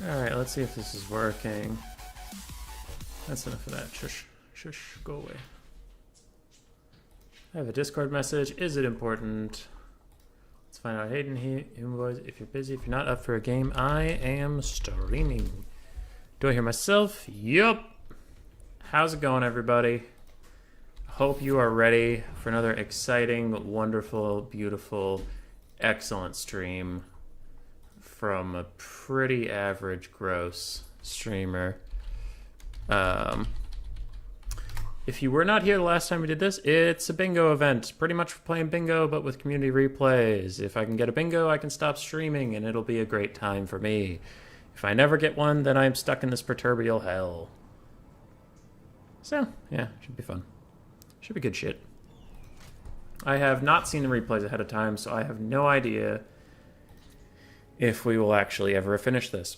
Alright, let's see if this is working. That's enough of that. Shush. Shush. Go away. I have a Discord message. Is it important? Let's find out. Hayden, Human Boys, if you're busy, if you're not up for a game, I am streaming. Do I hear myself? Yup. How's it going, everybody? Hope you are ready for another exciting, wonderful, beautiful, excellent stream from a pretty average gross streamer. If you were not here the last time we did this, it's a bingo event. Pretty much playing bingo, but with community replays. If I can get a bingo, I can stop streaming, and it'll be a great time for me. If I never get one, then I'm stuck in this proverbial hell. So, yeah, should be fun. Should be good shit. I have not seen the replays ahead of time, so I have no idea if we will actually ever finish this.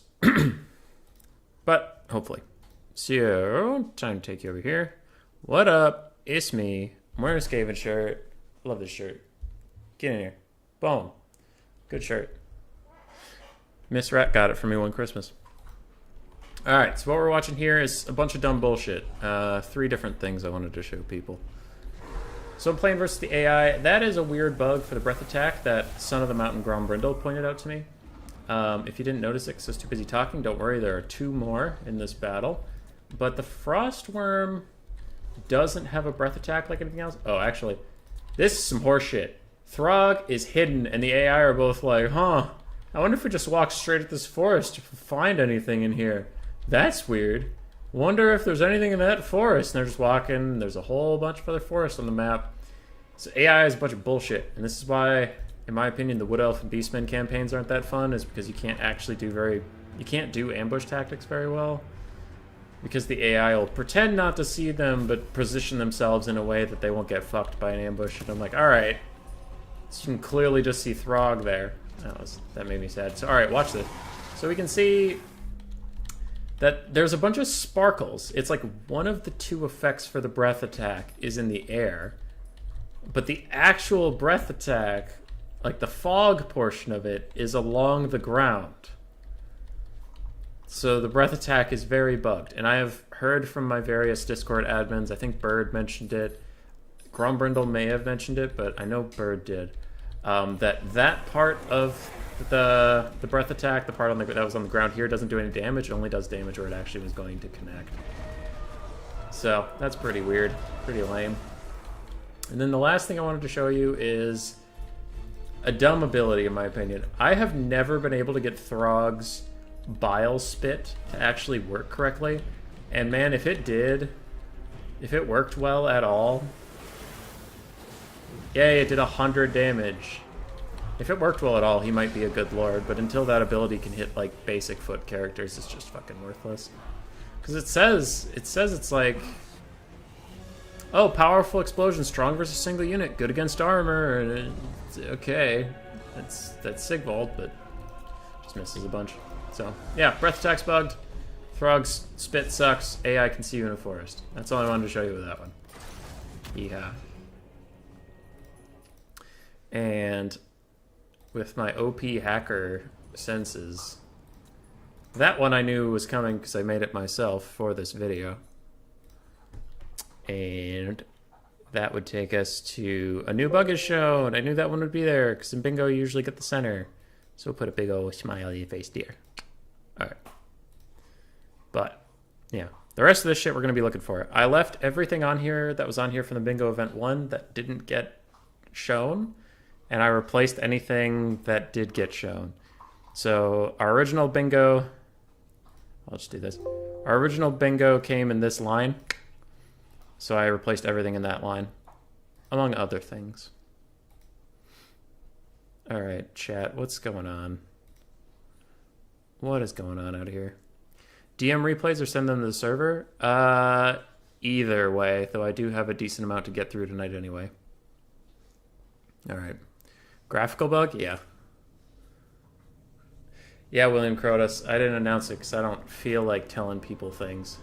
But, hopefully. So, time to take you over here. What up? It's me. I'm wearing a Skaven shirt. Love this shirt. Get in here. Boom. Good shirt. Miss Rat got it for me one Christmas. Alright, so what we're watching here is a bunch of dumb bullshit. 3 different things I wanted to show people. So I'm playing versus the AI. That is a weird bug for the breath attack that Son of the Mountain Grombrindle pointed out to me. If you didn't notice it because I was too busy talking, don't worry, there are 2 more in this battle. But the Frostworm doesn't have a breath attack like anything else. Oh, actually, this is some horseshit. Throg is hidden, and the AI are both like, huh, I wonder if we just walk straight at this forest if we find anything in here. That's weird. Wonder if there's anything in that forest. And they're just walking. There's a whole bunch of other forests on the map. So AI is a bunch of bullshit. And this is why, in my opinion, the Wood Elf and Beastmen campaigns aren't that fun, is because you can't actually you can't do ambush tactics very well. Because the AI will pretend not to see them, but position themselves in a way that they won't get fucked by an ambush. And I'm like, alright. So you can clearly just see Throg there. That made me sad. So, alright, watch this. So we can see that there's a bunch of sparkles. It's like one of the 2 effects for the breath attack is in the air. But the actual breath attack, like the fog portion of it, is along the ground. So the breath attack is very bugged. And I have heard from my various Discord admins, I think Bird mentioned it, Grombrindle may have mentioned it, but I know Bird did, that part of the breath attack, the part that was on the ground here, doesn't do any damage. It only does damage where it actually was going to connect. So that's pretty weird, pretty lame. And then the last thing I wanted to show you is a dumb ability, in my opinion. I have never been able to get Throg's bile spit to actually work correctly. And man, if it worked well at all, yay, it did 100 damage. If it worked well at all, he might be a good lord, but until that ability can hit like basic foot characters, it's just fucking worthless. Because it says it's like, oh, powerful explosion, strong versus single unit, good against armor, and it's okay. That's Sigvald, but just misses a bunch. So yeah, breath attack's bugged. Throg's spit sucks. AI can see you in a forest. That's all I wanted to show you with that one. Yeah. And with my OP hacker senses, that one I knew was coming because I made it myself for this video. And that would take us to a new bug is shown. I knew that one would be there because in bingo you usually get the center. So we'll put a big old smiley face there. Alright. But, yeah. The rest of this shit we're going to be looking for. I left everything on here that was on here from the bingo event 1 that didn't get shown. And I replaced anything that did get shown. So, our original bingo... I'll just do this. Our original bingo came in this line. So I replaced everything in that line. Among other things. Alright, chat. What's going on? What is going on out here? DM replays or send them to the server? Either way, though I do have a decent amount to get through tonight anyway. Alright. Graphical bug? Yeah. Yeah, William Crotus. I didn't announce it because I don't feel like telling people things.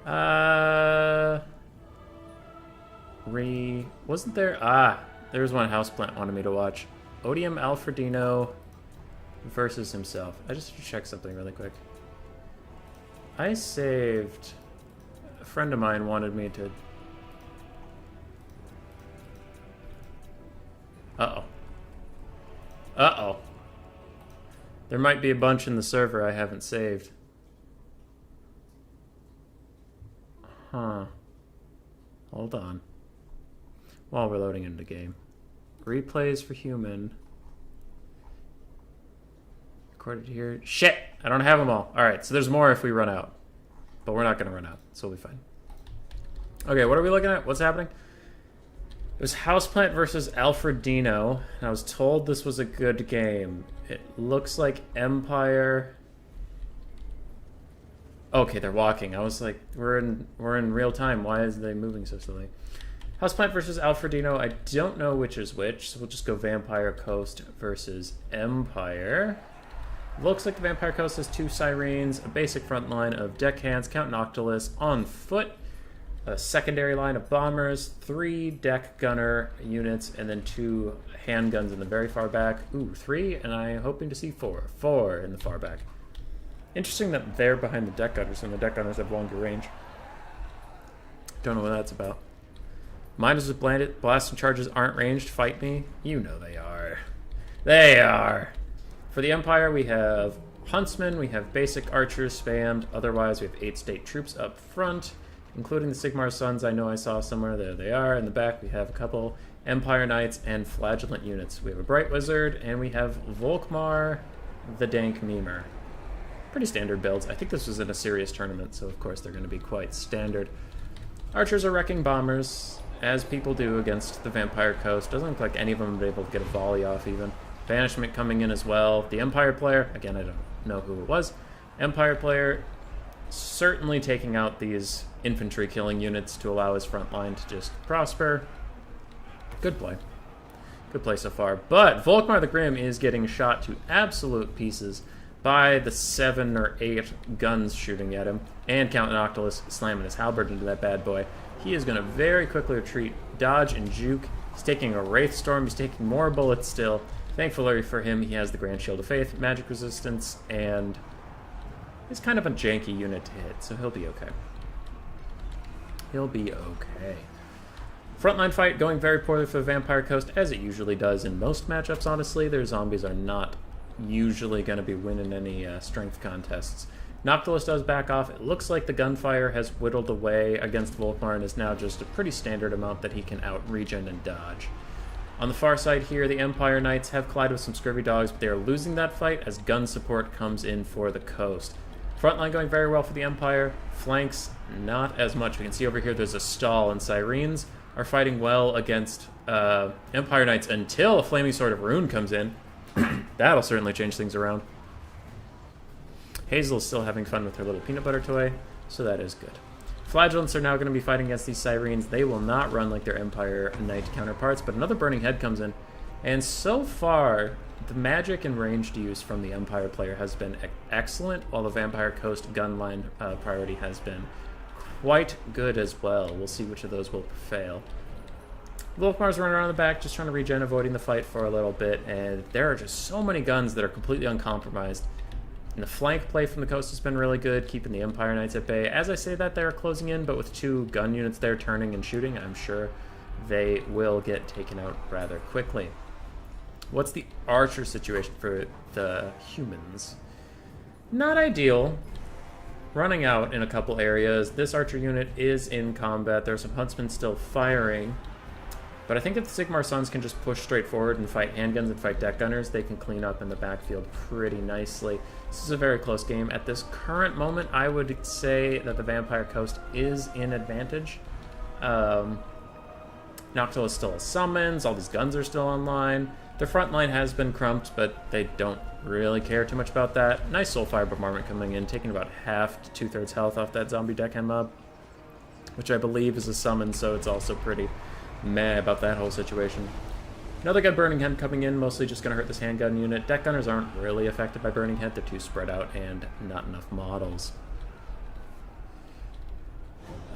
Wasn't there? There was one houseplant wanted me to watch. Odium Alfredino versus himself. I just have to check something really quick. I saved... A friend of mine wanted me to... Uh-oh. Uh-oh. There might be a bunch in the server I haven't saved. Huh. Hold on. While we're loading into the game. Replays for human. Recorded here. Shit! I don't have them all. Alright, so there's more if we run out. But we're not going to run out, so we'll be fine. Okay, what are we looking at? What's happening? It was Houseplant versus Alfredino, and I was told this was a good game. It looks like Empire... Okay, they're walking. I was like, we're in real time. Why is they moving so slowly? Houseplant versus Alfredino. I don't know which is which, so we'll just go Vampire Coast versus Empire. Looks like the Vampire Coast has 2 Sirens, a basic front line of deckhands, Count Noctilus on foot, a secondary line of bombers, 3 deck gunner units, and then 2 handguns in the very far back. Ooh, 3, and I'm hoping to see 4. 4 in the far back. Interesting that they're behind the deck gunners, and the deck gunners have longer range. Don't know what that's about. Miners with blasting charges aren't ranged. Fight me. You know they are. They are. For the Empire, we have Huntsmen, we have basic archers spammed. Otherwise, we have 8 state troops up front, including the Sigmar Sons I know I saw somewhere. There they are. In the back, we have a couple Empire Knights and Flagellant units. We have a Bright Wizard, and we have Volkmar, the Dank Memer. Pretty standard builds. I think this was in a serious tournament, so of course they're going to be quite standard. Archers are wrecking bombers, as people do against the Vampire Coast. Doesn't look like any of them will be able to get a volley off even. Banishment coming in as well. The Empire player, again, I don't know who it was. Empire player certainly taking out these infantry killing units to allow his front line to just prosper. Good play. Good play so far. But Volkmar the Grim is getting shot to absolute pieces by the 7 or 8 guns shooting at him, and Count Noctilus slamming his halberd into that bad boy. He is going to very quickly retreat, dodge, and juke. He's taking a Wraith Storm. He's taking more bullets still. Thankfully for him, he has the Grand Shield of Faith, magic resistance, and he's kind of a janky unit to hit, so he'll be okay. He'll be okay. Frontline fight going very poorly for the Vampire Coast, as it usually does in most matchups, honestly. Their zombies are not usually going to be winning any strength contests. Noctilus does back off. It looks like the gunfire has whittled away against Volkmar and is now just a pretty standard amount that he can out-regen and dodge. On the far side here, the Empire Knights have collided with some scurvy dogs, but they are losing that fight as gun support comes in for the coast. Frontline going very well for the Empire. Flanks, not as much. We can see over here there's a stall, and Sirens are fighting well against Empire Knights until a Flaming Sword of Rune comes in. That'll certainly change things around. Hazel's still having fun with her little peanut butter toy, so that is good. Flagellants are now going to be fighting against these Sirens. They will not run like their Empire Knight counterparts, but another Burning Head comes in. And so far, the magic and ranged use from the Empire player has been excellent, while the Vampire Coast gun line priority has been quite good as well. We'll see which of those will fail. Volkmar's running around the back, just trying to regen, avoiding the fight for a little bit, and there are just so many guns that are completely uncompromised. And the flank play from the coast has been really good, keeping the Empire Knights at bay. As I say that, they're closing in, but with 2 gun units there turning and shooting, I'm sure they will get taken out rather quickly. What's the archer situation for the humans? Not ideal. Running out in a couple areas. This archer unit is in combat. There are some huntsmen still firing. But I think if the Sigmar Sons can just push straight forward and fight handguns and fight deck gunners, they can clean up in the backfield pretty nicely. This is a very close game. At this current moment, I would say that the Vampire Coast is in advantage. Noctilus still has summons, all these guns are still online. Their front line has been crumped, but they don't really care too much about that. Nice Soulfire Bombardment coming in, taking about half to 2/3 health off that zombie deckhand mob, which I believe is a summon, so it's also pretty meh about that whole situation. Another good Burning Head coming in, mostly just going to hurt this handgun unit. Deck gunners aren't really affected by Burning Head. They're too spread out and not enough models.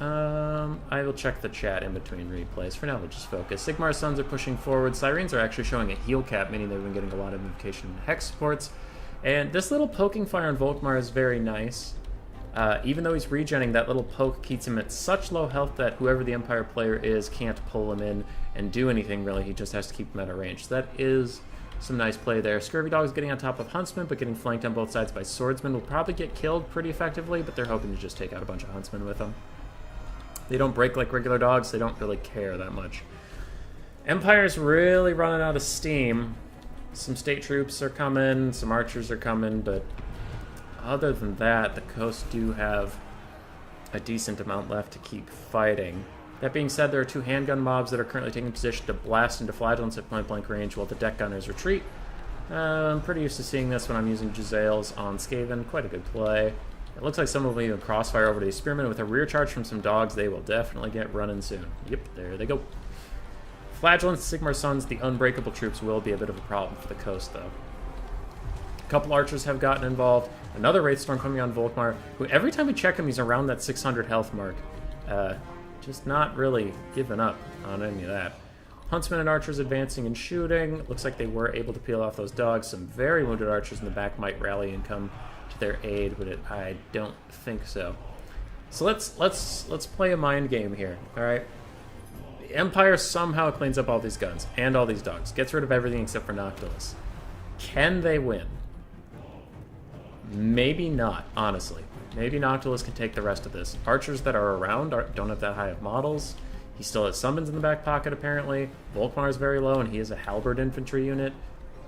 I will check the chat in between replays. For now, we'll just focus. Sigmar's Sons are pushing forward. Sirens are actually showing a heal cap, meaning they've been getting a lot of invocation and hex supports. And this little poking fire on Volkmar is very nice. Even though he's regenning, that little poke keeps him at such low health that whoever the Empire player is can't pull him in and do anything, really. He just has to keep him at a range. So that is some nice play there. Scurvy Dog's getting on top of Huntsman, but getting flanked on both sides by Swordsmen. Will probably get killed pretty effectively, but they're hoping to just take out a bunch of Huntsmen with them. They don't break like regular dogs. They don't really care that much. Empire's really running out of steam. Some state troops are coming, some archers are coming, but other than that, the coasts do have a decent amount left to keep fighting. That being said, there are 2 handgun mobs that are currently taking position to blast into flagellants at point-blank range while the deck gunners retreat. I'm pretty used to seeing this when I'm using Giselles on Skaven. Quite a good play. It looks like someone will even crossfire over to the Spearmen. With a rear charge from some dogs, they will definitely get running soon. Yep, there they go. Flagellants, Sigmar Sons, the unbreakable troops will be a bit of a problem for the coast, though. A couple archers have gotten involved. Another Wraith Storm coming on Volkmar, who every time we check him, he's around that 600 health mark. Just not really giving up on any of that. Huntsmen and archers advancing and shooting. Looks like they were able to peel off those dogs. Some very wounded archers in the back might rally and come to their aid, but I don't think so. So let's play a mind game here, all right? The Empire somehow cleans up all these guns and all these dogs, gets rid of everything except for Noctilus. Can they win? Maybe not, honestly. Maybe Noctilus can take the rest of this. Archers that are around don't have that high of models. He still has summons in the back pocket, apparently. Volkmar is very low, and he is a halberd infantry unit.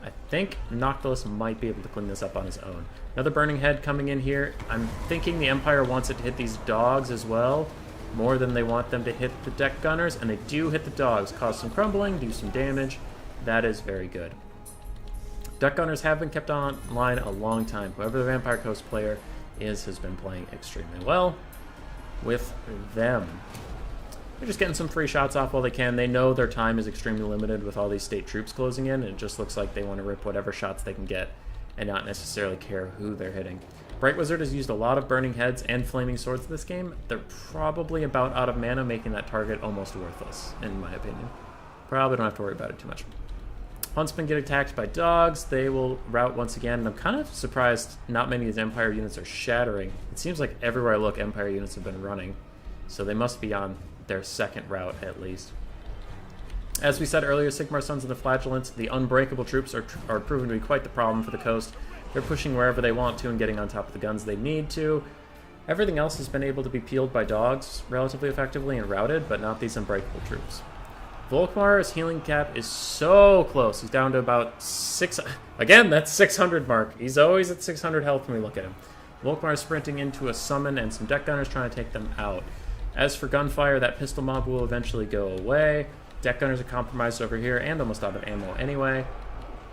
I think Noctilus might be able to clean this up on his own. Another Burning Head coming in here. I'm thinking the Empire wants it to hit these dogs as well, more than they want them to hit the deck gunners, and they do hit the dogs. Cause some crumbling, do some damage. That is very good. Deck gunners have been kept online a long time. Whoever the Vampire Coast player is has been playing extremely well with them. They're just getting some free shots off while they can. They know their time is extremely limited with all these state troops closing in, and it just looks like they want to rip whatever shots they can get and not necessarily care who they're hitting. Bright Wizard has used a lot of Burning Heads and Flaming Swords this game. They're probably about out of mana, making that target almost worthless, in my opinion. Probably don't have to worry about it too much. Huntsmen get attacked by dogs. They will rout once again, and I'm kind of surprised not many of these Empire units are shattering. It seems like everywhere I look, Empire units have been running, so they must be on their second route at least. As we said earlier, Sigmar Sons and the Flagellants, the unbreakable troops, are proving to be quite the problem for the coast. They're pushing wherever they want to and getting on top of the guns they need to. Everything else has been able to be peeled by dogs relatively effectively and routed, but not these unbreakable troops. Volkmar's healing cap is so close. He's down to about 6... Again, that's 600 mark. He's always at 600 health when we look at him. Volkmar is sprinting into a summon and some deck gunners trying to take them out. As for gunfire, that pistol mob will eventually go away. Deck gunners are compromised over here and almost out of ammo anyway.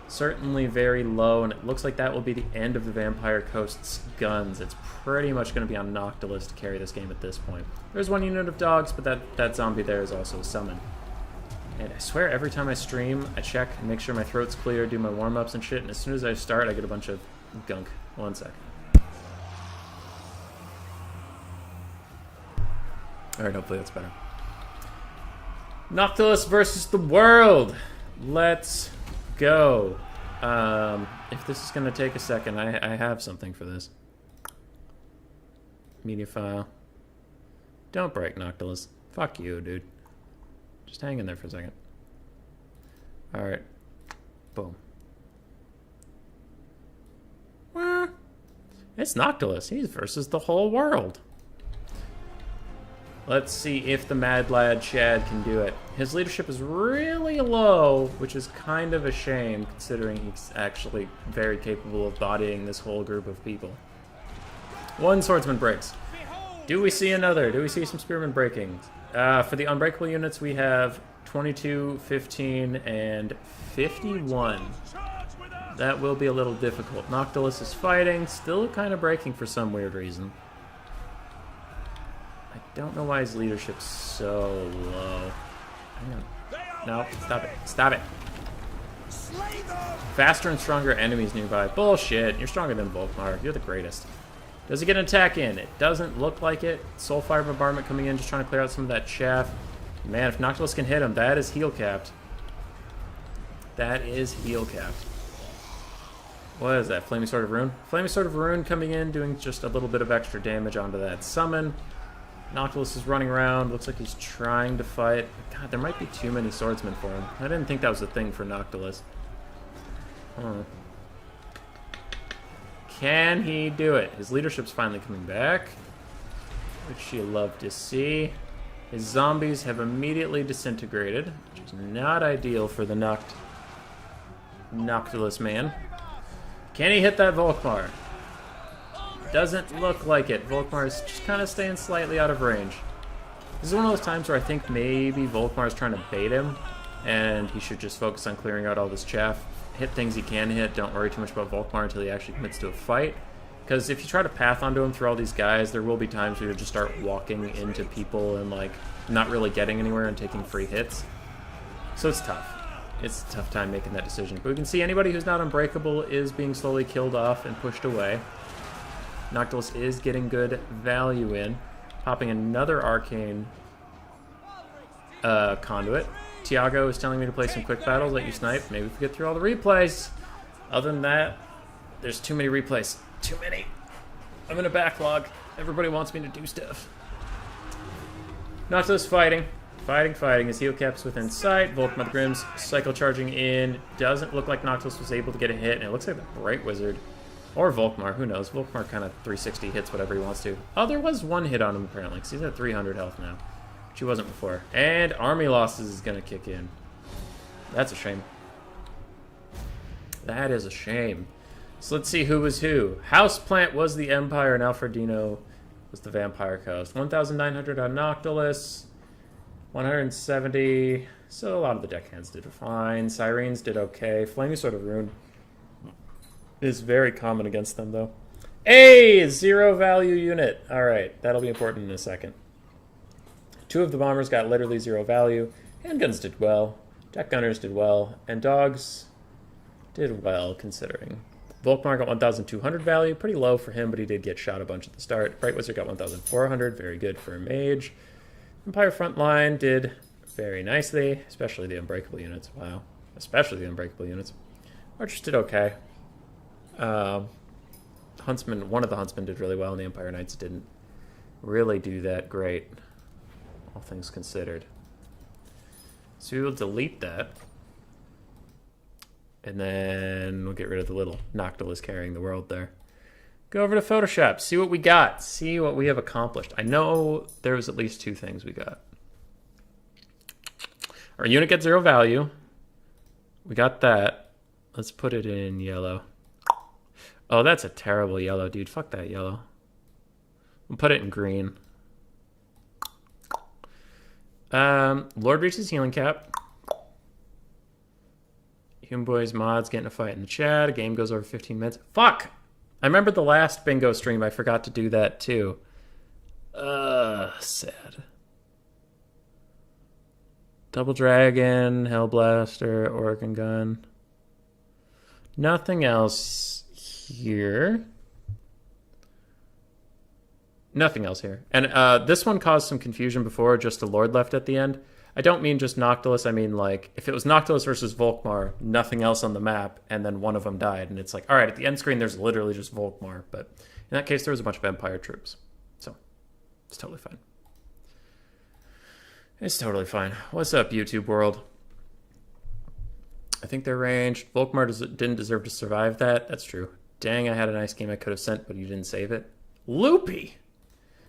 Certainly very low, and it looks like that will be the end of the Vampire Coast's guns. It's pretty much going to be on Noctilus to carry this game at this point. There's one unit of dogs, but that zombie there is also a summon. And I swear every time I stream, I check and make sure my throat's clear, do my warm-ups and shit, and as soon as I start, I get a bunch of gunk. 1 sec. Alright, hopefully that's better. Noctilus versus the world! Let's go. If this is going to take a second, I have something for this. Media file. Don't break, Noctilus. Fuck you, dude. Just hang in there for a second. Alright. Boom. It's Noctilus. He's versus the whole world. Let's see if the Mad Lad Chad can do it. His leadership is really low, which is kind of a shame, considering he's actually very capable of bodying this whole group of people. One swordsman breaks. Do we see another? Do we see some spearmen breaking? For the unbreakable units, we have 22, 15, and 51. That will be a little difficult. Noctilus is fighting, still kind of breaking for some weird reason. I don't know why his leadership's so low. Hang on. No, stop it. Stop it. Faster and stronger enemies nearby. Bullshit. You're stronger than Volkmar. You're the greatest. Does he get an attack in? It doesn't look like it. Soulfire Bombardment coming in, just trying to clear out some of that chaff. Man, if Noctilus can hit him, that is heal capped. That is heal capped. What is that? Flaming Sword of Ruin? Flaming Sword of Ruin coming in, doing just a little bit of extra damage onto that summon. Noctilus is running around. Looks like he's trying to fight. God, there might be too many swordsmen for him. I didn't think that was a thing for Noctilus. Can he do it? His leadership's finally coming back, which you love to see. His zombies have immediately disintegrated, which is not ideal for the Noctilus man. Can he hit that Volkmar? Doesn't look like it. Volkmar is just kind of staying slightly out of range. This is one of those times where I think maybe Volkmar is trying to bait him, and he should just focus on clearing out all this chaff. Hit things he can hit. Don't worry too much about Volkmar until he actually commits to a fight. Because if you try to path onto him through all these guys, there will be times where you just start walking into people and like not really getting anywhere and taking free hits. So it's tough. It's a tough time making that decision. But we can see anybody who's not unbreakable is being slowly killed off and pushed away. Noctilus is getting good value in. Popping another arcane conduit. Tiago is telling me to play some quick battles, let you snipe. Maybe if we get through all the replays. Other than that, there's too many replays. Too many. I'm in a backlog. Everybody wants me to do stuff. Noctilus fighting. Fighting. His heal cap's within sight. Volkmar the Grimm's cycle charging in. Doesn't look like Noctilus was able to get a hit. And it looks like the Bright Wizard. Or Volkmar. Who knows? Volkmar kind of 360 hits whatever he wants to. Oh, there was one hit on him apparently. Because he's at 300 health now. Which he wasn't before. And army losses is going to kick in. That's a shame. That is a shame. So let's see who was who. Houseplant was the Empire, and Alfredino was the Vampire Coast. 1,900 on Noctilus. 170. So a lot of the deckhands did fine. Sirens did okay. Flaming Sword of Ruin is very common against them, though. Hey! 0 value unit. Alright, that'll be important in a second. 2 of the bombers got literally 0 value. Handguns did well. Deck gunners did well. And dogs did well, considering. Volkmar got 1,200 value. Pretty low for him, but he did get shot a bunch at the start. Bright Wizard got 1,400. Very good for a mage. Empire Frontline did very nicely, especially the Unbreakable units. Wow. Especially the Unbreakable units. Archers did okay. Huntsman, one of the Huntsmen did really well, and the Empire Knights didn't really do that great, all things considered. So we will delete that. And then we'll get rid of the little Noctilus carrying the world there. Go over to Photoshop, see what we got, see what we have accomplished. I know there was at least 2 things we got. Our unit gets 0 value. We got that. Let's put it in yellow. Oh, that's a terrible yellow, dude. Fuck that yellow. We'll put it in green. Lord reaches healing cap. Human Boys mods getting a fight in the chat. A game goes over 15 minutes. Fuck! I remember the last bingo stream. I forgot to do that too. Sad. Double Dragon, Hellblaster, Organ Gun. Nothing else here. Nothing else here. And this one caused some confusion before, just a Lord left at the end. I don't mean just Noctilus, I mean like, if it was Noctilus versus Volkmar, nothing else on the map, and then one of them died, and it's like, alright, at the end screen there's literally just Volkmar, but in that case there was a bunch of Empire troops. So, it's totally fine. It's totally fine. What's up, YouTube world? I think they're ranged. Volkmar didn't deserve to survive that. That's true. Dang, I had a nice game I could have sent, but you didn't save it. Loopy!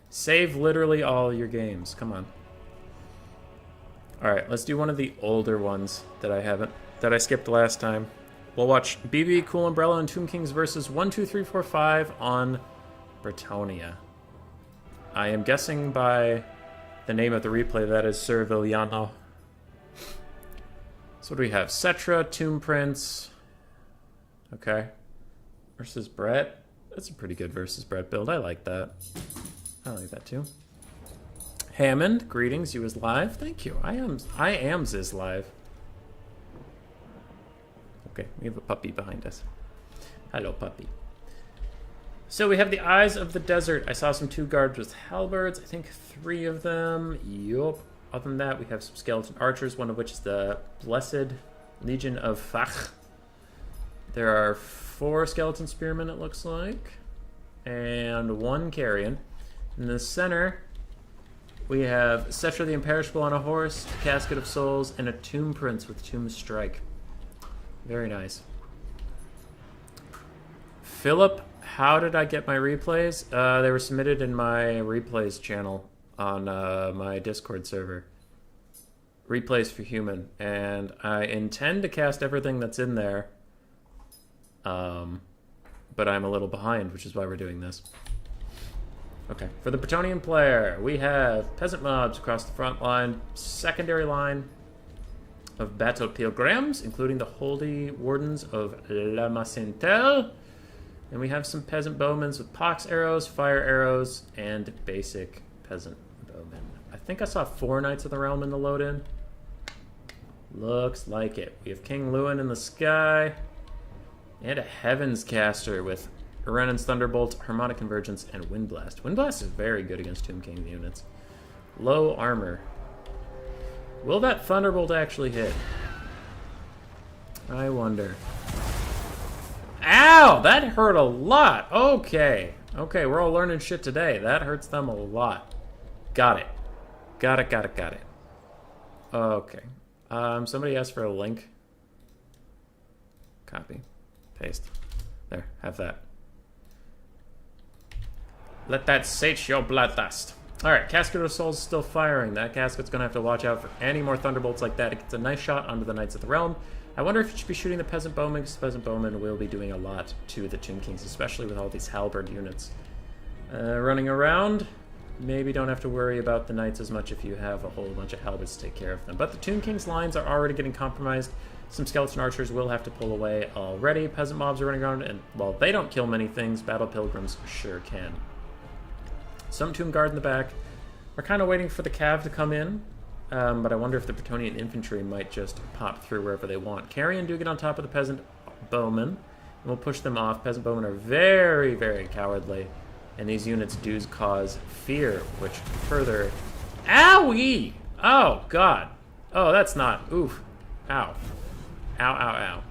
Save literally all your games. Come on. Alright, let's do one of the older ones that I skipped last time. We'll watch BB, Cool Umbrella, and Tomb Kings versus 1, 2, 3, 4, 5 on Bretonia. I am guessing by the name of the replay that is Serviliano. So what do we have? Cetra, Tomb Prince. Okay. Versus Brett. That's a pretty good versus Brett build. I like that. I like that too. Hammond, greetings. You was live. Thank you. I am Ziz live. Okay, we have a puppy behind us. Hello, puppy. So we have the Eyes of the Desert. I saw some 2 guards with halberds. I think 3 of them. Yup. Other than that, we have some skeleton archers, one of which is the Blessed Legion of Fach. There are 4 skeleton spearmen, it looks like, and 1 carrion. In the center, we have Cetra the Imperishable on a horse, Casket of Souls, and a Tomb Prince with Tomb Strike. Very nice. Philip, how did I get my replays? They were submitted in my replays channel on my Discord server. Replays for Human. And I intend to cast everything that's in there. But I'm a little behind, which is why we're doing this. Okay, for the Bretonnian player, we have peasant mobs across the front line, secondary line of battle pilgrims, including the holy wardens of La Macentelle. And we have some peasant bowmen with pox arrows, fire arrows, and basic peasant bowmen. I think I saw 4 Knights of the Realm in the load-in. Looks like it. We have King Lewin in the sky, and a Heavens Caster with Renan's Thunderbolt, Harmonic Convergence, and Windblast. Windblast is very good against Tomb King units. Low armor. Will that Thunderbolt actually hit? I wonder. Ow! That hurt a lot! Okay. Okay, we're all learning shit today. That hurts them a lot. Got it. Got it. Okay. Somebody asked for a link. Copy. Paste. There, have that. Let that sate your bloodlust. Alright, Casket of Souls is still firing. That casket's going to have to watch out for any more Thunderbolts like that. It gets a nice shot onto the Knights of the Realm. I wonder if it should be shooting the Peasant Bowmen, because the Peasant Bowmen will be doing a lot to the Tomb Kings, especially with all these Halberd units running around. Maybe don't have to worry about the Knights as much if you have a whole bunch of Halberds to take care of them. But the Tomb King's lines are already getting compromised. Some Skeleton Archers will have to pull away already. Peasant mobs are running around, and while they don't kill many things, Battle Pilgrims sure can. Some Tomb Guard in the back are kind of waiting for the Cav to come in, but I wonder if the Bretonnian Infantry might just pop through wherever they want. Carrion do get on top of the Peasant Bowmen, and we'll push them off. Peasant Bowmen are very, very cowardly, and these units do cause fear, which further... Owie! Oh, God. Oh, that's not... Oof. Ow. Ow.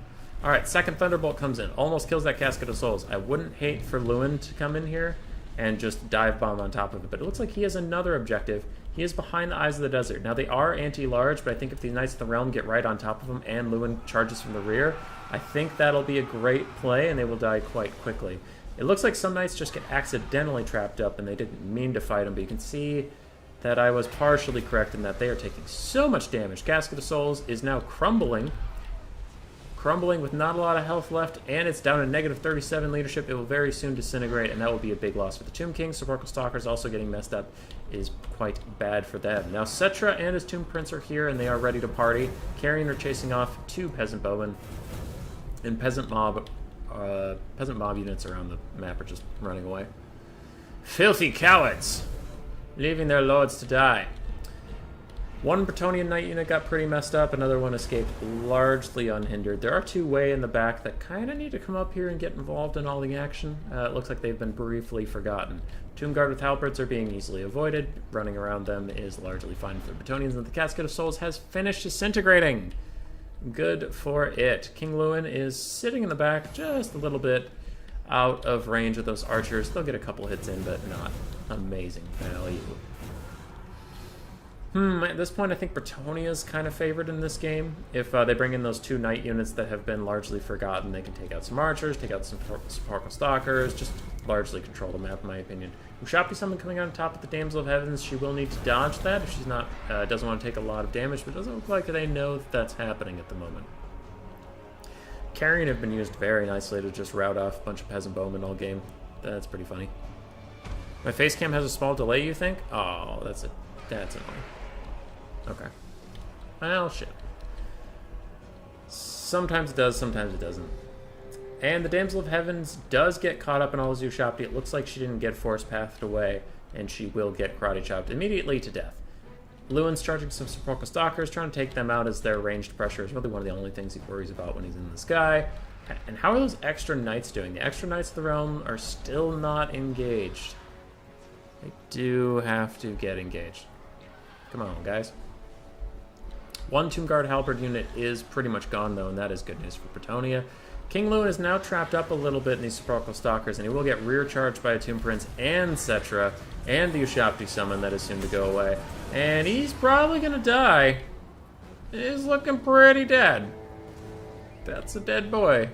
Alright, second Thunderbolt comes in. Almost kills that Casket of Souls. I wouldn't hate for Lewin to come in here and just dive bomb on top of it, but it looks like he has another objective. He is behind the Eyes of the Desert. Now, they are anti-large, but I think if the Knights of the Realm get right on top of him and Lewin charges from the rear, I think that'll be a great play, and they will die quite quickly. It looks like some Knights just get accidentally trapped up, and they didn't mean to fight him, but you can see that I was partially correct in that they are taking so much damage. Casket of Souls is now crumbling with not a lot of health left, and it's down to negative 37 leadership. It will very soon disintegrate, and that will be a big loss for the Tomb King. Sepulchral Stalkers also getting messed up is quite bad for them. Now, Cetra and his Tomb Prince are here, and they are ready to party. Carrion are chasing off 2 Peasant Bowmen, and Peasant Mob units around the map are just running away. Filthy cowards! Leaving their lords to die. One Bretonnian Knight unit got pretty messed up, another one escaped largely unhindered. There are 2 way in the back that kind of need to come up here and get involved in all the action. It looks like they've been briefly forgotten. Tomb Guard with Halberds are being easily avoided. Running around them is largely fine for the Bretonnians, and the Casket of Souls has finished disintegrating. Good for it. King Lewin is sitting in the back just a little bit out of range with those archers. They'll get a couple hits in, but not amazing value. At this point, I think Bretonia's kind of favored in this game. If they bring in those 2 Knight units that have been largely forgotten, they can take out some archers, take out some Sepulchral Stalkers, just largely control the map, in my opinion. Ushapi summon coming on top of the Damsel of Heavens. She will need to dodge that if she's not doesn't want to take a lot of damage, but it doesn't look like they know that that's happening at the moment. Carrion have been used very nicely to just rout off a bunch of Peasant Bowmen all game. That's pretty funny. My face cam has a small delay, you think? Oh, that's annoying. Okay. Well, shit. Sometimes it does, sometimes it doesn't. And the Damsel of Heavens does get caught up in all of Ushabti. It looks like she didn't get force pathed away, and she will get karate chopped immediately to death. Lewin's charging some Sepulchral Stalkers, trying to take them out as their ranged pressure is really one of the only things he worries about when he's in the sky. And how are those extra Knights doing? The extra Knights of the Realm are still not engaged. They do have to get engaged. Come on, guys. One Tomb Guard Halberd unit is pretty much gone, though, and that is good news for Bretonnia. King Lewin is now trapped up a little bit in these Sepulchral Stalkers, and he will get rear charged by a Tomb Prince and Cetra, and the Ushabti summon that is soon to go away. And he's probably going to die. He's looking pretty dead. That's a dead boy.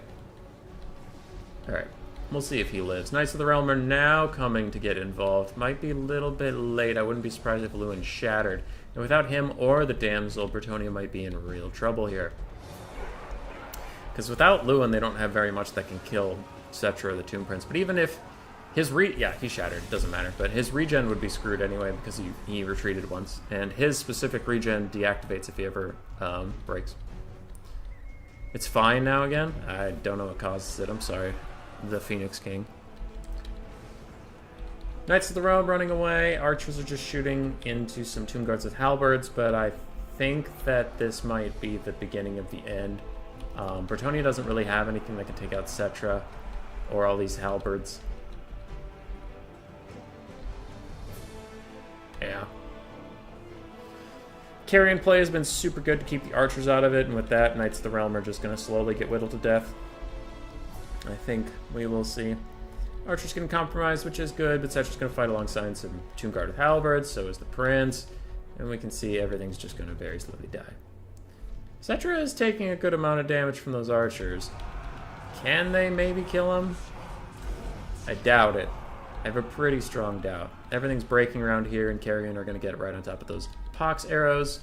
Alright, we'll see if he lives. Knights of the Realm are now coming to get involved. Might be a little bit late. I wouldn't be surprised if Lewin shattered. And without him or the Damsel, Bretonnia might be in real trouble here. Because without Lewin, they don't have very much that can kill Cetra or the Tomb Prince. But even if his yeah, he shattered. Doesn't matter. But his regen would be screwed anyway because he retreated once. And his specific regen deactivates if he ever breaks. It's fine now again. I don't know what causes it. I'm sorry. The Phoenix King. Knights of the Realm running away. Archers are just shooting into some Tomb Guards with halberds. But I think that this might be the beginning of the end. Bretonnia doesn't really have anything that can take out Cetra or all these halberds. Yeah. Carrion play has been super good to keep the archers out of it, and with that, Knights of the Realm are just going to slowly get whittled to death. I think we will see. Archers getting compromised, which is good, but Cetra's going to fight alongside some Tomb Guard with halberds, so is the Prince, and we can see everything's just going to very slowly die. Cetra is taking a good amount of damage from those archers. Can they maybe kill him? I doubt it. I have a pretty strong doubt. Everything's breaking around here, and Carrion are going to get right on top of those Pox arrows.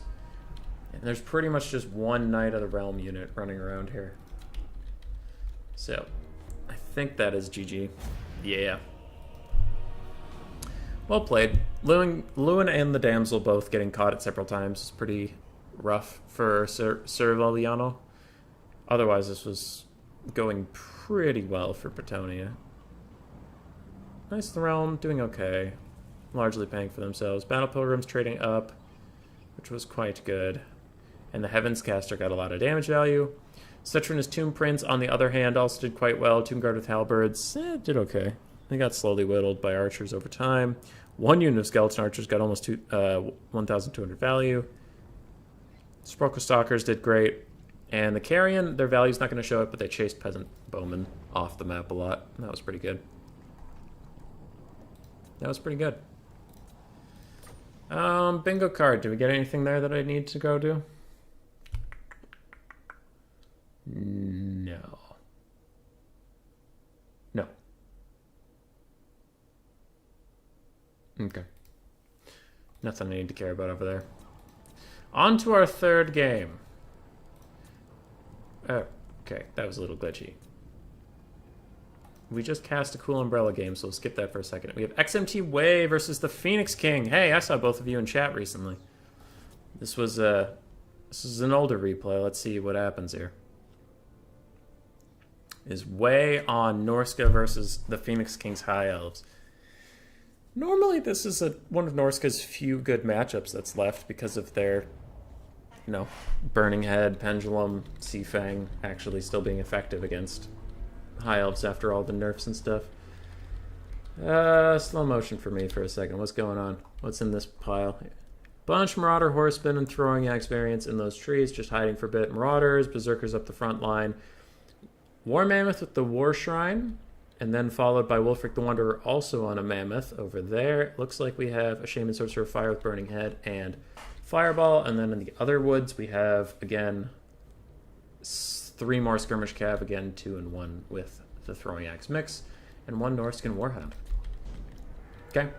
And there's pretty much just one Knight of the Realm unit running around here. So, I think that is GG. Yeah. Well played. Lewin and the Damsel both getting caught at several times is pretty rough for Sir Valiano. Otherwise, this was going pretty well for Bretonnia. Knights of the Realm doing okay. Largely paying for themselves. Battle Pilgrims trading up, which was quite good. And the Heavens Caster got a lot of damage value. Cetra and his Tomb Prince, on the other hand, also did quite well. Tomb Guard with halberds did okay. They got slowly whittled by archers over time. One unit of skeleton archers got almost 1,200 value. Sepulchral Stalkers did great. And the Carrion, their value's not going to show up, but they chased Peasant Bowmen off the map a lot. That was pretty good. That was pretty good. Bingo card. Do we get anything there that I need to go do? No. No. Okay. Nothing I need to care about over there. On to our third game. Okay, that was a little glitchy. We just cast a cool Umbrella game, so we'll skip that for a second. We have XMT Way versus the Phoenix King. Hey, I saw both of you in chat recently. This is an older replay. Let's see what happens here. Is Way on Norska versus the Phoenix King's High Elves. Normally, this is one of Norska's few good matchups that's left because of their, Burning Head, Pendulum, Sea Fang actually still being effective against High Elves after all the nerfs and stuff. Slow motion for me for a second. What's going on? What's in this pile? Bunch Marauder, Horseman, and Throwing Axe variants in those trees, just hiding for a bit. Marauders, Berserkers up the front line. War Mammoth with the War Shrine, and then followed by Wulfric the Wanderer also on a Mammoth over there. Looks like we have a Shaman Sorcerer of Fire with Burning Head and Fireball, and then in the other woods we have, again, 3 more Skirmish Cav, again 2 and 1 with the Throwing Axe mix, and 1 Norscan Warhound. Okay.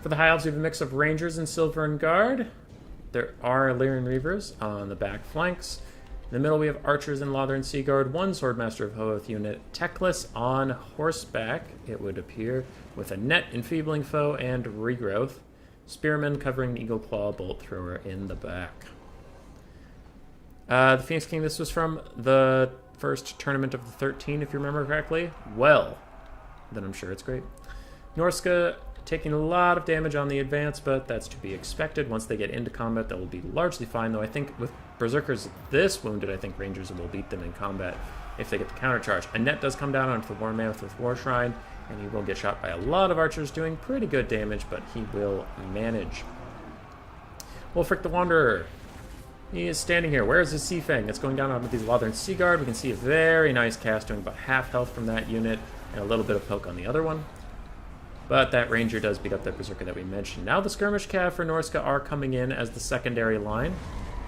For the High Elves, we have a mix of Rangers and Silvern Guard. There are Illyrian Reavers on the back flanks. In the middle, we have Archers and Lothern Sea Guard, 1 Swordmaster of Hoeth unit, Teclis on horseback, it would appear, with a net enfeebling foe and regrowth. Spearman covering the Eagle Claw Bolt Thrower in the back. The Phoenix King, this was from the first tournament of the 13, if you remember correctly. Well, then I'm sure it's great. Norska taking a lot of damage on the advance, but that's to be expected. Once they get into combat, that will be largely fine, though I think with Berserkers this wounded, I think Rangers will beat them in combat if they get the countercharge. A net does come down onto the War Mammoth with War Shrine, and he will get shot by a lot of archers doing pretty good damage, but he will manage. Wulfric the Wanderer. He is standing here. Where is his Sea Fang? It's going down onto these Lothern Sea Guard. We can see a very nice cast doing about half health from that unit and a little bit of poke on the other one. But that Ranger does beat up that Berserker that we mentioned. Now the Skirmish Cav for Norska are coming in as the secondary line.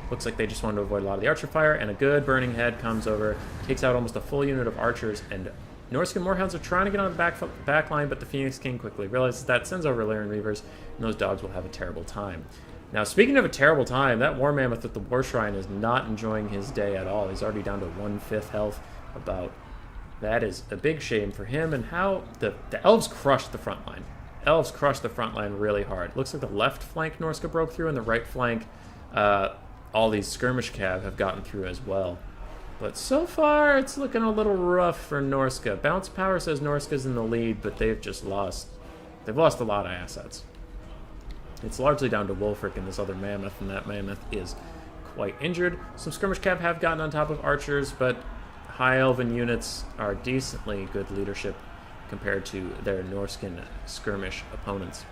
Looks like they just wanted to avoid a lot of the Archer fire, and a good Burning Head comes over, takes out almost a full unit of Archers, and Norscan Moorhounds are trying to get on the back line, but the Phoenix King quickly realizes that, sends over Lyran Reavers, and those dogs will have a terrible time. Now, speaking of a terrible time, that War Mammoth at the War Shrine is not enjoying his day at all. He's already down to 1/5 health, about. That is a big shame for him, and how the Elves crushed the front line. Elves crushed the front line really hard. Looks like the left flank Norska broke through, and the right flank, all these Skirmish Cav have gotten through as well. But so far, it's looking a little rough for Norska. Bounce Power says Norska's in the lead, but they've just lost. They've lost a lot of assets. It's largely down to Wulfric and this other Mammoth, and that Mammoth is quite injured. Some Skirmish Cav have gotten on top of Archers, but High Elven units are decently good leadership compared to their Norscan skirmish opponents.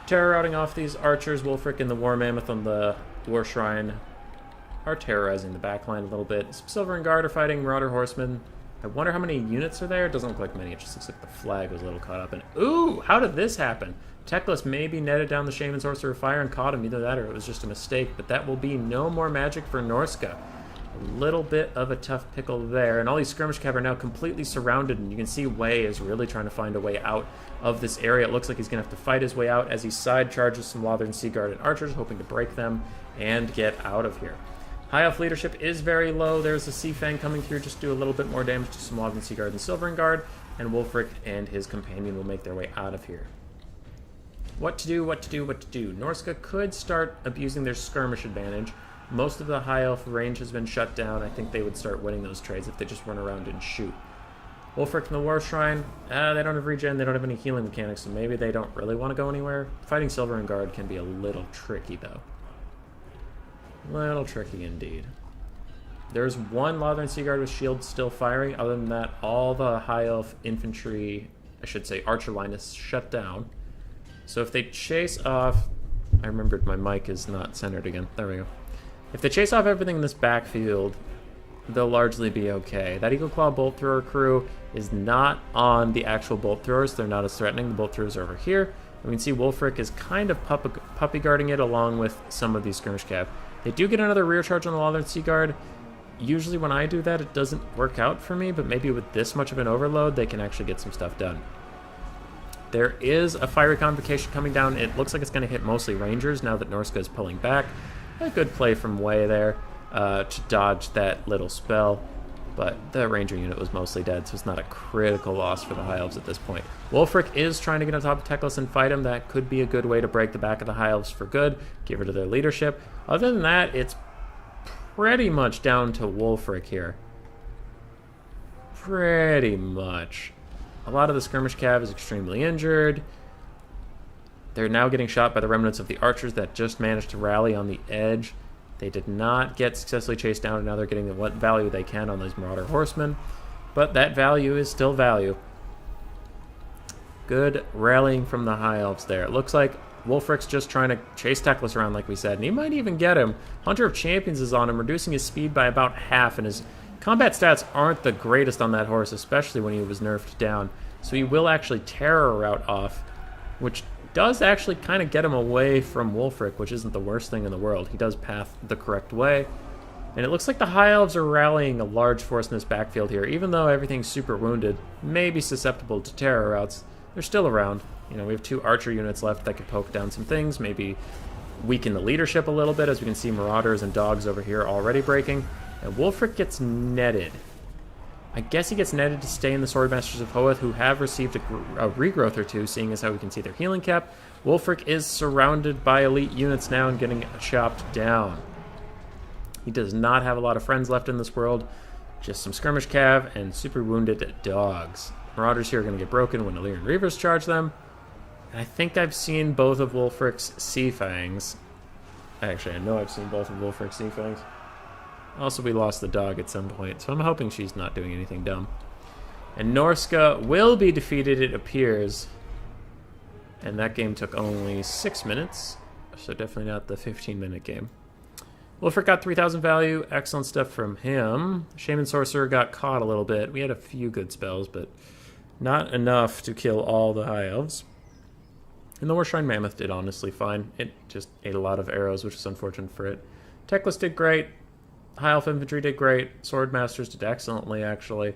Terror routing off these Archers. Wulfric and the War Mammoth on the War Shrine are terrorizing the backline a little bit. Some Silvern Guard are fighting Marauder Horsemen. I wonder how many units are there. It doesn't look like many. It just looks like the flag was a little caught up in. Ooh, how did this happen? Teclis maybe netted down the Shaman Sorcerer of Fire and caught him. Either that or it was just a mistake. But that will be no more magic for Norska. A little bit of a tough pickle there. And all these Skirmish Cav are now completely surrounded. And you can see Wei is really trying to find a way out of this area. It looks like he's going to have to fight his way out as he side charges some Lothern Sea Guard and Archers, hoping to break them and get out of here. High Elf leadership is very low. There's a Sea Fang coming through, just do a little bit more damage to some Lothern Sea Guard and Silvern Guard, and Wulfric and his companion will make their way out of here. What to do, what to do, what to do? Norska could start abusing their skirmish advantage. Most of the High Elf range has been shut down. I think they would start winning those trades if they just run around and shoot. Wulfric and the War Shrine, they don't have regen, they don't have any healing mechanics, so maybe they don't really want to go anywhere. Fighting Silvern Guard can be a little tricky, though. Little tricky indeed. There's one Lothern Sea Guard with shields still firing. Other than that, all the High Elf infantry, I should say Archer line, is shut down. So if they chase off... I remembered my mic is not centered again. There we go. If they chase off everything in this backfield, they'll largely be okay. That Eagle Claw Bolt Thrower crew is not on the actual Bolt Throwers. They're not as threatening. The Bolt Throwers are over here. And we can see Wulfric is kind of puppy guarding it along with some of these Skirmish Cav. They do get another rear charge on the Lothern Sea Guard. Usually when I do that, it doesn't work out for me, but maybe with this much of an overload, they can actually get some stuff done. There is a Fiery Convocation coming down. It looks like it's going to hit mostly Rangers now that Norska is pulling back. A good play from Wei there to dodge that little spell, but the Ranger unit was mostly dead, so it's not a critical loss for the High Elves at this point. Wulfric is trying to get on top of Teclis and fight him. That could be a good way to break the back of the High Elves for good, get rid of their leadership. Other than that, it's pretty much down to Wulfric here. Pretty much. A lot of the Skirmish Cav is extremely injured. They're now getting shot by the remnants of the Archers that just managed to rally on the edge. They did not get successfully chased down, and now they're getting the what value they can on those Marauder Horsemen. But that value is still value. Good rallying from the High Elves there. It looks like Wulfric's just trying to chase Teclis around, like we said, and he might even get him. Hunter of Champions is on him, reducing his speed by about half, and his combat stats aren't the greatest on that horse, especially when he was nerfed down. So he will actually Terror Route off, which does actually kind of get him away from Wulfric, which isn't the worst thing in the world. He does path the correct way. And it looks like the High Elves are rallying a large force in this backfield here. Even though everything's super wounded, maybe susceptible to Terror Routes, they're still around. You know, we have 2 Archer units left that could poke down some things, maybe weaken the leadership a little bit, as we can see Marauders and Dogs over here already breaking. And Wulfric gets netted. I guess he gets netted to stay in the Swordmasters of Hoeth, who have received a regrowth or two, seeing as how we can see their healing cap. Wulfric is surrounded by elite units now and getting chopped down. He does not have a lot of friends left in this world, just some Skirmish Cav and super wounded Dogs. Marauders here are going to get broken when Lyran Reavers charge them. And I think I've seen both of Wulfric's Sea Fangs. Actually, I know I've seen both of Wulfric's Sea Fangs. Also, we lost the dog at some point, so I'm hoping she's not doing anything dumb. And Norska will be defeated, it appears. And that game took only 6 minutes, so definitely not the 15-minute game. Wolfric got 3,000 value. Excellent stuff from him. Shaman Sorcerer got caught a little bit. We had a few good spells, but not enough to kill all the High Elves. And the War Shrine Mammoth did honestly fine. It just ate a lot of arrows, which is unfortunate for it. Teclis did great. High Elf Infantry did great. Sword Masters did excellently, actually.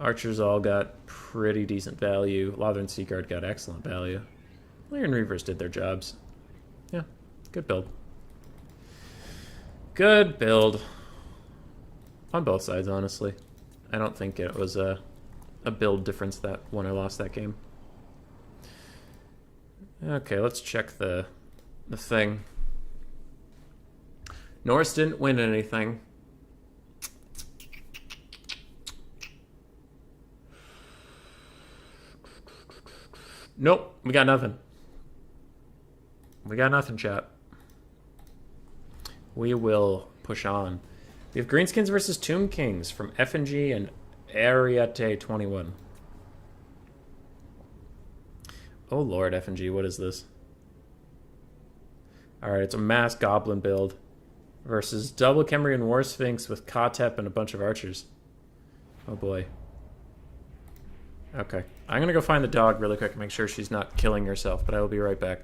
Archers all got pretty decent value. Lothern Seaguard got excellent value. Lyran Reavers did their jobs. Yeah, good build. Good build. On both sides, honestly. I don't think it was a build difference that when I lost that game. Okay, let's check the thing. Norse didn't win anything. Nope, we got nothing. We got nothing, chat. We will push on. We have Greenskins versus Tomb Kings from F&G and Ariete 21. Oh lord, F&G, what is this? Alright, it's a mass goblin build versus double Kemrian War Sphinx with Kotep and a bunch of archers. Oh boy. Okay, I'm gonna go find the dog really quick and make sure she's not killing herself, but I will be right back.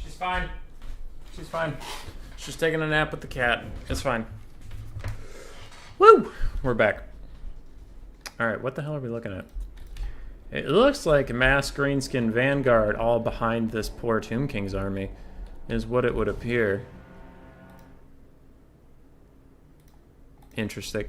She's fine. She's fine. She's taking a nap with the cat. It's fine. Woo! We're back. Alright, what the hell are we looking at? It looks like mass greenskin vanguard all behind this poor Tomb King's army is what it would appear. Interesting.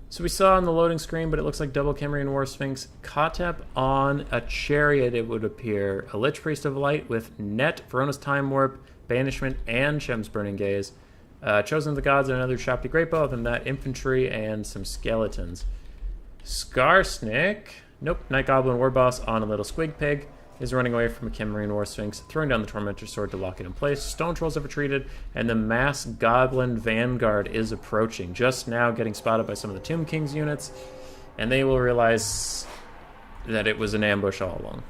So we saw on the loading screen, but it looks like double Kemrian War Sphinx. Kotep on a chariot, it would appear. A Lich Priest of Light with Net, Verona's Time Warp, Banishment, and Shem's Burning Gaze. Chosen of the Gods and another Shopti Greatbow. Other than that, infantry and some skeletons. Skarsnik, nope, Night Goblin War Boss on a little Squig Pig. Is running away from a Kemrian War Sphinx, throwing down the Tormentor Sword to lock it in place. Stone Trolls have retreated, and the Mass Goblin Vanguard is approaching. Just now getting spotted by some of the Tomb King's units, and they will realize that it was an ambush all along.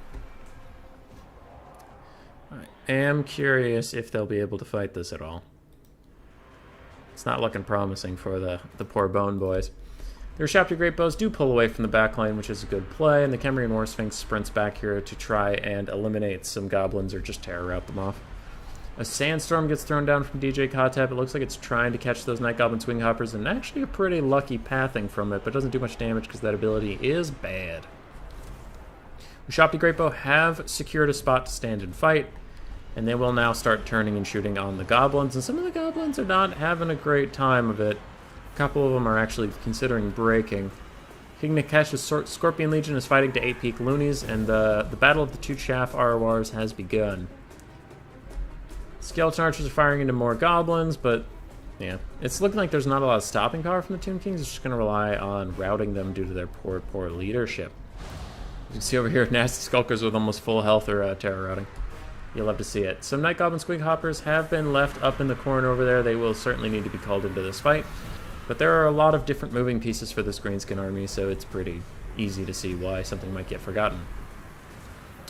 I am curious if they'll be able to fight this at all. It's not looking promising for the poor Bone Boys. Their Shopti Greatbows do pull away from the backline, which is a good play, and the Kemrian War Sphinx sprints back here to try and eliminate some goblins or just terror route them off. A Sandstorm gets thrown down from DJ Kotep. It looks like it's trying to catch those Night Goblin Swing Hoppers, and actually a pretty lucky pathing from it, but doesn't do much damage because that ability is bad. The Shopti Greatbow have secured a spot to stand and fight, and they will now start turning and shooting on the goblins, and some of the goblins are not having a great time of it. A couple of them are actually considering breaking. King Nikesh's Scorpion Legion is fighting to 8 peak loonies, and the Battle of the Two Chaff RORs has begun. Skeleton Archers are firing into more goblins, but yeah, it's looking like there's not a lot of stopping power from the Tomb Kings. It's just going to rely on routing them due to their poor leadership. You can see over here, Nasty Skulkers with almost full health or terror routing. You'll love to see it. Some Night Goblin Squig Hoppers have been left up in the corner over there. They will certainly need to be called into this fight. But there are a lot of different moving pieces for this Greenskin army, so it's pretty easy to see why something might get forgotten.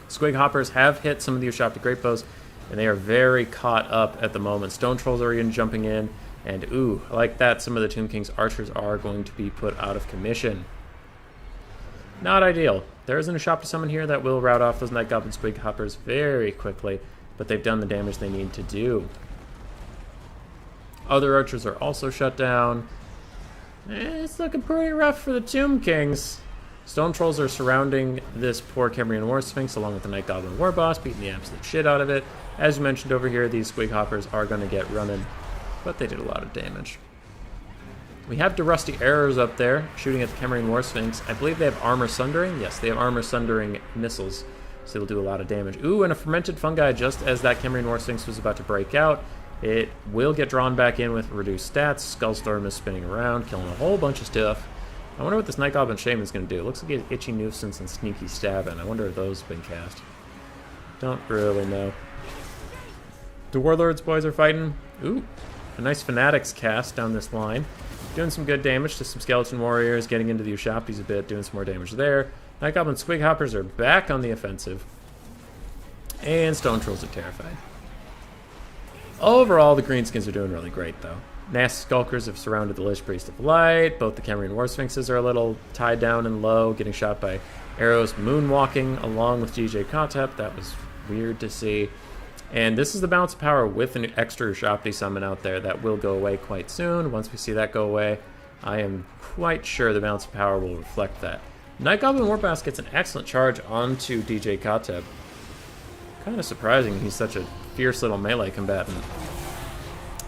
Squig Hoppers have hit some of the Ushopti Greatbows, and they are very caught up at the moment. Stone Trolls are even jumping in, and ooh, like that, some of the Tomb King's archers are going to be put out of commission. Not ideal. There is an Ushopti summon here that will rout off those Night Goblin Squig Hoppers very quickly, but they've done the damage they need to do. Other archers are also shut down. It's looking pretty rough for the Tomb Kings. Stone Trolls are surrounding this poor Kemrian War Sphinx along with the Night Goblin War Boss, beating the absolute shit out of it. As mentioned over here, these Squig Hoppers are going to get running, but they did a lot of damage. We have the Rusty Arrows up there, shooting at the Kemrian War Sphinx. I believe they have Armor Sundering. Yes, they have Armor Sundering missiles, so they'll do a lot of damage. Ooh, and a Fermented Fungi just as that Kemrian War Sphinx was about to break out. It will get drawn back in with reduced stats. Skullstorm is spinning around, killing a whole bunch of stuff. I wonder what this Night Goblin Shaman is going to do. It looks like it's Itchy Nuisance and Sneaky Stabbing. I wonder if those have been cast. Don't really know. The Warlords boys are fighting. Ooh, a nice Fanatics cast down this line. Doing some good damage to some Skeleton Warriors, getting into the Ushaptis a bit, doing some more damage there. Night Goblin Squig Hoppers are back on the offensive. And Stone Trolls are terrified. Overall, the Greenskins are doing really great, though. Nasty Skulkers have surrounded the Lich Priest of Light. Both the Khemrian War Sphinxes are a little tied down and low, getting shot by arrows moonwalking along with DJ Kotep. That was weird to see. And this is the Balance of Power with an extra Ushapti summon out there that will go away quite soon. Once we see that go away, I am quite sure the Balance of Power will reflect that. Night Goblin Warbass gets an excellent charge onto DJ Kotep. Kind of surprising he's such a fierce little melee combatant.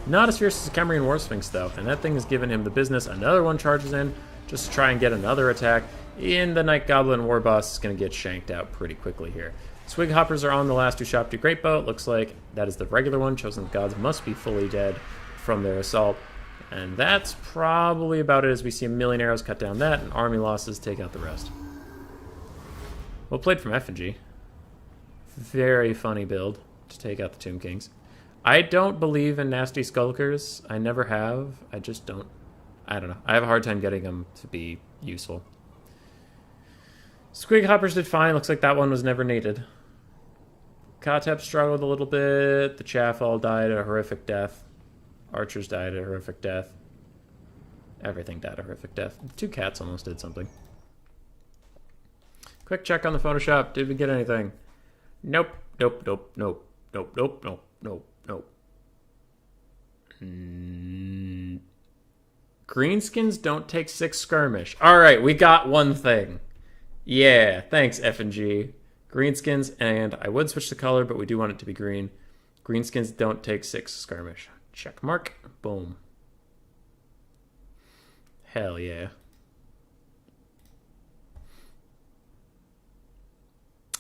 Not as fierce as a Khemrian War Sphinx, though, and that thing has given him the business. Another one charges in just to try and get another attack. And the Night Goblin War Boss is going to get shanked out pretty quickly here. Swig Hoppers are on the last Ushapti Great Boat. Looks like that is the regular one. Chosen Gods must be fully dead from their assault. And that's probably about it, as we see a million arrows cut down that, and army losses take out the rest. Well played from F&G. Very funny build to take out the Tomb Kings. I don't believe in nasty skulkers. I never have. I just don't. I don't know. I have a hard time getting them to be useful. Squig Hoppers did fine. Looks like that one was never needed. Kotep struggled a little bit. The Chaff all died a horrific death. Archers died a horrific death. Everything died a horrific death. The two cats almost did something. Quick check on the Photoshop. Did we get anything? Nope. Nope. Nope. Nope. Nope. Nope. Nope. Nope. Nope. Greenskins don't take 6 skirmish. Alright, we got one thing. Yeah, thanks F&G. Greenskins, and I would switch the color, but we do want it to be green. Greenskins don't take 6 skirmish. Check mark. Boom. Hell yeah.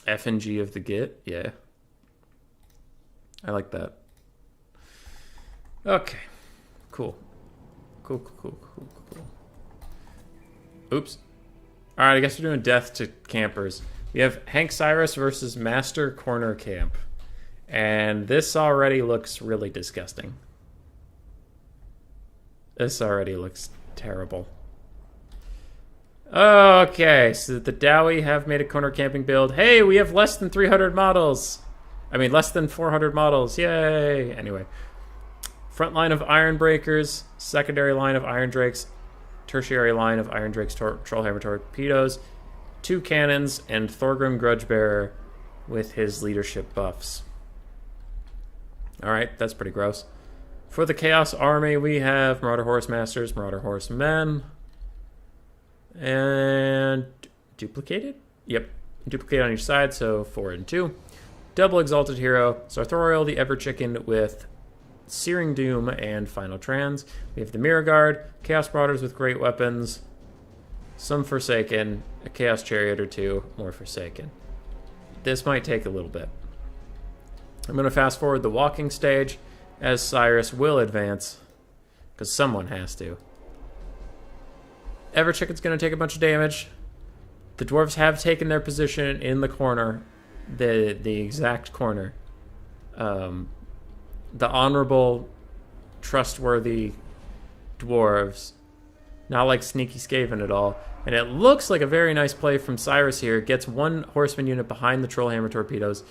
F&G of the Git, yeah. I like that. Okay. Cool. Cool. Oops. Alright, I guess we're doing death to campers. We have Hank Cyrus versus Master Corner Camp. And this already looks really disgusting. This already looks terrible. Okay, so the Dowie have made a corner camping build. Hey, we have less than 300 models. I mean, less than 400 models. Yay! Anyway. Front line of Iron Breakers. Secondary line of Iron Drakes. Tertiary line of Iron Drake's Trollhammer Torpedoes, 2 cannons, and Thorgrim Grudgebearer with his leadership buffs. Alright, that's pretty gross. For the Chaos Army, we have Marauder Horse Masters, Marauder Horse Men, and duplicated? Yep, duplicate on each side, so 4 and 2. Double Exalted Hero, Sartorial the Ever Chicken with Searing Doom and Final Trans. We have the Mirror Guard, Chaos Marauders with great weapons, some Forsaken, a Chaos Chariot or 2, more Forsaken. This might take a little bit. I'm going to fast forward the walking stage as Cyrus will advance, because someone has to. Ever Chicken's going to take a bunch of damage. The dwarves have taken their position in the corner, the exact corner. The honorable, trustworthy dwarves. Not like Sneaky Skaven at all. And it looks like a very nice play from Cyrus here. Gets 1 horseman unit behind the Trollhammer Torpedoes.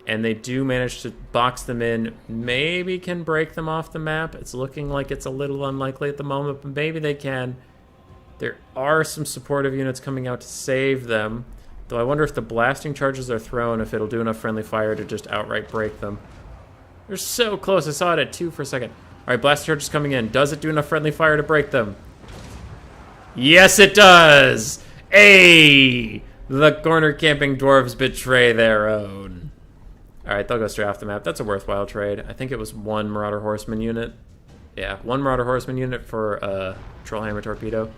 And they do manage to box them in. Maybe can break them off the map. It's looking like it's a little unlikely at the moment, but maybe they can. There are some supportive units coming out to save them. Though I wonder if the blasting charges are thrown, if it'll do enough friendly fire to just outright break them. They're so close. I saw it at 2 for a second. Alright, blast charge is coming in. Does it do enough friendly fire to break them? Yes, it does! Hey! The corner camping dwarves betray their own. Alright, they'll go straight off the map. That's a worthwhile trade. I think it was 1 Marauder Horseman unit. Yeah, 1 Marauder Horseman unit for a Trollhammer Torpedo.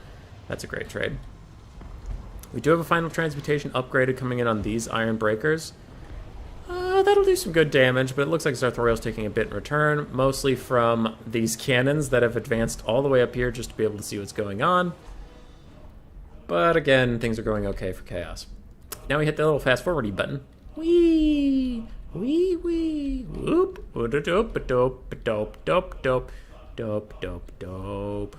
That's a great trade. We do have a Final Transmutation upgraded coming in on these Iron Breakers. That'll do some good damage, but it looks like Sartorial's taking a bit in return, mostly from these cannons that have advanced all the way up here just to be able to see what's going on. But again, things are going okay for Chaos. Now we hit the little fast forward button. Wee! Wee wee! Whoop! Dope, dope, dope, dope, dope, dope, dope, dope.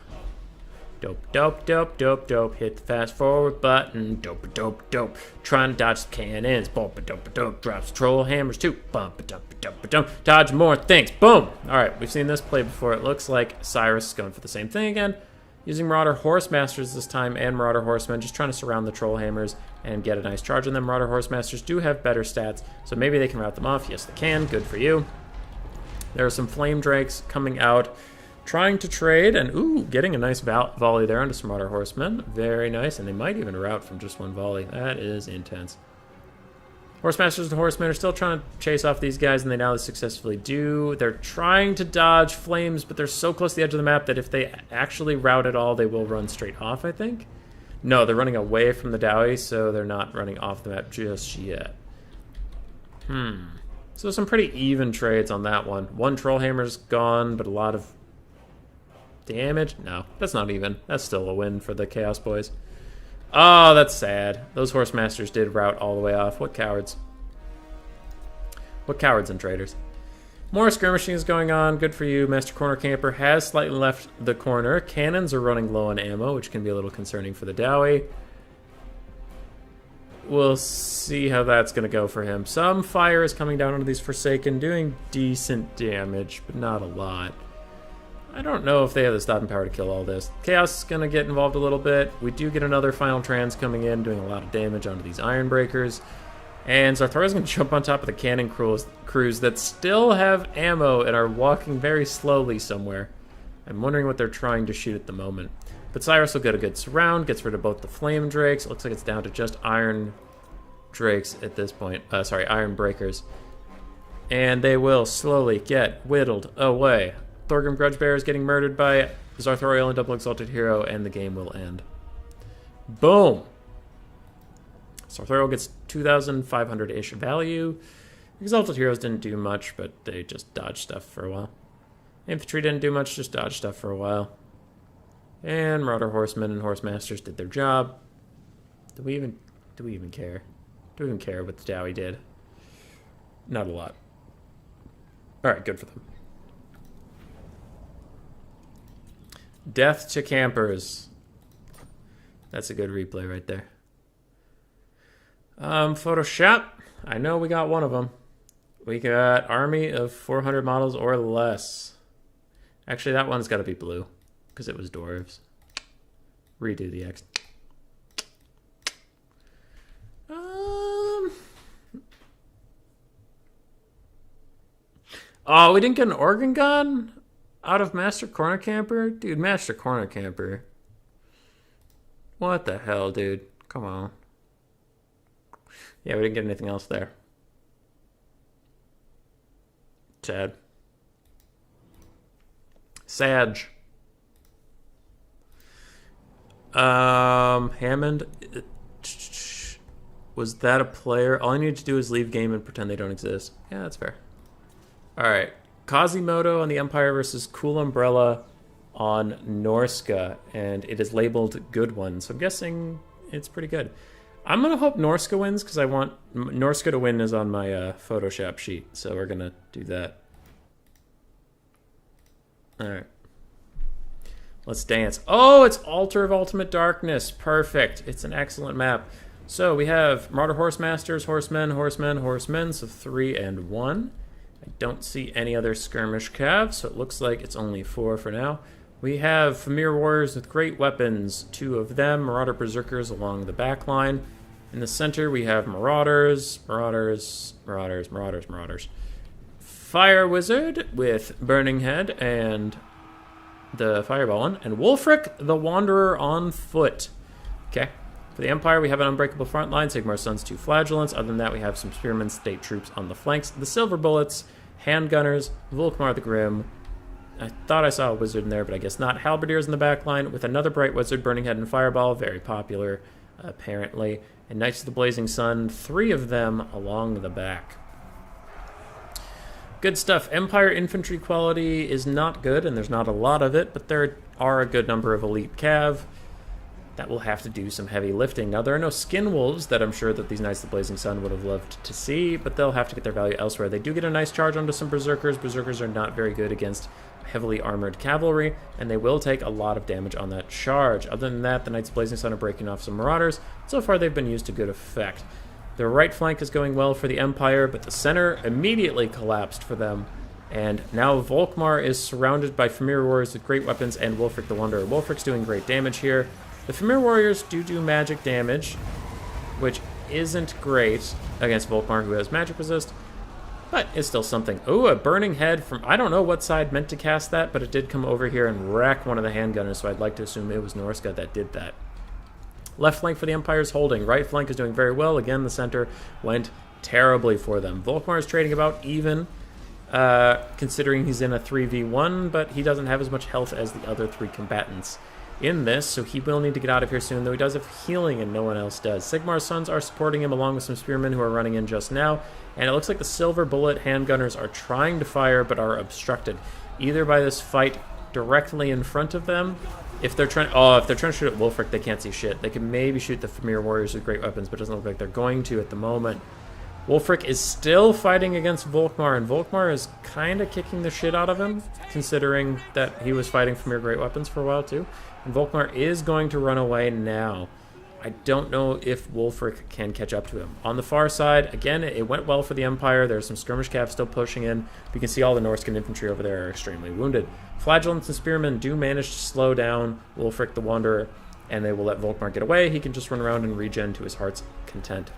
Dope, dope, dope, dope, dope. Hit the fast forward button. Dope, dope, dope. Trying to dodge the cannons. Bump, dope, dope. Drops troll hammers too. Bump, dope, dope, dope. Dodge more things. Boom! Alright, we've seen this play before. It looks like Cyrus is going for the same thing again. Using Marauder Horse Masters this time and Marauder Horsemen. Just trying to surround the troll hammers and get a nice charge on them. Marauder Horse Masters do have better stats, so maybe they can rout them off. Yes, they can. Good for you. There are some Flame Drakes coming out. Trying to trade, and ooh, getting a nice volley there onto some Marauder Horsemen. Very nice, and they might even rout from just one volley. That is intense. Horsemasters and Horsemen are still trying to chase off these guys, and they now successfully do. They're trying to dodge flames, but they're so close to the edge of the map that if they actually rout at all, they will run straight off, I think. No, they're running away from the Dowie, so they're not running off the map just yet. So some pretty even trades on that one. One Trollhammer's gone, but a lot of damage? No, that's not even. That's still a win for the Chaos Boys. Oh, that's sad. Those Horsemasters did rout all the way off. What cowards. What cowards and traitors. More skirmishing is going on. Good for you. Master Corner Camper has slightly left the corner. Cannons are running low on ammo, which can be a little concerning for the Dowie. We'll see how that's going to go for him. Some fire is coming down onto these Forsaken, doing decent damage, but not a lot. I don't know if they have the stopping power to kill all this. Chaos is going to get involved a little bit. We do get another Final Trans coming in, doing a lot of damage onto these Iron Breakers. And Zarthoria's going to jump on top of the cannon crews that still have ammo and are walking very slowly somewhere. I'm wondering what they're trying to shoot at the moment. But Cyrus will get a good surround, gets rid of both the Flame Drakes. It looks like it's down to just Iron Drakes at this point. Iron Breakers. And they will slowly get whittled away. Thorgrim Grudgebearer is getting murdered by Zarthoriel and Double Exalted Hero, and the game will end. Boom! Zarthoriel gets 2,500-ish value. Exalted Heroes didn't do much, but they just dodged stuff for a while. Infantry didn't do much, just dodged stuff for a while. And Marauder Horsemen and Horsemasters did their job. Do we even care? Do we even care what the Dowie did? Not a lot. Alright, good for them. Death to Campers. That's a good replay right there. Photoshop. I know we got one of them. We got army of 400 models or less. Actually, that one's got to be blue because it was dwarves. Redo the X. Oh, we didn't get an organ gun? Out of Master Corner Camper? Dude, Master Corner Camper. What the hell, dude? Come on. Yeah, we didn't get anything else there. Sad. Sag. Hammond. Was that a player? All I need to do is leave game and pretend they don't exist. Yeah, that's fair. Alright. Quasimodo on the Empire versus Cool Umbrella on Norska, and it is labeled good one, so I'm guessing it's pretty good. I'm going to hope Norska wins because I want Norska to win is on my Photoshop sheet, so we're going to do that. Alright. Let's dance. Oh, it's Altar of Ultimate Darkness. Perfect. It's an excellent map. So we have Marauder Horsemasters, Horsemen, Horsemen, Horsemen, so 3 and 1. I don't see any other skirmish calves, so it looks like it's only 4 for now. We have Famir Warriors with great weapons, 2 of them, Marauder Berserkers along the back line. In the center, we have Marauders, Marauders, Marauders, Marauders, Marauders. Fire Wizard with Burning Head and the Fireball one, and Wulfric the Wanderer on foot. Okay. For the Empire, we have an unbreakable front line, Sigmar's Sons, 2 Flagellants. Other than that, we have some Spearmen State troops on the flanks. The Silver Bullets, Handgunners, Volkmar the Grim. I thought I saw a wizard in there, but I guess not. Halberdiers in the back line with another Bright Wizard, Burning Head, and Fireball. Very popular, apparently. And Knights of the Blazing Sun, 3 of them along the back. Good stuff. Empire infantry quality is not good, and there's not a lot of it, but there are a good number of elite cav. that will have to do some heavy lifting. Now, there are no skin wolves that I'm sure that these Knights of the Blazing Sun would have loved to see, but they'll have to get their value elsewhere. They do get a nice charge onto some Berserkers. Berserkers are not very good against heavily armored cavalry, and they will take a lot of damage on that charge. Other than that, the Knights of Blazing Sun are breaking off some Marauders. So far, they've been used to good effect. Their right flank is going well for the Empire, but the center immediately collapsed for them. And now Volkmar is surrounded by Familiar Warriors with great weapons and Wulfric the Wanderer. Wulfric's doing great damage here. The Familiar Warriors do magic damage, which isn't great against Volkmar, who has magic resist, but it's still something. Ooh, a burning head from... I don't know what side meant to cast that, but it did come over here and wreck one of the handgunners, so I'd like to assume it was Norska that did that. Left flank for the Empire is holding. Right flank is doing very well. Again, the center went terribly for them. Volkmar is trading about even, considering he's in a 3v1, but he doesn't have as much health as the other three combatants in this, so he will need to get out of here soon, though he does have healing and no one else does. Sigmar's sons are supporting him along with some spearmen who are running in just now, and it looks like the silver bullet handgunners are trying to fire but are obstructed, either by this fight directly in front of them. If they're trying to shoot at Wulfric, they can't see shit. They can maybe shoot the Familiar Warriors with great weapons, but it doesn't look like they're going to at the moment. Wulfric is still fighting against Volkmar, and Volkmar is kind of kicking the shit out of him, considering that he was fighting Familiar great weapons for a while too. And Volkmar is going to run away now. I don't know if Wulfric can catch up to him. On the far side, again, it went well for the Empire. There's some skirmish calves still pushing in. You can see all the Norscan infantry over there are extremely wounded. Flagellants and spearmen do manage to slow down Wulfric the Wanderer, and they will let Volkmar get away. He can just run around and regen to his heart's content.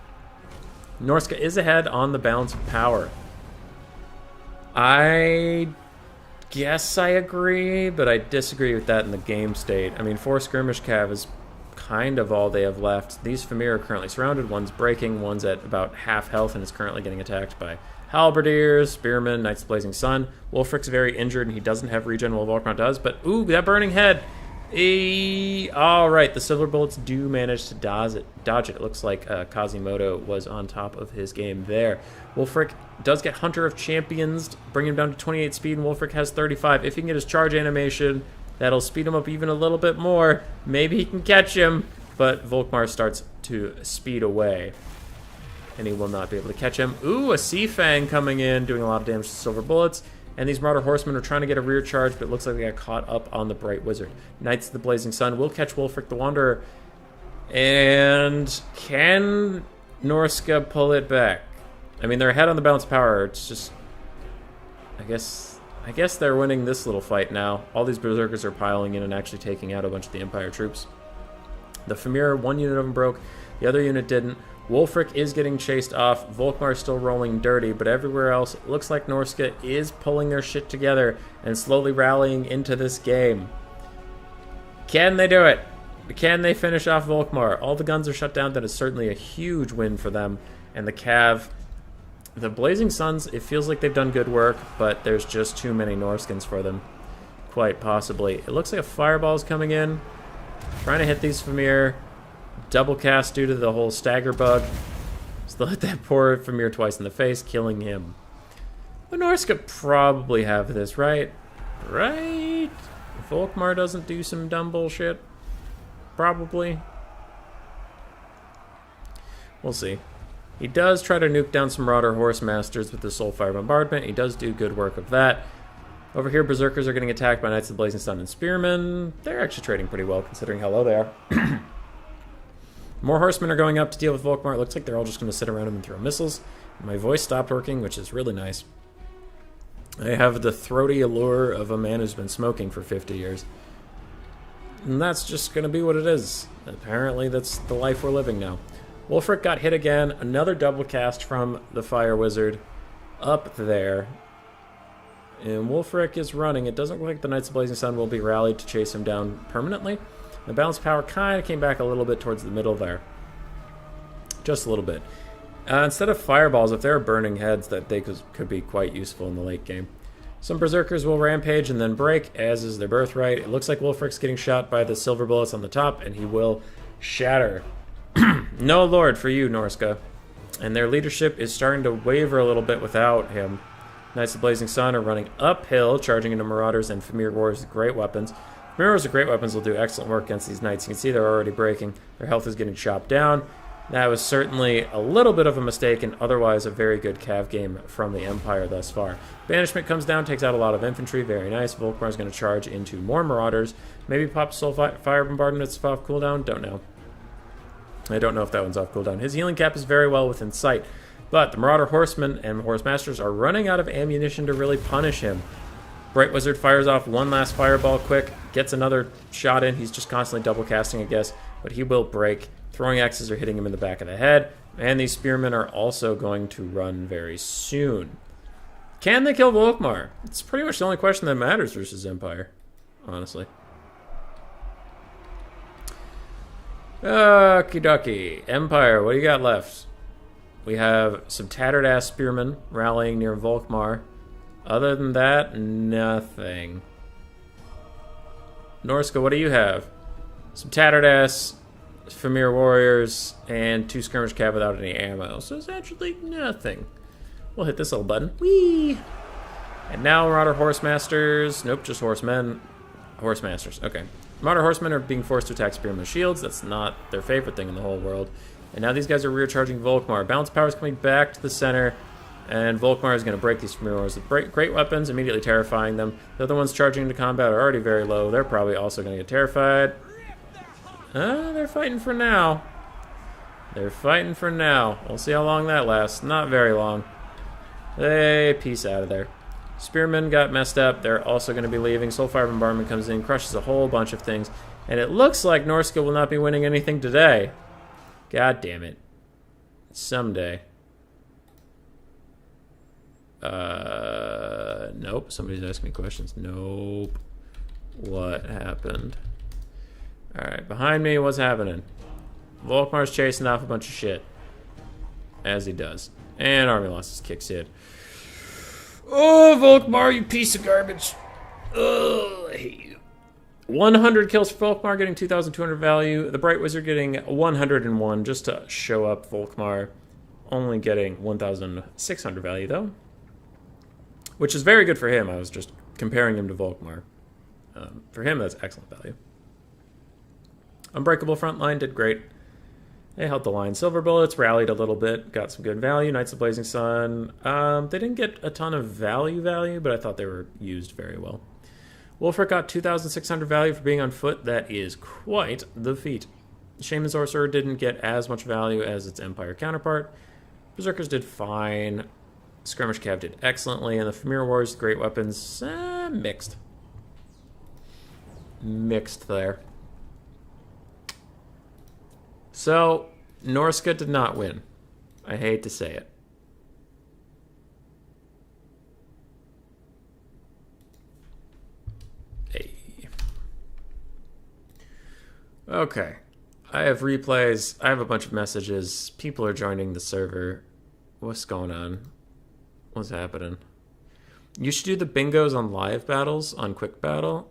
Norska is ahead on the balance of power. I guess I agree, but I disagree with that in the game state. I mean, 4 skirmish cav is kind of all they have left. These Famir are currently surrounded. One's breaking, one's at about half health and is currently getting attacked by halberdiers, spearmen, Knights of the Blazing Sun. Wulfric's very injured and he doesn't have regen while Volkmar does, but ooh, that burning head! Alright, the silver bullets do manage to dodge it. It looks like Quasimodo was on top of his game there. Wulfric does get Hunter of Champions, bringing him down to 28 speed, and Wulfric has 35. If he can get his charge animation, that'll speed him up even a little bit more. Maybe he can catch him, but Volkmar starts to speed away, and he will not be able to catch him. Ooh, a Sea Fang coming in, doing a lot of damage to silver bullets. And these Marauder Horsemen are trying to get a rear charge, but it looks like they got caught up on the Bright Wizard. Knights of the Blazing Sun will catch Wulfric the Wanderer. And can Norska pull it back? I mean, they're ahead on the balance of power. It's just... I guess they're winning this little fight now. All these Berserkers are piling in and actually taking out a bunch of the Empire troops. The Famir, one unit of them broke. The other unit didn't. Wulfric is getting chased off. Volkmar is still rolling dirty, but everywhere else, it looks like Norska is pulling their shit together and slowly rallying into this game. Can they do it? Can they finish off Volkmar? All the guns are shut down. That is certainly a huge win for them. And the Cav, the Blazing Suns, it feels like they've done good work, but there's just too many Norskins for them. Quite possibly. It looks like a fireball's coming in. Trying to hit these Famir. Double cast due to the whole stagger bug. Still hit that poor Famir twice in the face, killing him. The Norska probably have this, right? Right? If Volkmar doesn't do some dumb bullshit. Probably. We'll see. He does try to nuke down some Marauder Horse Masters with the Soulfire Bombardment. He does do good work of that. Over here, Berserkers are getting attacked by Knights of the Blazing Sun and Spearmen. They're actually trading pretty well, considering how low they are. More horsemen are going up to deal with Volkmar. It looks like they're all just going to sit around him and throw missiles. My voice stopped working, which is really nice. I have the throaty allure of a man who's been smoking for 50 years. And that's just going to be what it is. Apparently, that's the life we're living now. Wulfric got hit again. Another double cast from the Fire Wizard up there. And Wulfric is running. It doesn't look like the Knights of Blazing Sun will be rallied to chase him down permanently. The balance of power kind of came back a little bit towards the middle there. Just a little bit. Instead of fireballs, if there are burning heads, that they could be quite useful in the late game. Some Berserkers will rampage and then break, as is their birthright. It looks like Wulfric's getting shot by the silver bullets on the top, and he will shatter. No lord for you, Norska. And their leadership is starting to waver a little bit without him. Knights of the Blazing Sun are running uphill, charging into Marauders and Famir Warriors with great weapons. Mirrors of great weapons will do excellent work against these knights. You can see they're already breaking. Their health is getting chopped down. That was certainly a little bit of a mistake and otherwise a very good cav game from the Empire thus far. Banishment comes down, takes out a lot of infantry. Very nice. Volkmar's going to charge into more Marauders. Maybe pop Soul Fire Bombardment. It's off cooldown. Don't know. I don't know if that one's off cooldown. His healing cap is very well within sight. But the Marauder Horsemen and Horse Masters are running out of ammunition to really punish him. Bright Wizard fires off one last fireball quick. Gets another shot in. He's just constantly double casting, I guess. But he will break. Throwing axes are hitting him in the back of the head, and these spearmen are also going to run very soon. Can they kill Volkmar? It's pretty much the only question that matters versus Empire, honestly. Okie dokie. Empire, what do you got left? We have some tattered-ass spearmen rallying near Volkmar. Other than that, nothing. Norska, what do you have? Some tattered-ass Famir warriors, and 2 skirmish cav without any ammo. So it's actually nothing. We'll hit this little button. Whee! And now Marauder Horsemasters. Nope, just horsemen. Horsemasters. Okay. Marauder Horsemen are being forced to attack spearmen with shields. That's not their favorite thing in the whole world. And now these guys are recharging Volkmar. Balance power is coming back to the center. And Volkmar is going to break these Famir warriors with great weapons, immediately terrifying them. The other ones charging into combat are already very low. They're probably also going to get terrified. They're fighting for now. They're fighting for now. We'll see how long that lasts. Not very long. Hey, peace out of there. Spearmen got messed up. They're also going to be leaving. Soulfire Bombardment comes in, crushes a whole bunch of things. And it looks like Norska will not be winning anything today. God damn it. Someday. Nope. Somebody's asking me questions. Nope. What happened? Alright, behind me, what's happening? Volkmar's chasing off a bunch of shit. As he does. And army losses kicks in. Oh, Volkmar, you piece of garbage. Oh, I hate you. 100 kills for Volkmar, getting 2,200 value. The Bright Wizard getting 101 just to show up Volkmar. Only getting 1,600 value, though. Which is very good for him. I was just comparing him to Volkmar. For him, that's excellent value. Unbreakable Frontline did great. They held the line. Silver Bullets rallied a little bit, got some good value. Knights of Blazing Sun, they didn't get a ton of value, but I thought they were used very well. Wolfric got 2,600 value for being on foot. That is quite the feat. Shaman Sorcerer didn't get as much value as its Empire counterpart. Berserkers did fine. Skirmish Cav did excellently, and the Famir Wars, great weapons, mixed. Mixed there. So, Norska did not win. I hate to say it. Hey. Okay. I have replays. I have a bunch of messages. People are joining the server. What's going on? What's happening? You should do the bingos on live battles on Quick Battle.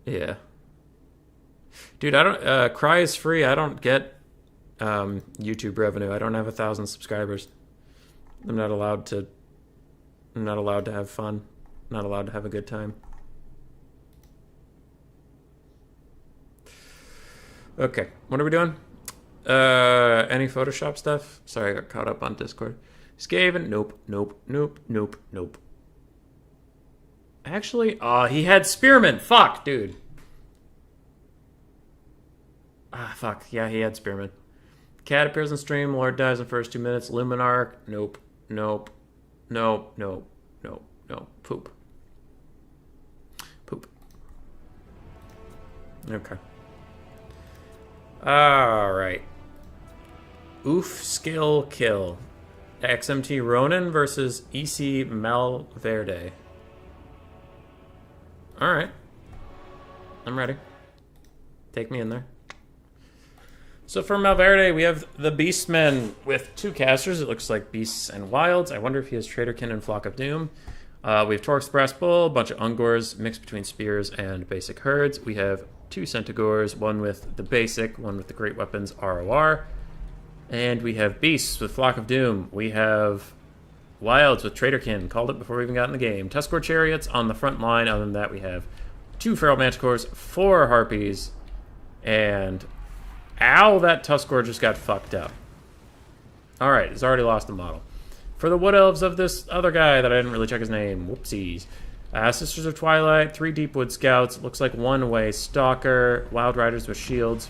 Yeah. Dude, I don't, Cry is free. I don't get, YouTube revenue. I don't have 1,000 subscribers. I'm not allowed to have fun. I'm not allowed to have a good time. Okay, what are we doing? Any Photoshop stuff? Sorry, I got caught up on Discord. Skaven, nope. Actually, he had Spearman. Fuck, dude. Fuck. Yeah, he had Spearman. Cat appears on stream. Lord dies in the first 2 minutes. Luminarch. Nope. Poop. Okay. Alright. Oof skill kill. XMT Ronin versus EC Malverde. Alright. I'm ready. Take me in there. So for Malverde, we have the Beastmen with 2 casters. It looks like Beasts and Wilds. I wonder if he has Traderkin and Flock of Doom. We have Torx Brass Bull, a bunch of Ungors mixed between Spears and Basic Herds. We have 2 Centigores, one with the Basic, one with the Great Weapons ROR. And we have Beasts with Flock of Doom. We have Wilds with Traderkin. Called it before we even got in the game. Tuskor Chariots on the front line. Other than that, we have 2 Feral Manticores, 4 Harpies, and... Ow, that Tuskor just got fucked up. Alright, he's already lost a model. For the Wood Elves of this other guy that I didn't really check his name. Whoopsies. Sisters of Twilight, 3 Deepwood Scouts. Looks like 1-way Stalker. Wild Riders with shields.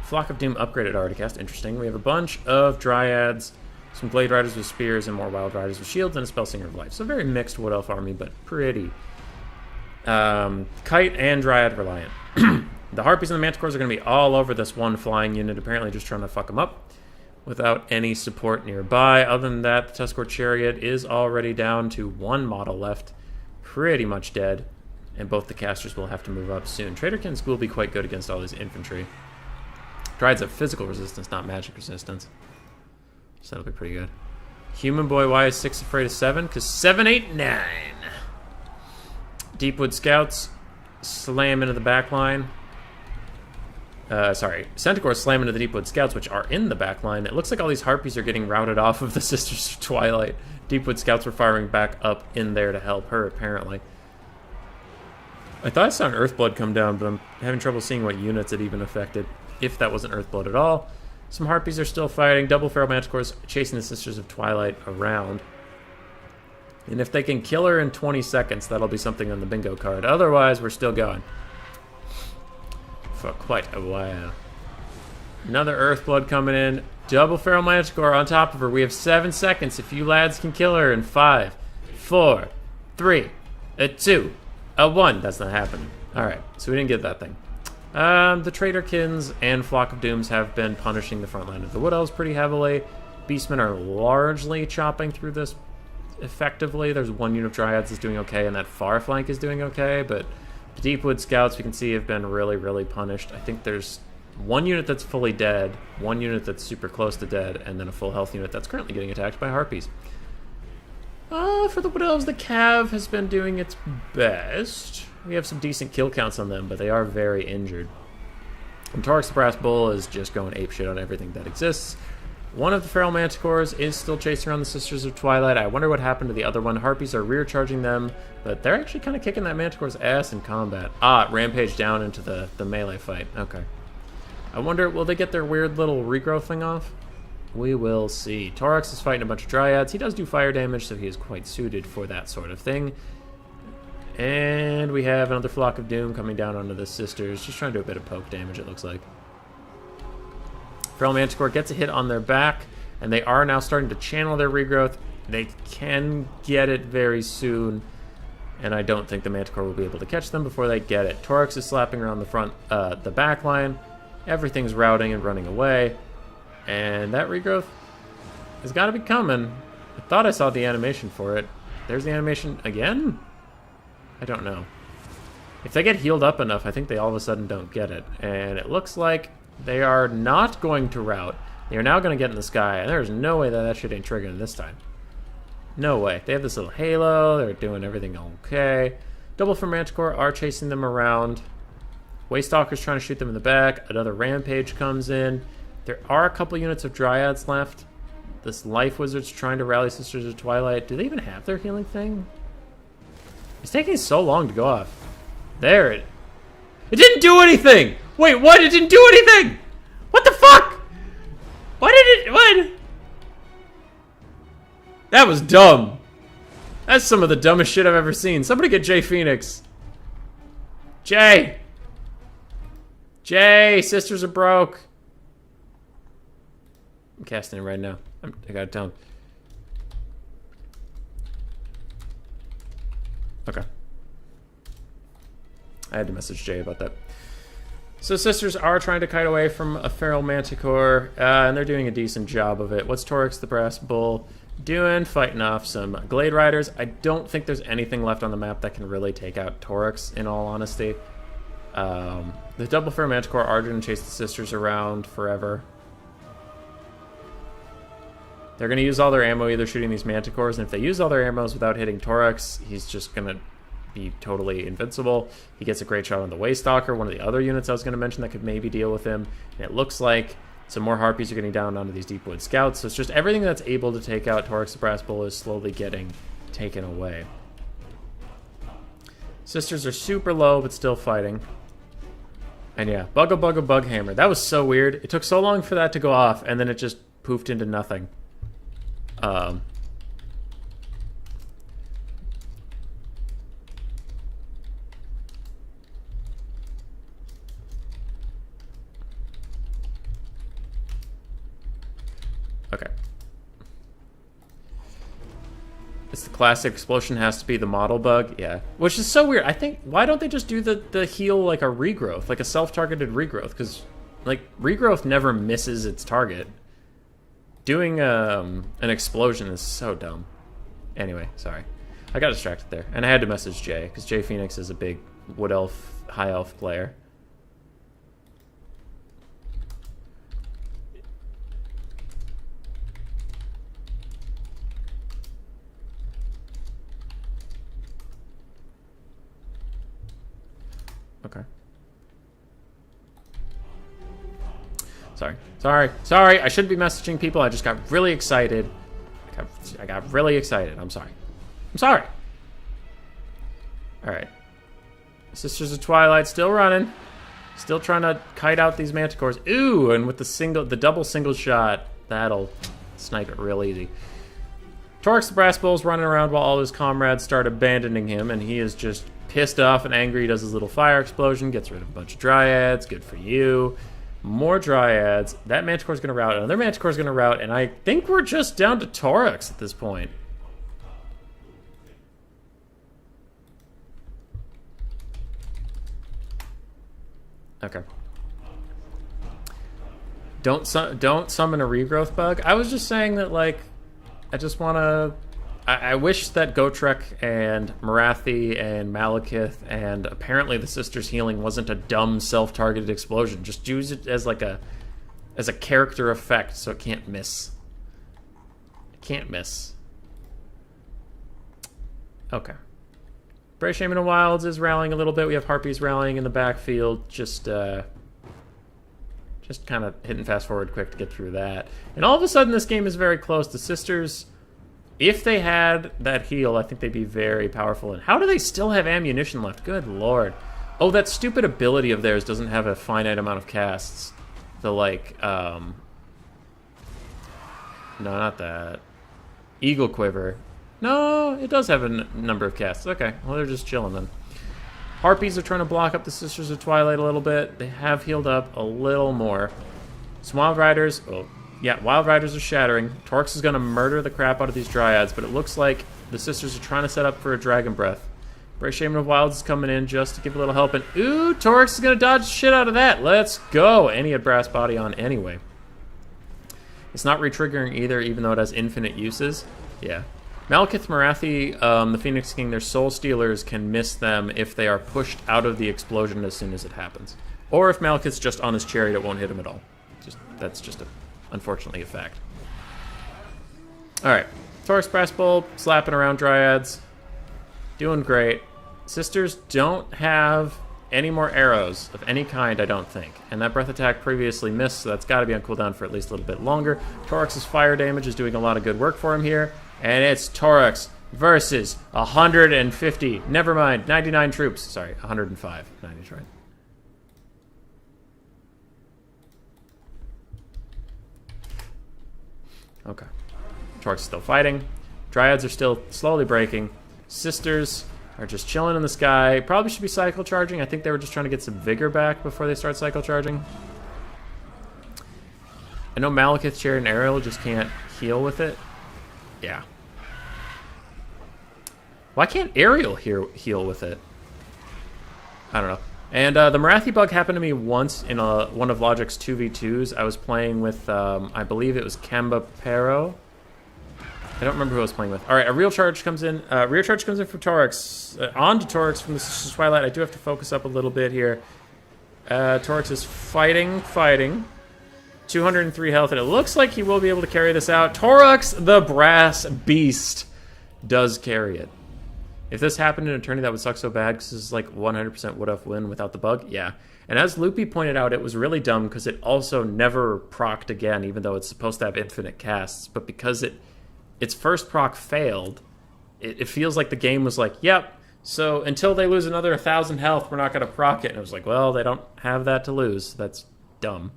Flock of Doom upgraded Articast. Interesting. We have a bunch of Dryads, some Glade Riders with spears, and more Wild Riders with shields, and a Spellsinger of Life. So very mixed Wood Elf army, but pretty. Kite and Dryad reliant. The Harpies and the Manticores are going to be all over this one flying unit, apparently just trying to fuck them up without any support nearby. Other than that, the Tuskor Chariot is already down to 1 model left, pretty much dead, and both the casters will have to move up soon. Traderkins will be quite good against all these infantry. Dryads have physical resistance, not magic resistance, so that'll be pretty good. Human Boy, why is 6 afraid of 7? Because 7, 8, 9. Deepwood Scouts slam into the back line. Centaurs slam into the Deepwood Scouts, which are in the back line. It looks like all these Harpies are getting routed off of the Sisters of Twilight. Deepwood Scouts were firing back up in there to help her, apparently. I thought I saw an Earthblood come down, but I'm having trouble seeing what units it even affected, if that wasn't Earthblood at all. Some Harpies are still fighting. Double Feral Manticores chasing the Sisters of Twilight around. And if they can kill her in 20 seconds, that'll be something on the bingo card. Otherwise, we're still going for quite a while. Another Earthblood coming in. Double Feral Manticore on top of her. We have 7 seconds. If you lads can kill her in 5, 4, 3, 2, 1. That's not happening. Alright, so we didn't get that thing. The Traderkins and Flock of Dooms have been punishing the front line of the Wood Elves pretty heavily. Beastmen are largely chopping through this effectively. There's 1 unit of Dryads that's doing okay, and that far flank is doing okay, but the Deepwood Scouts, we can see, have been really, really punished. I think there's 1 unit that's fully dead, 1 unit that's super close to dead, and then a full health unit that's currently getting attacked by Harpies. For the Wood Elves, the Cav has been doing its best. We have some decent kill counts on them, but they are very injured. And Torix the Brass Bull is just going apeshit on everything that exists. 1 of the Feral Manticores is still chasing around the Sisters of Twilight. I wonder what happened to the other one. Harpies are rear-charging them, but they're actually kind of kicking that Manticore's ass in combat. Rampage down into the melee fight. Okay. I wonder, will they get their weird little regrowth thing off? We will see. Torix is fighting a bunch of Dryads. He does do fire damage, so he is quite suited for that sort of thing. And we have another Flock of Doom coming down onto the Sisters, just trying to do a bit of poke damage, it looks like. Feral Manticore gets a hit on their back, and they are now starting to channel their regrowth. They can get it very soon, and I don't think the Manticore will be able to catch them before they get it. Torix is slapping around the front, the back line. Everything's routing and running away, and that regrowth has got to be coming. I thought I saw the animation for it. There's the animation again? I don't know. If they get healed up enough, I think they all of a sudden don't get it, and it looks like they are not going to rout. They are now going to get in the sky, and there's no way that shit ain't triggering this time. No way. They have this little halo. They're doing everything okay. Double for Manticore are chasing them around. Waystalker's trying to shoot them in the back. Another Rampage comes in. There are a couple units of Dryads left. This Life Wizard's trying to rally Sisters of Twilight. Do they even have their healing thing? It's taking so long to go off. There it... It didn't do anything! Wait, what? It didn't do anything! What the fuck? Why did it... What? That was dumb. That's some of the dumbest shit I've ever seen. Somebody get Jay Phoenix. Jay! Jay! Sisters are broke. I'm casting it right now. I gotta tell him. Okay. I had to message Jay about that. So Sisters are trying to kite away from a Feral Manticore, and they're doing a decent job of it. What's Torix the Brass Bull doing? Fighting off some Glade Riders. I don't think there's anything left on the map that can really take out Torix, in all honesty. The Double Feral Manticore are going to chase the Sisters around forever. They're going to use all their ammo either shooting these Manticores, and if they use all their ammos without hitting Torix, he's just going to be totally invincible. He gets a great shot on the Waystalker, one of the other units I was going to mention that could maybe deal with him. And it looks like Some more Harpies are getting down onto these Deepwood Scouts. So it's just everything that's able to take out Toryx the Brass Bull is slowly getting taken away. Sisters are super low, but still fighting. And yeah, Bug Hammer. That was so weird. It took so long for that to go off, and then it just poofed into nothing. Okay. It's the classic explosion has to be the model bug. Yeah. Which is so weird. I think, why don't they just do the heal like a regrowth, like a self-targeted regrowth? Because, like, regrowth never misses its target. Doing an explosion is so dumb. Anyway, sorry. I got distracted there. And I had to message Jay, because Jay Phoenix is a big Wood Elf, High Elf player. Okay. Sorry. I shouldn't be messaging people. I just got really excited. I got really excited. I'm sorry. Alright. Sisters of Twilight still running. Still trying to kite out these Manticores. Ooh, and with the double single shot, that'll snipe it real easy. Toryx the Brass Bull's running around while all his comrades start abandoning him, and he is just pissed off and angry. He does his little fire explosion, gets rid of a bunch of Dryads. Good for you. More Dryads. That Manticore's going to rout. Another Manticore's going to rout, and I think we're just down to Toryx at this point. Okay. Don't summon a regrowth bug. I was just saying that, like, I just want to... I wish that Gotrek and Marathi and Malekith and apparently the Sisters Healing wasn't a dumb self-targeted explosion. Just use it as like a character effect so it can't miss. It can't miss. Okay. Bray Shaman of Wilds is rallying a little bit. We have Harpies rallying in the backfield. Just kind of hitting fast forward quick to get through that. And all of a sudden this game is very close. The Sisters... If they had that heal, I think they'd be very powerful. And how do they still have ammunition left? Good lord. Oh, that stupid ability of theirs doesn't have a finite amount of casts. The, like, no, not that. Eagle Quiver. No, it does have a number of casts. Okay, well, they're just chilling then. Harpies are trying to block up the Sisters of Twilight a little bit. They have healed up a little more. Some Wild Riders... Oh. Yeah, Wild Riders are shattering. Toryx is going to murder the crap out of these Dryads, but it looks like the Sisters are trying to set up for a Dragon Breath. Bray Shaman of Wilds is coming in just to give a little help, and ooh, Toryx is going to dodge the shit out of that. Let's go! And he had Brass Body on anyway. It's not re-triggering either, even though it has infinite uses. Yeah. Malekith, Marathi, the Phoenix King, their Soul Stealers can miss them if they are pushed out of the explosion as soon as it happens. Or if Malekith's just on his chariot, it won't hit him at all. That's just unfortunately a fact. Alright. Toryx Brass Bull, slapping around Dryads. Doing great. Sisters don't have any more arrows of any kind, I don't think. And that breath attack previously missed, so that's got to be on cooldown for at least a little bit longer. Toryx's fire damage is doing a lot of good work for him here. And it's Toryx versus 150. Never mind, 99 troops. Sorry, 105. 90 right. Okay. Toryx is still fighting. Dryads are still slowly breaking. Sisters are just chilling in the sky. Probably should be cycle charging. I think they were just trying to get some vigor back before they start cycle charging. I know Malekith, Chariot, and Ariel just can't heal with it. Yeah. Why can't Ariel heal with it? I don't know. And the Marathi bug happened to me once in one of Logic's 2v2s. I was playing with, I believe it was Kamba Pero. I don't remember who I was playing with. All right, a real charge comes in. Rear charge comes in from Toryx. On to Toryx from the Sisters of Twilight. I do have to focus up a little bit here. Toryx is fighting. 203 health, and it looks like he will be able to carry this out. Toryx, the Brass Beast, does carry it. If this happened in a tourney, that would suck so bad because this is like 100% would-have win without the bug. Yeah. And as Loopy pointed out, it was really dumb because it also never procced again, even though it's supposed to have infinite casts. But because its first proc failed, it feels like the game was like, yep, so until they lose another 1,000 health, we're not going to proc it. And it was like, well, they don't have that to lose. That's dumb.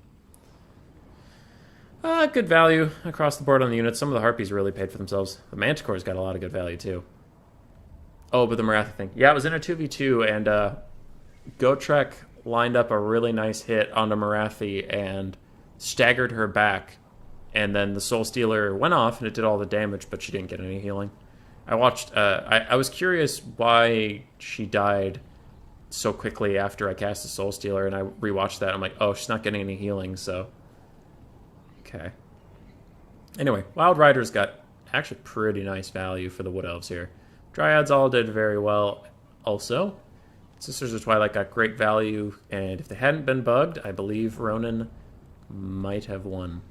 Good value across the board on the units. Some of the Harpies really paid for themselves. The Manticore's got a lot of good value, too. Oh, but the Marathi thing. Yeah, it was in a 2v2, and Gotrek lined up a really nice hit onto Marathi and staggered her back. And then the Soul Stealer went off, and it did all the damage, but she didn't get any healing. I watched... I was curious why she died so quickly after I cast the Soul Stealer, and I rewatched that. I'm like, oh, she's not getting any healing, so... Okay. Anyway, Wild Riders got actually pretty nice value for the Wood Elves here. Dryads all did very well also. Sisters of Twilight got great value, and if they hadn't been bugged, I believe Ronan might have won.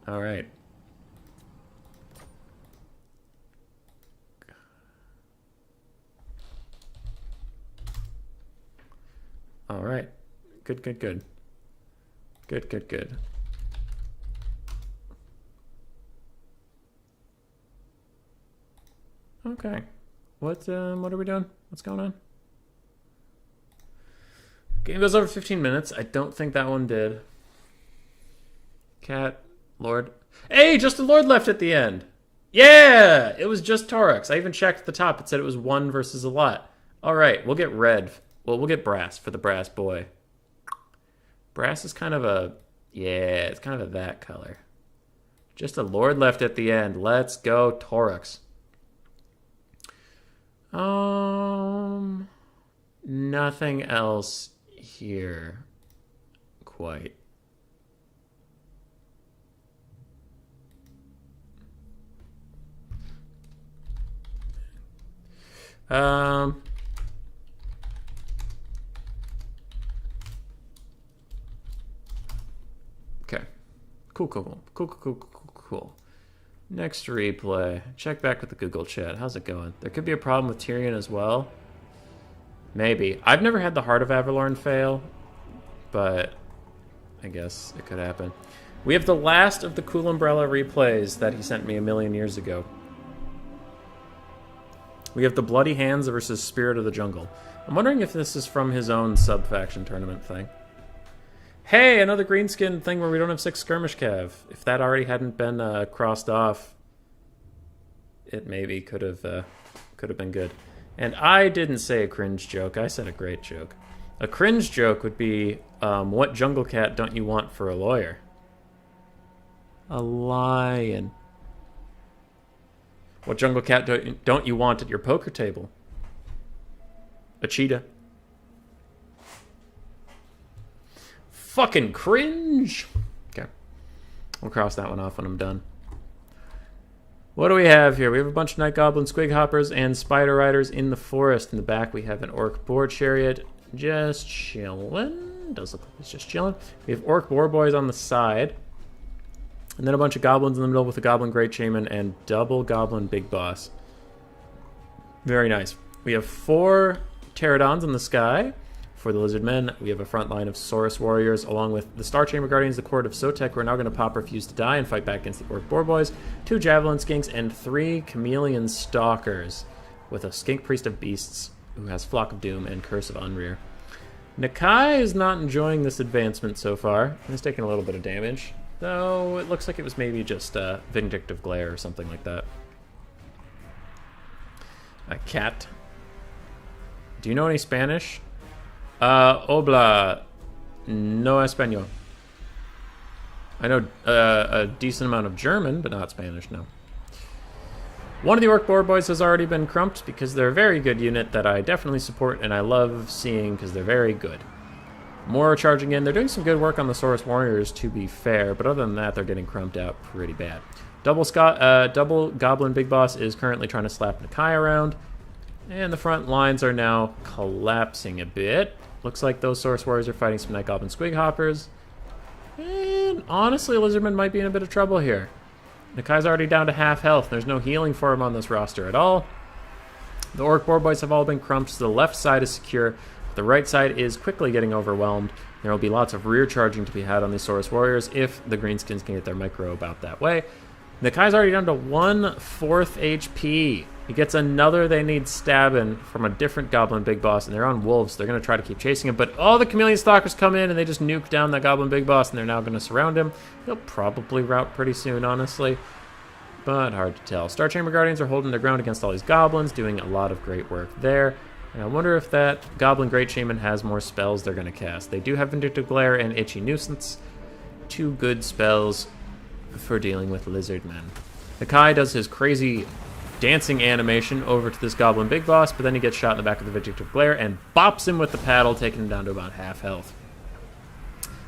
Alright. Alright. Good, good, good. Good, good, good. Okay. What are we doing? What's going on? Game goes over 15 minutes. I don't think that one did. Cat, Lord. Hey, just a Lord left at the end. Yeah! It was just Torax. I even checked at the top. It said it was 1 versus a lot. Alright, we'll get red. Well, we'll get brass for the brass boy. Brass is kind of a... Yeah, it's kind of a that color. Just a Lord left at the end. Let's go, Torax. Nothing else here. Quite. Okay. Cool. Next replay. Check back with the Google chat. How's it going? There could be a problem with Tyrion as well. Maybe. I've never had the Heart of Avalorn fail, but I guess it could happen. We have the last of the Cool Umbrella replays that he sent me a million years ago. We have the Bloody Hands versus Spirit of the Jungle. I'm wondering if this is from his own sub-faction tournament thing. Hey, another greenskin thing where we don't have 6 skirmish cav. If that already hadn't been crossed off, it maybe could have been good. And I didn't say a cringe joke. I said a great joke. A cringe joke would be, what jungle cat don't you want for a lawyer? A lion. What jungle cat don't you want at your poker table? A cheetah. Fucking cringe. Okay. We'll cross that one off when I'm done. What do we have here? We have a bunch of Night Goblin Squig Hoppers and Spider Riders in the forest. In the back, we have an Orc Boar Chariot just chilling. Does look like it's just chilling. We have Orc War Boys on the side. And then a bunch of Goblins in the middle with a Goblin Great Shaman and double Goblin Big Boss. Very nice. We have 4 Pterodons in the sky. For the Lizard Men, we have a front line of Saurus Warriors, along with the Star Chamber Guardians, the Court of Sotek, who are now going to pop Refuse to Die and fight back against the Orc Boar Boys, 2 Javelin Skinks, and 3 Chameleon Stalkers, with a Skink Priest of Beasts, who has Flock of Doom and Curse of Unrear. Nakai is not enjoying this advancement so far. He's taking a little bit of damage, though it looks like it was maybe just Vindictive Glare or something like that. A cat. Do you know any Spanish? Obla, no español. I know a decent amount of German, but not Spanish, no. One of the Orc Boar Boys has already been crumped because they're a very good unit that I definitely support and I love seeing because they're very good. More are charging in. They're doing some good work on the Saurus Warriors, to be fair, but other than that, they're getting crumped out pretty bad. Double Goblin Big Boss is currently trying to slap Nakai around, and the front lines are now collapsing a bit. Looks like those Saurus Warriors are fighting some Night Goblin Squig Hoppers. And honestly, Lizardman might be in a bit of trouble here. Nakai's already down to half health. There's no healing for him on this roster at all. The Orc Boar Boys have all been crumped, so the left side is secure. The right side is quickly getting overwhelmed. There will be lots of rear charging to be had on these Saurus Warriors if the Greenskins can get their micro about that way. Nakai's already down to 1/4 HP. He gets another They Need Stabbing from a different Goblin Big Boss, and they're on Wolves. They're going to try to keep chasing him, but all the Chameleon Stalkers come in, and they just nuke down that Goblin Big Boss, and they're now going to surround him. He'll probably rout pretty soon, honestly, but hard to tell. Star Chamber Guardians are holding their ground against all these Goblins, doing a lot of great work there. And I wonder if that Goblin Great Shaman has more spells they're going to cast. They do have Vindictive Glare and Itchy Nuisance. 2 good spells for dealing with lizard men. Nakai does his crazy dancing animation over to this Goblin Big Boss, but then he gets shot in the back of the Vindictive Glare and bops him with the paddle, taking him down to about half health.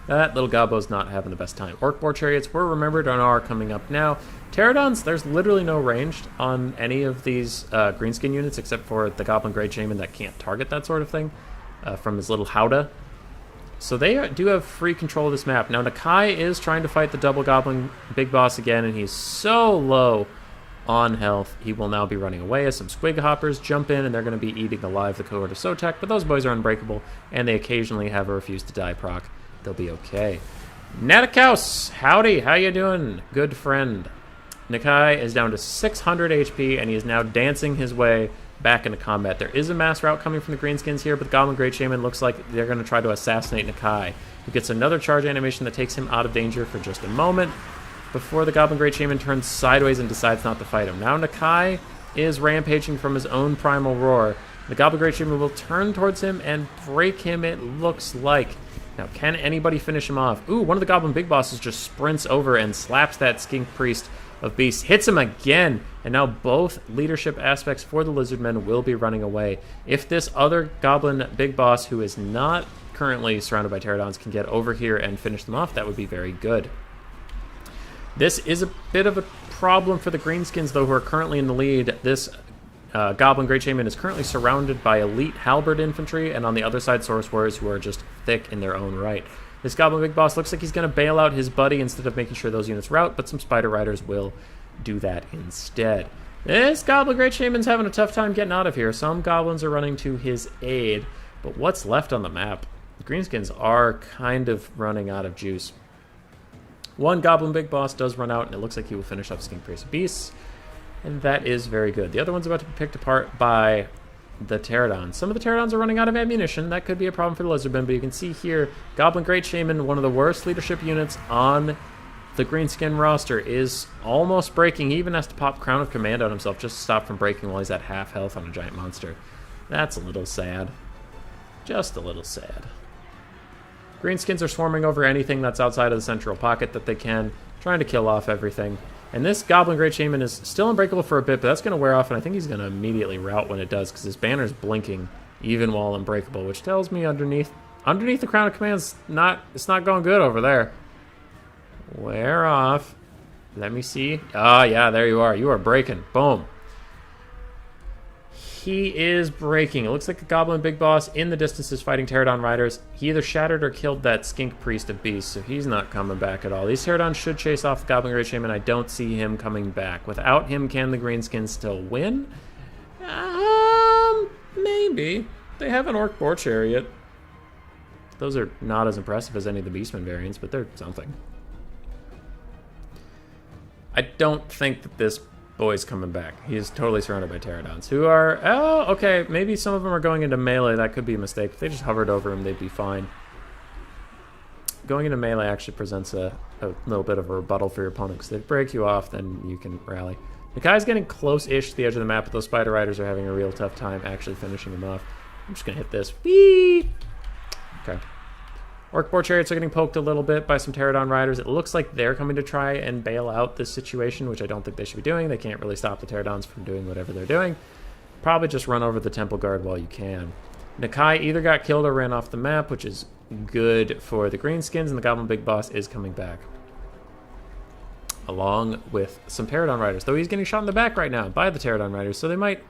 That little Gobbo's not having the best time. Orc Boar Chariots were remembered and are coming up now. Pterodons, there's literally no ranged on any of these greenskin units except for the Goblin Great Shaman that can't target that sort of thing from his little howdah. So they do have free control of this map. Now Nakai is trying to fight the double Goblin Big Boss again, and he's so low on health. He will now be running away as some Squig Hoppers jump in, and they're going to be eating alive the cohort of Sotek, but those boys are unbreakable, and they occasionally have a refuse to die proc. They'll be okay. Natakaus, howdy, how you doing, good friend? Nakai is down to 600 HP, and he is now dancing his way back into combat. There is a mass rout coming from the Greenskins here, but the Goblin Great Shaman looks like they're going to try to assassinate Nakai, who gets another charge animation that takes him out of danger for just a moment before the Goblin Great Shaman turns sideways and decides not to fight him. Now Nakai is rampaging from his own primal roar. The Goblin Great Shaman will turn towards him and break him, it looks like. Now, can anybody finish him off? Ooh, one of the Goblin Big Bosses just sprints over and slaps that Skink Priest of Beasts, hits him again, and now both leadership aspects for the Lizardmen will be running away. If this other Goblin Big Boss, who is not currently surrounded by Pterodons, can get over here and finish them off, that would be very good. This is a bit of a problem for the Greenskins, though, who are currently in the lead. This Goblin Great Shaman is currently surrounded by elite Halberd infantry, and on the other side, Saurus Warriors, who are just thick in their own right. This Goblin Big Boss looks like he's going to bail out his buddy instead of making sure those units rout, but some Spider Riders will do that instead. This Goblin Great Shaman's having a tough time getting out of here. Some goblins are running to his aid, but what's left on the map? The Greenskins are kind of running out of juice. One Goblin Big Boss does run out, and it looks like he will finish off Skink Priest of Beasts, and that is very good. The other one's about to be picked apart by the Pterodons. Some of the Pterodons are running out of ammunition. That could be a problem for the Lizardmen, but you can see here, Goblin Great Shaman, one of the worst leadership units on the Greenskin roster, is almost breaking. He even has to pop Crown of Command on himself just to stop from breaking while he's at half health on a giant monster. That's a little sad. Just a little sad. Greenskins are swarming over anything that's outside of the central pocket that they can, trying to kill off everything. And this Goblin Great Shaman is still unbreakable for a bit, but that's going to wear off, and I think he's going to immediately rout when it does, because his banner's blinking even while unbreakable, which tells me underneath the Crown of Command, it's not going good over there. Wear off. Let me see. Ah, yeah, there you are. You are breaking. Boom. He is breaking. It looks like the Goblin Big Boss in the distance is fighting Pterodon Riders. He either shattered or killed that Skink Priest of Beasts, so he's not coming back at all. These Pterodons should chase off the Goblin Great Shaman. I don't see him coming back. Without him, can the Greenskins still win? Maybe. They have an Orc Boar Chariot. Those are not as impressive as any of the Beastman variants, but they're something. I don't think that this boy's coming back. He is totally surrounded by Pterodons, who are... Oh, okay, maybe some of them are going into melee. That could be a mistake. If they just hovered over him, they'd be fine. Going into melee actually presents a little bit of a rebuttal for your opponent, because if they break you off, then you can rally. The guy's getting close-ish to the edge of the map, but those Spider Riders are having a real tough time actually finishing him off. I'm just going to hit this. Whee! Okay. Orc Boar Chariots are getting poked a little bit by some Pterodon Riders. It looks like they're coming to try and bail out this situation, which I don't think they should be doing. They can't really stop the Pterodons from doing whatever they're doing. Probably just run over the Temple Guard while you can. Nakai either got killed or ran off the map, which is good for the Greenskins, and the Goblin Big Boss is coming back, along with some Pterodon Riders. Though he's getting shot in the back right now by the Pterodon Riders, so they might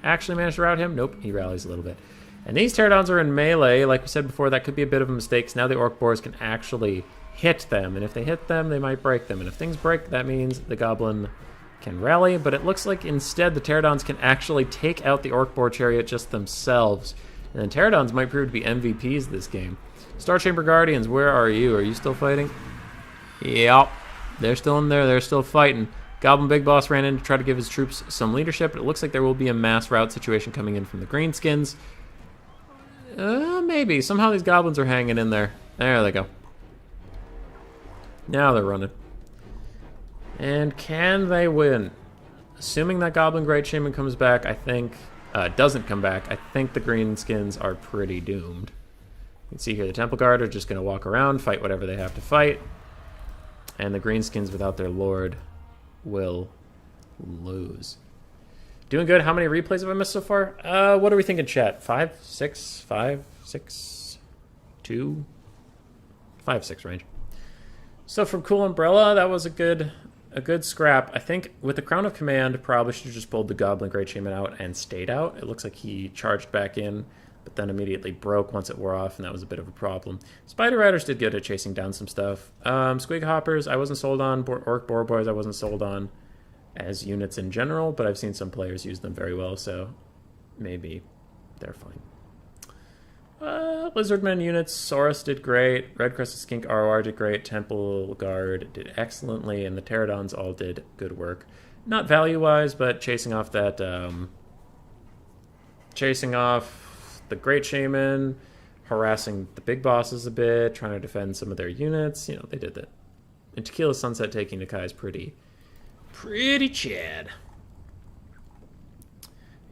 actually manage to rout him. Nope, he rallies a little bit. And these Pterodons are in melee. Like we said before, that could be a bit of a mistake. So now the Orc Boars can actually hit them. And if they hit them, they might break them. And if things break, that means the Goblin can rally, but it looks like instead the Pterodons can actually take out the Orc Boar Chariot just themselves. And then Pterodons might prove to be MVPs this game. Star Chamber Guardians, where are you? Are you still fighting? Yep. They're still in there. They're still fighting. Goblin Big Boss ran in to try to give his troops some leadership. It looks like there will be a mass rout situation coming in from the Greenskins. Maybe. Somehow these goblins are hanging in there. There they go. Now they're running. And can they win? Assuming that Goblin Great Shaman comes back, I think... doesn't come back, I think the Greenskins are pretty doomed. You can see here the Temple Guard are just going to walk around, fight whatever they have to fight. And the Greenskins without their lord will lose. Doing good. How many replays have I missed so far? What are we thinking, chat? 5, 6, 5, 6, 2, 5, 6 range. So from Cool Umbrella, that was a good scrap. I think with the Crown of Command, probably should have just pulled the Goblin Great Shaman out and stayed out. It looks like he charged back in, but then immediately broke once it wore off, and that was a bit of a problem. Spider Riders did good at chasing down some stuff. Squig Hoppers, I wasn't sold on. Orc Boar Boys, I wasn't sold on as units in general, but I've seen some players use them very well, so maybe they're fine. Lizardmen units, Saurus did great, Red Crested Skink ROR did great, Temple Guard did excellently, and the Pterodons all did good work. Not value-wise, but chasing off that, chasing off the Great Shaman, harassing the big bosses a bit, trying to defend some of their units, you know, they did that. And Tequila Sunset taking Nakai is pretty Chad.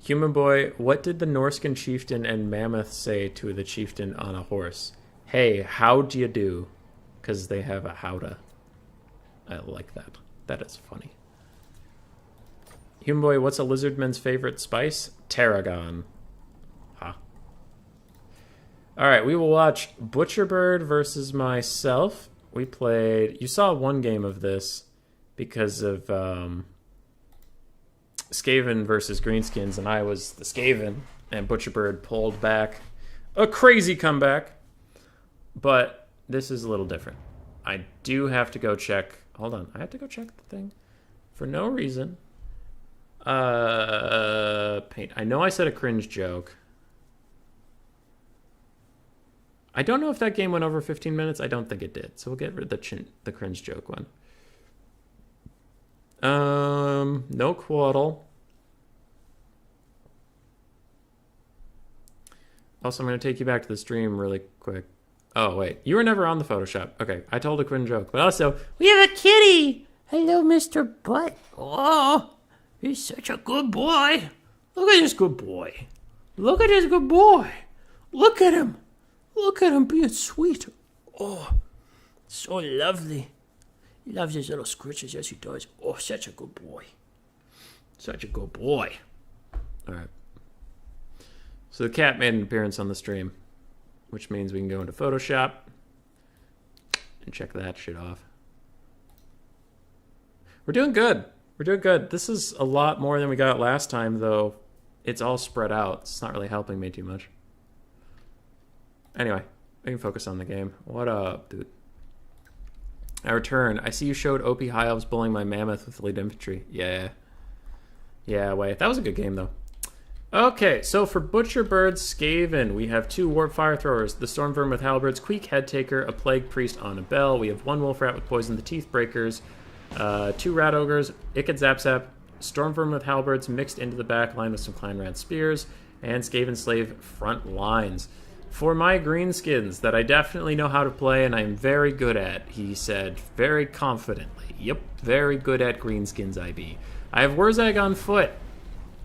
Human Boy, what did the Norscan chieftain and Mammoth say to the chieftain on a horse? Hey, how'd you do? Because they have a howda. I like that. That is funny. Human Boy, what's a lizardman's favorite spice? Tarragon. Huh. Alright, we will watch Butcherbird versus myself. We played... You saw one game of this because of... Skaven versus Greenskins, and I was the Skaven, and Butcherbird pulled back a crazy comeback. But this is a little different. I do have to go check. Hold on, I have to go check the thing for no reason. Paint. I know I said a cringe joke. I don't know if that game went over 15 minutes. I don't think it did. So we'll get rid of the cringe joke one. No Quaddle. Also, I'm going to take you back to the stream really quick. Oh, wait. You were never on the Photoshop. Okay, I told a cringe joke. But also, we have a kitty! Hello, Mr. Butt. Oh, he's such a good boy. Look at this good boy. Look at this good boy. Look at him. Look at him being sweet. Oh, so lovely. He loves his little scritches, yes he does. Oh, such a good boy. Such a good boy. Alright. So the cat made an appearance on the stream, which means we can go into Photoshop and check that shit off. We're doing good. We're doing good. This is a lot more than we got last time, though. It's all spread out. It's not really helping me too much. Anyway, we can focus on the game. What up, dude? I return. I see you showed OP High Elves bullying my Mammoth with lead infantry. Yeah. Yeah, wait. That was a good game, though. Okay, so for Butcherbird Skaven, we have 2 Warp Fire Throwers, the Stormverm with Halberds, Queek Head Taker, a Plague Priest on a Bell. We have 1 Wolf Rat with Poison, the Teeth Breakers, 2 Rat Ogres, Iked Zap Zap, Stormverm with Halberds mixed into the back line with some Clan Rat Spears, and Skaven Slave front lines. For my Greenskins that I definitely know how to play and I'm very good at, he said very confidently. Yep, very good at Greenskins I be. I have Wurzag on foot.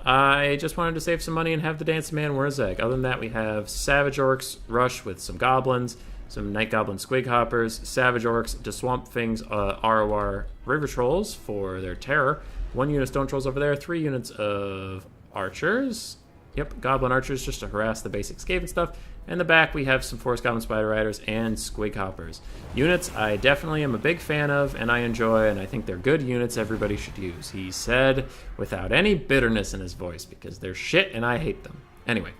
I just wanted to save some money and have the Dance Man Wurzag. Other than that, we have Savage Orcs Rush with some Goblins, some Night Goblin Squig Hoppers, Savage Orcs, DeSwamp Things, ROR River Trolls for their terror. 1 unit Stone Trolls over there, 3 units of Archers. Yep, Goblin Archers just to harass the basic Skaven stuff. In the back, we have some Forest Goblin Spider Riders and Squig Hoppers. Units I definitely am a big fan of, and I enjoy, and I think they're good units everybody should use. He said without any bitterness in his voice, because they're shit and I hate them. Anyway.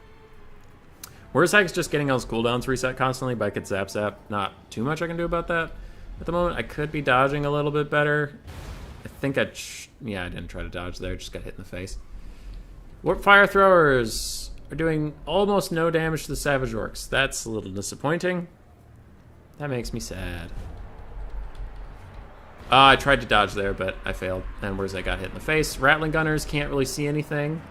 Wurzag's just getting all his cooldowns reset constantly by Iked Zap Zap. Not too much I can do about that. At the moment, I could be dodging a little bit better. I think yeah, I didn't try to dodge there. Just got hit in the face. Warp fire throwers are doing almost no damage to the Savage Orcs. That's a little disappointing. That makes me sad. I tried to dodge there, but I failed. And Warzag got hit in the face. Rattling gunners can't really see anything.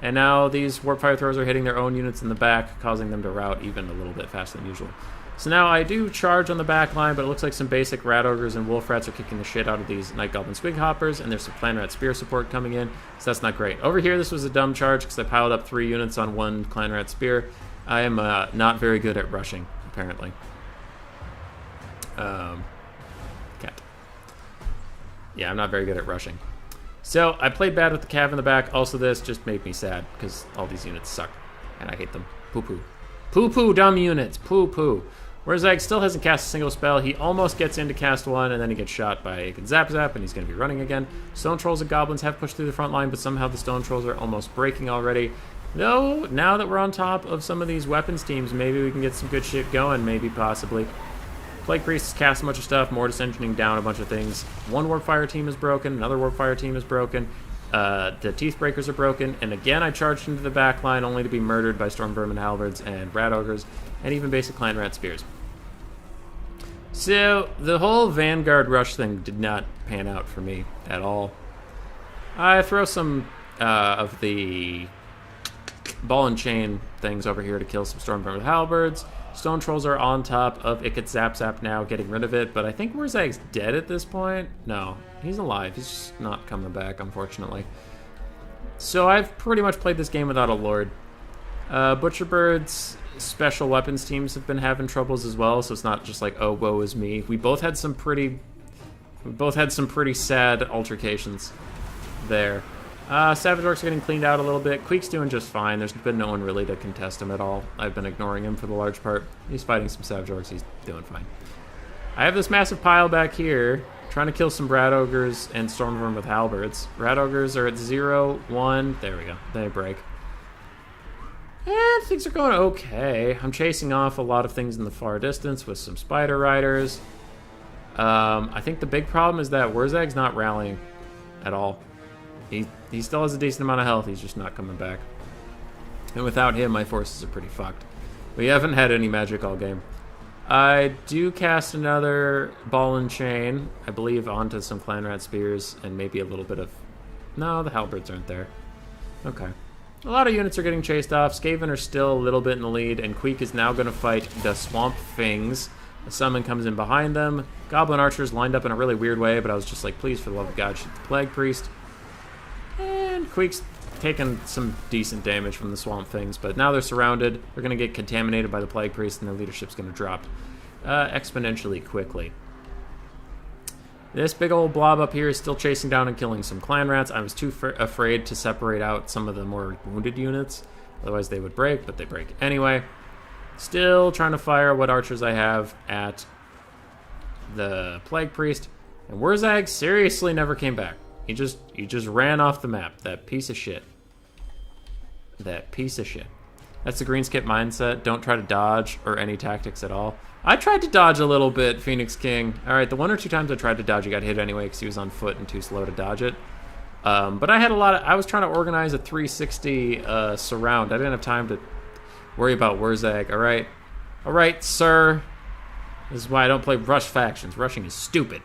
And now these warp fire throwers are hitting their own units in the back, causing them to rout even a little bit faster than usual. So now I do charge on the back line, but it looks like some basic rat ogres and wolf rats are kicking the shit out of these night goblin squig hoppers, and there's some clan rat spear support coming in, so that's not great. Over here, this was a dumb charge because I piled up 3 units on 1 clan rat spear. I am not very good at rushing, apparently. Cat. Yeah, I'm not very good at rushing. So I played bad with the cav in the back. Also, this just made me sad because all these units suck, and I hate them. Poo-poo. Poo-poo, dumb units. Poo-poo. Warzag still hasn't cast a single spell. He almost gets in to cast one, and then he gets shot by Zap Zap, and he's going to be running again. Stone Trolls and Goblins have pushed through the front line, but somehow the Stone Trolls are almost breaking already. Though, now that we're on top of some of these weapons teams, maybe we can get some good shit going, maybe, possibly. Plague Priest has cast a bunch of stuff, Mortis Engineering down a bunch of things. One Warp Fire team is broken, another Warp Fire team is broken. The Teeth Breakers are broken, and again I charged into the back line only to be murdered by Storm Vermin Halberds and Rat Ogres, and even basic Clan Rat Spears. So, the whole Vanguard rush thing did not pan out for me at all. I throw some of the ball and chain things over here to kill some Storm Vermin Halberds. Stone Trolls are on top of Zap Zap now, getting rid of it, but I think Warzag's dead at this point. No, he's alive. He's just not coming back, unfortunately. So I've pretty much played this game without a Lord. Butcherbird's special weapons teams have been having troubles as well, so it's not just like, oh, woe is me. We both had some pretty sad altercations there. Savage Orcs are getting cleaned out a little bit. Queek's doing just fine. There's been no one really to contest him at all. I've been ignoring him for the large part. He's fighting some Savage Orcs. He's doing fine. I have this massive pile back here, trying to kill some Rat Ogres and Stormworm with Halberds. Rat Ogres are at 0, 1. There we go. They break. And things are going okay. I'm chasing off a lot of things in the far distance with some Spider Riders. I think the big problem is that Warzag's not rallying at all. He still has a decent amount of health, he's just not coming back. And without him, my forces are pretty fucked. We haven't had any magic all game. I do cast another ball and chain, I believe, onto some Clan Rat Spears, and maybe a little bit of... No, the Halberds aren't there. Okay. A lot of units are getting chased off. Skaven are still a little bit in the lead, and Queek is now going to fight the Swamp Things. The summon comes in behind them. Goblin Archers lined up in a really weird way, but I was just like, please, for the love of God, shoot the Plague Priest. And Queek's taken some decent damage from the Swamp Things, but now they're surrounded. They're going to get contaminated by the Plague Priest, and their leadership's going to drop exponentially quickly. This big old blob up here is still chasing down and killing some Clan Rats. I was too afraid to separate out some of the more wounded units. Otherwise they would break, but they break anyway. Still trying to fire what archers I have at the Plague Priest. And Warzag seriously never came back. He just ran off the map. That piece of shit. That piece of shit. That's the green skip mindset. Don't try to dodge or any tactics at all. I tried to dodge a little bit, Phoenix King. Alright, the 1 or 2 times I tried to dodge, he got hit anyway because he was on foot and too slow to dodge it. But I had I was trying to organize a 360 surround. I didn't have time to worry about Warzag, alright? Alright, sir. This is why I don't play rush factions. Rushing is stupid.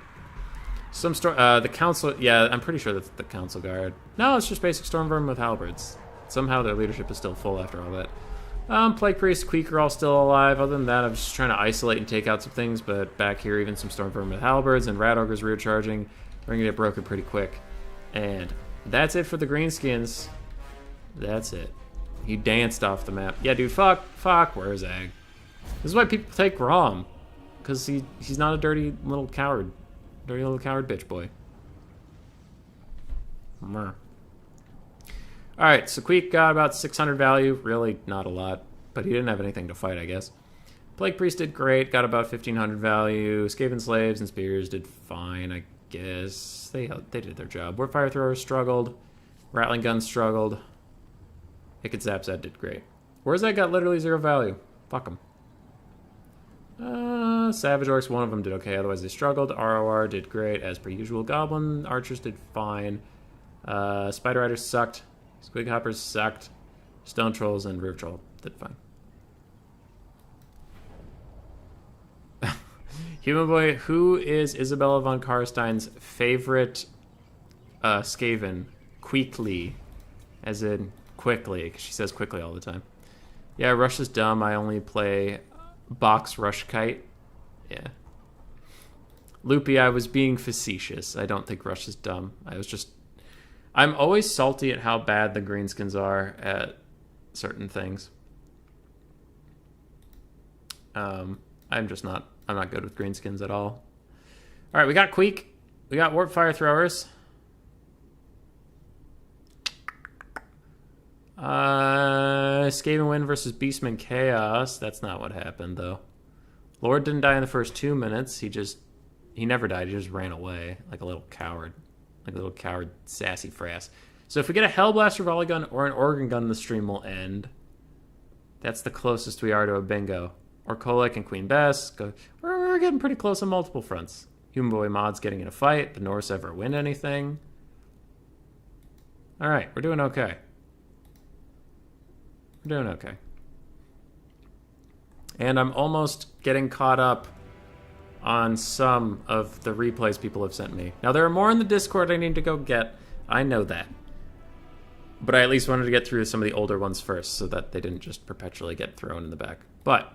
The council, yeah, I'm pretty sure that's the council guard. No, it's just basic Stormvermin with halberds. Somehow their leadership is still full after all that. Plague Priest, Queek are all still alive. Other than that, I'm just trying to isolate and take out some things, but back here, even some Stormvermin with halberds and Rat Ogres rear charging. We're gonna get broken pretty quick. And that's it for the Greenskins. That's it. He danced off the map. Yeah, dude, fuck, where's Ag? This is why people take Rom. Because he's not a dirty little coward. Dirty little coward bitch boy. Alright, so Queek got about 600 value. Really not a lot. But he didn't have anything to fight, I guess. Plague Priest did great. Got about 1500 value. Skaven Slaves and Spears did fine, I guess. They did their job. Warp Fire Throwers struggled. Rattling Guns struggled. Zap Zap did great. Where's that got literally 0 value? Fuck him. Savage Orcs, one of them did okay, otherwise they struggled. ROR did great, as per usual. Goblin Archers did fine. Spider Riders sucked. Squig Hoppers sucked. Stone Trolls and River Troll did fine. Human Boy, who is Isabella von Karstein's favorite Skaven? Quickly. As in, quickly, because she says quickly all the time. Yeah, Rush is dumb. I only play Box Rush Kite. Yeah. Loopy, I was being facetious. I don't think Rush is dumb. I'm always salty at how bad the greenskins are at certain things. I'm not good with greenskins at all. Alright, we got Queek. We got Warp Fire Throwers. Skaven win versus Beastman Chaos. That's not what happened, though. Lord didn't die in the first 2 minutes. He never died. He just ran away like a little coward. Like a little coward, sassy frass. So if we get a Hellblaster Volley Gun or an Organ Gun, the stream will end. That's the closest we are to a bingo. Or Kolek and Queen Bess. We're getting pretty close on multiple fronts. Human Boy Mod's getting in a fight. The Norse ever win anything? Alright, we're doing okay. We're doing okay. And I'm almost getting caught up on some of the replays people have sent me. Now, there are more in the Discord I need to go get. I know that. But I at least wanted to get through some of the older ones first so that they didn't just perpetually get thrown in the back. But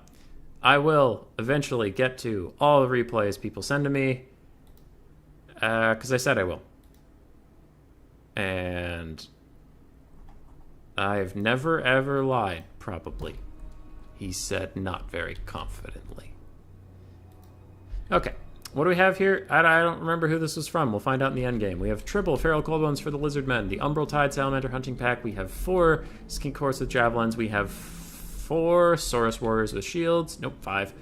I will eventually get to all the replays people send to me because I said I will. And I've never ever lied, probably. He said not very confidently. Okay, what do we have here? I don't remember who this was from. We'll find out in the end game. We have Tribble, Feral Coldbones for the Lizardmen, the Umbral Tide Salamander Hunting Pack. We have 4 Skink Horse with Javelins. We have 4 Saurus Warriors with Shields. Nope, 5.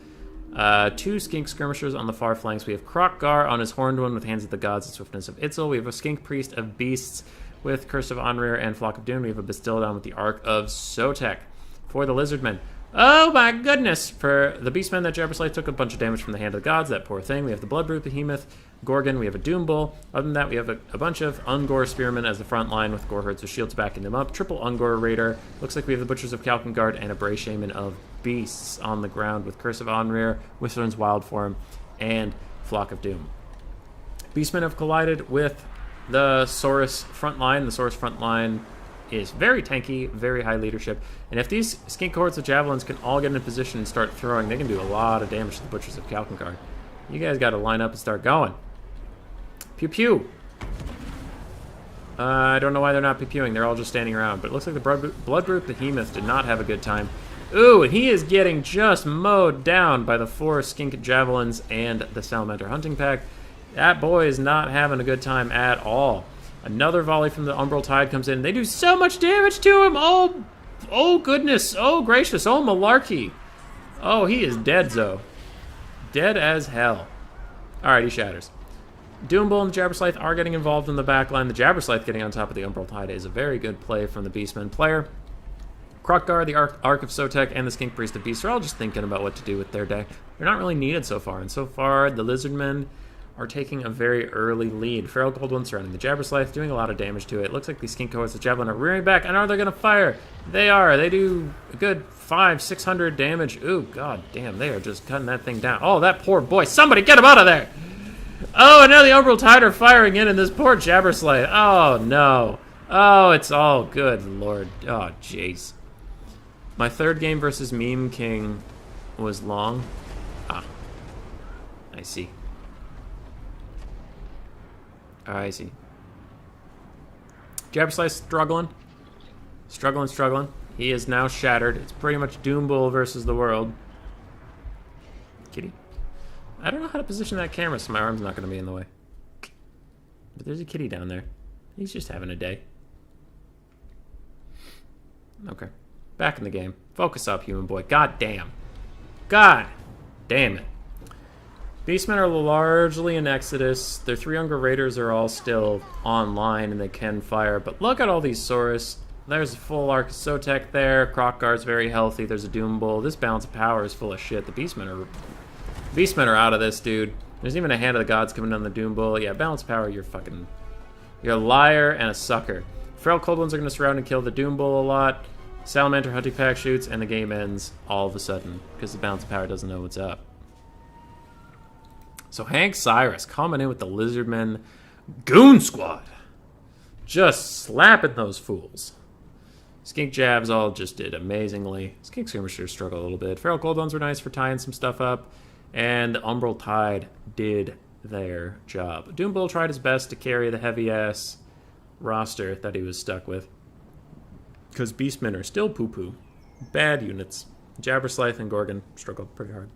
2 Skink Skirmishers on the far flanks. We have Krokgar on his Horned One with Hands of the Gods and Swiftness of Itzel. We have a Skink Priest of Beasts with Curse of Onrir and Flock of Doom. We have a Bastildon with the Ark of Sotek for the Lizardmen. Oh my goodness! For the Beastmen, that Jabberslay took a bunch of damage from the Hand of the Gods, that poor thing. We have the Bloodbrute Behemoth, Gorgon, we have a Doom Bull. Other than that, we have a bunch of Ungor Spearmen as the front line with Gore Herds with shields backing them up. Triple Ungor Raider. Looks like we have the Butchers of Kalkengard and a Bray Shaman of Beasts on the ground with Curse of Onrir, Whistlern's Wild Form, and Flock of Doom. Beastmen have collided with the Saurus front line. The Saurus front line is very tanky, very high leadership. And if these Skink Hordes with Javelins can all get in position and start throwing, they can do a lot of damage to the Butchers of Kalkengard. You guys got to line up and start going. Pew pew. I don't know why they're not pew-pewing. They're all just standing around. But it looks like the Bloodbrute Behemoth did not have a good time. Ooh, and he is getting just mowed down by the 4 Skink Javelins and the Salamander Hunting Pack. That boy is not having a good time at all. Another volley from the Umbral Tide comes in. They do so much damage to him. Oh goodness. Oh gracious. Oh malarkey. Oh, he is dead, Zo. Dead as hell. Alright, he shatters. Doombull and the Jabberslythe are getting involved in the backline. The Jabberslythe getting on top of the Umbral Tide is a very good play from the Beastmen player. Krokgar, the Ark of Sotek, and the Skink Priest of Beasts are all just thinking about what to do with their day. They're not really needed so far, and so far the Lizardmen are taking a very early lead. Feral Coldbones surrounding the Jabberslythe, doing a lot of damage to it. Looks like these Skink Hordes with Javelin are rearing back, and are they going to fire? They are. They do a good 500-600 damage. Ooh, god damn, they are just cutting that thing down. Oh, that poor boy. Somebody get him out of there! Oh, and now the Umbral Tide are firing in, and this poor Jabberslythe. Oh, no. Oh, it's all good, Lord. Oh, jeez. My third game versus Meme King was long. Ah. I see. I see. Jabberslythe's struggling. Struggling. He is now shattered. It's pretty much Doombull versus the world. Kitty. I don't know how to position that camera so my arm's not going to be in the way. But there's a kitty down there. He's just having a day. Okay. Back in the game. Focus up, human boy. God damn. God damn it. Beastmen are largely in Exodus. Their 3 younger raiders are all still online and they can fire. But look at all these Saurus. There's a full Ark of Sotek there. Krokgar's very healthy. There's a Doom Bull. This balance of power is full of shit. The Beastmen are Beastmen are out of this, dude. There's even a Hand of the Gods coming down the Doom Bull. Yeah, balance of power, you're a liar and a sucker. Feral Cold Ones are going to surround and kill the Doom Bull a lot. Salamander Hunting Pack shoots, and the game ends all of a sudden because the balance of power doesn't know what's up. So Hank Cyrus coming in with the Lizardmen Goon Squad. Just slapping those fools. Skink Jabs all just did amazingly. Skink Skirmishers struggled a little bit. Feral Cold Ones were nice for tying some stuff up. And the Umbral Tide did their job. Doom Bull tried his best to carry the heavy-ass roster that he was stuck with. Because Beastmen are still poo-poo. Bad units. Jabberslythe and Gorgon struggled pretty hard.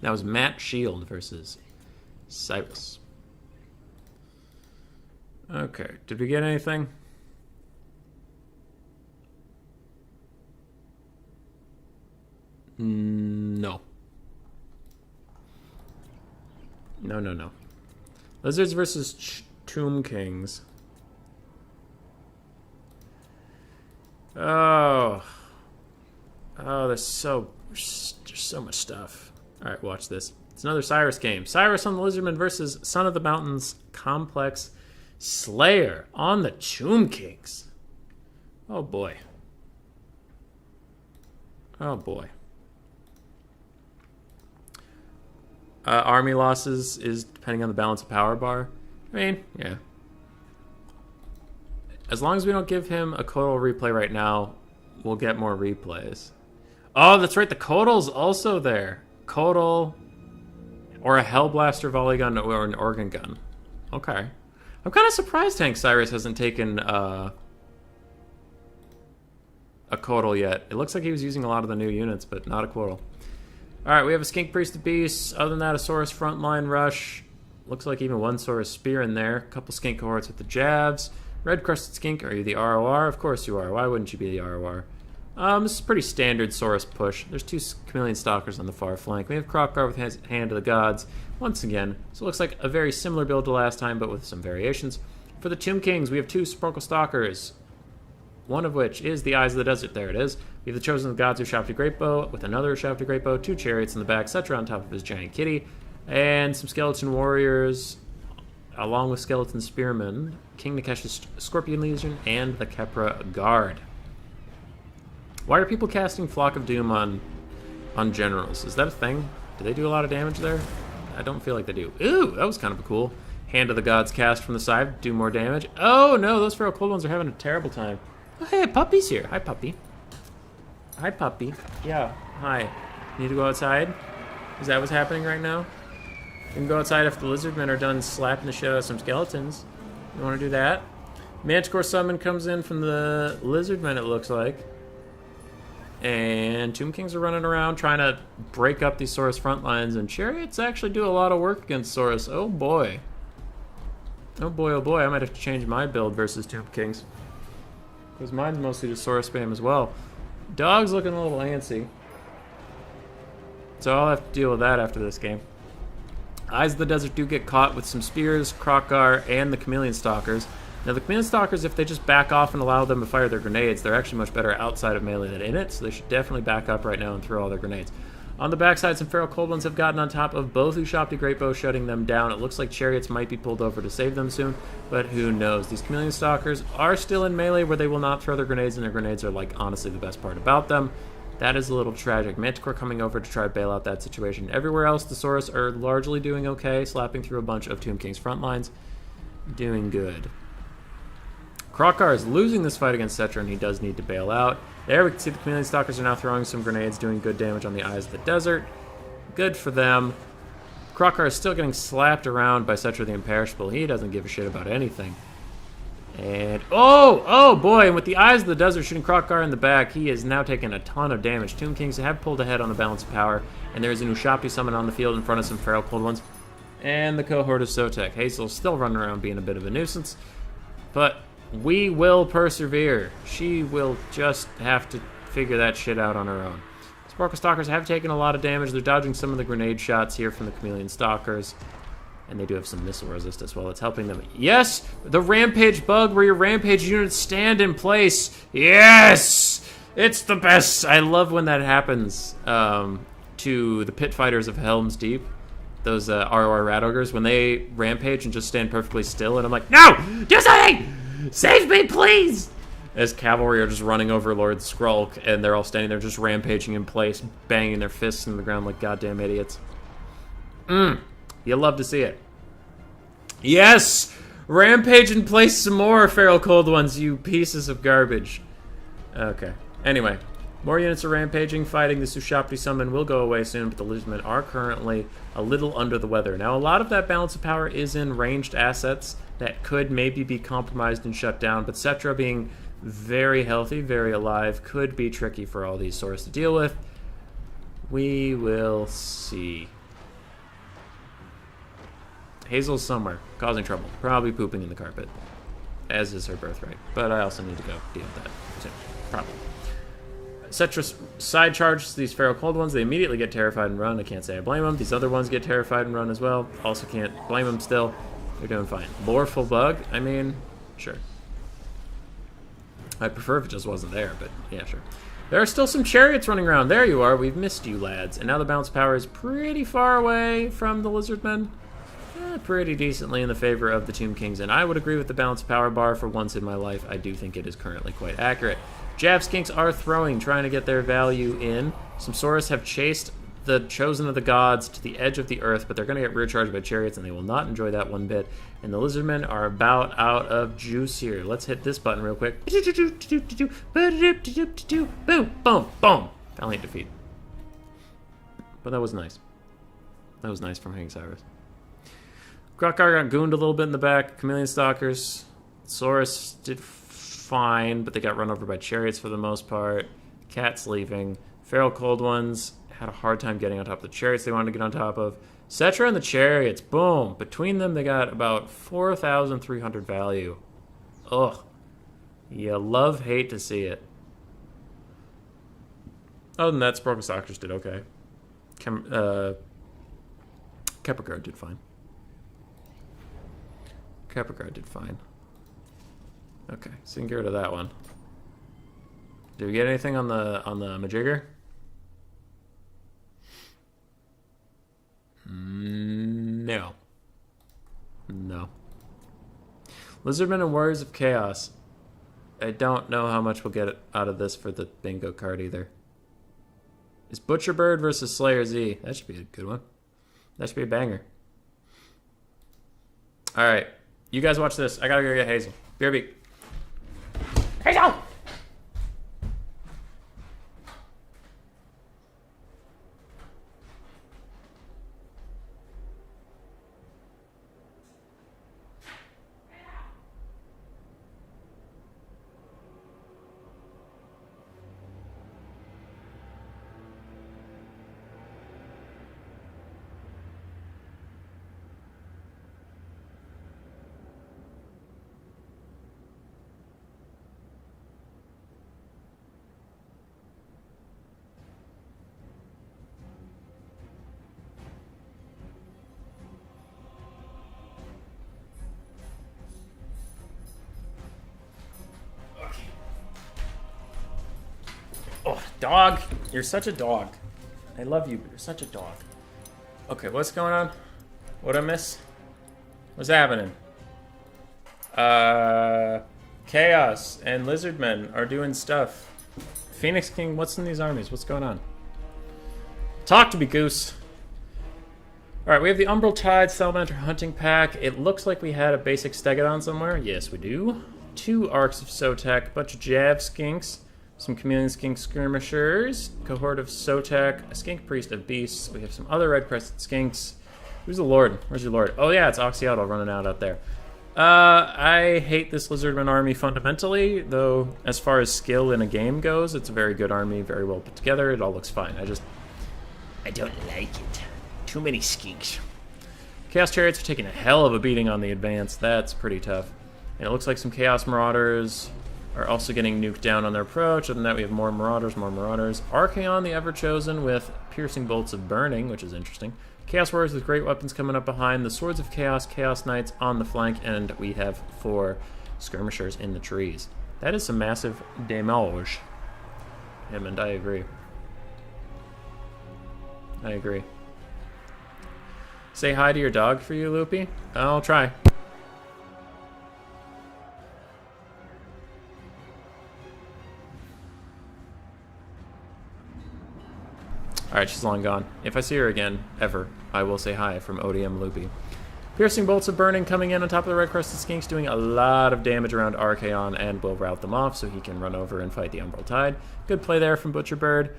That was Matt Shield versus Cyrus. Okay, did we get anything? No. No. Lizards versus Tomb Kings. Oh, there's so much stuff. All right, watch this. It's another Cyrus game. Cyrus on the Lizardman versus Son of the Mountains Complex Slayer on the Tomb Kings. Oh boy. Oh boy. Army losses is depending on the balance of power bar. I mean, yeah. As long as we don't give him a Kodal replay right now, we'll get more replays. Oh, that's right. The Kodal's also there. Kodal or a Hellblaster volley gun or an organ gun. Okay. I'm kind of surprised Hank Cyrus hasn't taken a Kodal yet. It looks like he was using a lot of the new units, but not a Kodal. Alright, we have a Skink Priest of Beasts. Other than that, a Saurus frontline rush. Looks like even one Saurus spear in there. A couple Skink cohorts with the jabs. Red Crested Skink, are you the ROR? Of course you are. Why wouldn't you be the ROR? This is a pretty standard Saurus push. There's two Chameleon Stalkers on the far flank. We have Crockguard with Hand of the Gods once again. So it looks like a very similar build to last time, but with some variations. For the Tomb Kings, we have two Sparkle Stalkers. One of which is the Eyes of the Desert. There it is. We have the Chosen of the Gods who shafted Great Bow with another shafted Great Bow, two Chariots in the back, Cetra on top of his giant kitty, and some Skeleton Warriors, along with Skeleton Spearmen, King Nikesh's Scorpion Legion, and the Kepra Guard. Why are people casting Flock of Doom on generals? Is that a thing? Do they do a lot of damage there? I don't feel like they do. Ooh, that was kind of a cool Hand of the Gods cast from the side, do more damage. Oh no, those Feral Cold Ones are having a terrible time. Oh, hey, Puppy's here. Hi, Puppy. Hi, Puppy. Yeah, hi. Need to go outside? Is that what's happening right now? You can go outside if the Lizardmen are done slapping the shit out of some skeletons. You want to do that? Manticore Summon comes in from the Lizardmen, it looks like. And Tomb Kings are running around trying to break up these Saurus front lines, and Chariots actually do a lot of work against Saurus. Oh boy. Oh boy, I might have to change my build versus Tomb Kings. Because mine's mostly just Saurus spam as well. Dog's looking a little antsy. So I'll have to deal with that after this game. Eyes of the Desert do get caught with some Spears, Crockgar, and the Chameleon Stalkers. Now the Chameleon Stalkers, if they just back off and allow them to fire their grenades, they're actually much better outside of melee than in it, so they should definitely back up right now and throw all their grenades. On the backside, some Feral Cold Ones have gotten on top of both Ushapti Great Bow, shutting them down. It looks like Chariots might be pulled over to save them soon, but who knows. These Chameleon Stalkers are still in melee where they will not throw their grenades, and their grenades are, like, honestly the best part about them. That is a little tragic. Manticore coming over to try to bail out that situation. Everywhere else, the Saurus are largely doing okay, slapping through a bunch of Tomb King's front lines. Doing good. Crockgar is losing this fight against Cetra, and he does need to bail out. There we can see the Chameleon Stalkers are now throwing some grenades, doing good damage on the Eyes of the Desert. Good for them. Crockgar is still getting slapped around by Cetra the Imperishable. He doesn't give a shit about anything. And, oh boy, and with the Eyes of the Desert shooting Crockgar in the back, he is now taking a ton of damage. Tomb Kings have pulled ahead on the balance of power, and there's an Ushapti summon on the field in front of some Feral Cold Ones. And the cohort of Sotek. Hazel's still running around being a bit of a nuisance, but we will persevere. She will just have to figure that shit out on her own. Sparkle Stalkers have taken a lot of damage. They're dodging some of the grenade shots here from the Chameleon Stalkers. And they do have some missile resist as well. It's helping them. Yes! The Rampage bug where your Rampage units stand in place. Yes! It's the best. I love when that happens to the pit fighters of Helm's Deep. Those ROR rat ogres, when they rampage and just stand perfectly still, and I'm like, no! Do something! Save me, please! As cavalry are just running over Lord Skrulk, and they're all standing there just rampaging in place, banging their fists in the ground like goddamn idiots. You love to see it. Yes! Rampage in place some more, Feral Cold Ones, you pieces of garbage. Okay. Anyway, more units are rampaging, fighting. The Sushapti summon will go away soon, but the Lizardmen are currently a little under the weather. Now, a lot of that balance of power is in ranged assets that could maybe be compromised and shut down, but Cetra being very healthy, very alive, could be tricky for all these swords to deal with. We will see. Hazel's somewhere, causing trouble. Probably pooping in the carpet, as is her birthright. But I also need to go deal with that soon. Probably. Cetra side charges these Feral Cold Ones. They immediately get terrified and run. I can't say I blame them. These other ones get terrified and run as well. Also can't blame them still. They're doing fine. Loreful Bug? I mean, sure. I'd prefer if it just wasn't there, but yeah, sure. There are still some chariots running around. There you are. We've missed you, lads. And now the balance power is pretty far away from the Lizardmen. Pretty decently in the favor of the Tomb Kings, and I would agree with the balance power bar for once in my life. I do think it is currently quite accurate. Jav Skinks are throwing, trying to get their value in. Some Saurus have chased the Chosen of the Gods to the edge of the earth, but they're going to get rear charged by chariots, and they will not enjoy that one bit. And the Lizardmen are about out of juice here. Let's hit this button real quick. Boom, boom, boom. Valiant defeat. But that was nice. That was nice from Hank Cyrus. Grokar got gooned a little bit in the back. Chameleon Stalkers. Saurus did fine, but they got run over by chariots for the most part. Cat's leaving. Feral Cold Ones had a hard time getting on top of the chariots they wanted to get on top of. Cetra and the chariots. Boom. Between them, they got about 4,300 value. Ugh. You love, hate to see it. Other than that, Sporkle Stalkers did okay. Kepperguard did fine. Kepperguard did fine. Okay, so you can get rid of that one. Did we get anything on the Majigger? No. No. Lizardmen and Warriors of Chaos. I don't know how much we'll get out of this for the bingo card either. Is Butcherbird versus Slayer Z? That should be a good one. That should be a banger. Alright. You guys watch this. I gotta go get Hazel. BRB. Hazel! Oh, dog. You're such a dog. I love you, but you're such a dog. Okay, what's going on? What'd I miss? What's happening? Chaos and Lizardmen are doing stuff. Phoenix King, what's in these armies? What's going on? Talk to me, Goose. Alright, we have the Umbral Tide Salamander Hunting Pack. It looks like we had a basic Stegodon somewhere. Yes, we do. 2 Arcs of Sotek, bunch of Jav Skinks. Some Chameleon Skink Skirmishers, cohort of Sotek, a Skink Priest of Beasts. We have some other red-crested Skinks. Who's the Lord? Where's your Lord? Oh yeah, it's Oxyotl running out there. I hate this Lizardman army fundamentally, though as far as skill in a game goes, it's a very good army, very well put together. It all looks fine. I don't like it. Too many Skinks. Chaos Chariots are taking a hell of a beating on the advance. That's pretty tough. And it looks like some Chaos Marauders are also getting nuked down on their approach. Other than that, we have more Marauders, more Marauders. Archaon, the Ever-Chosen, with Piercing Bolts of Burning, which is interesting. Chaos Warriors with great weapons coming up behind. The Swords of Chaos, Chaos Knights on the flank, and we have 4 Skirmishers in the trees. That is some massive damage. him, and I agree. I agree. Say hi to your dog for you, Loopy? I'll try. Alright, she's long gone. If I see her again, ever, I will say hi from ODM Loopy. Piercing bolts of burning coming in on top of the red-crested skinks, doing a lot of damage around Archaon, and will rout them off so he can run over and fight the Umbral Tide. Good play there from Butcherbird.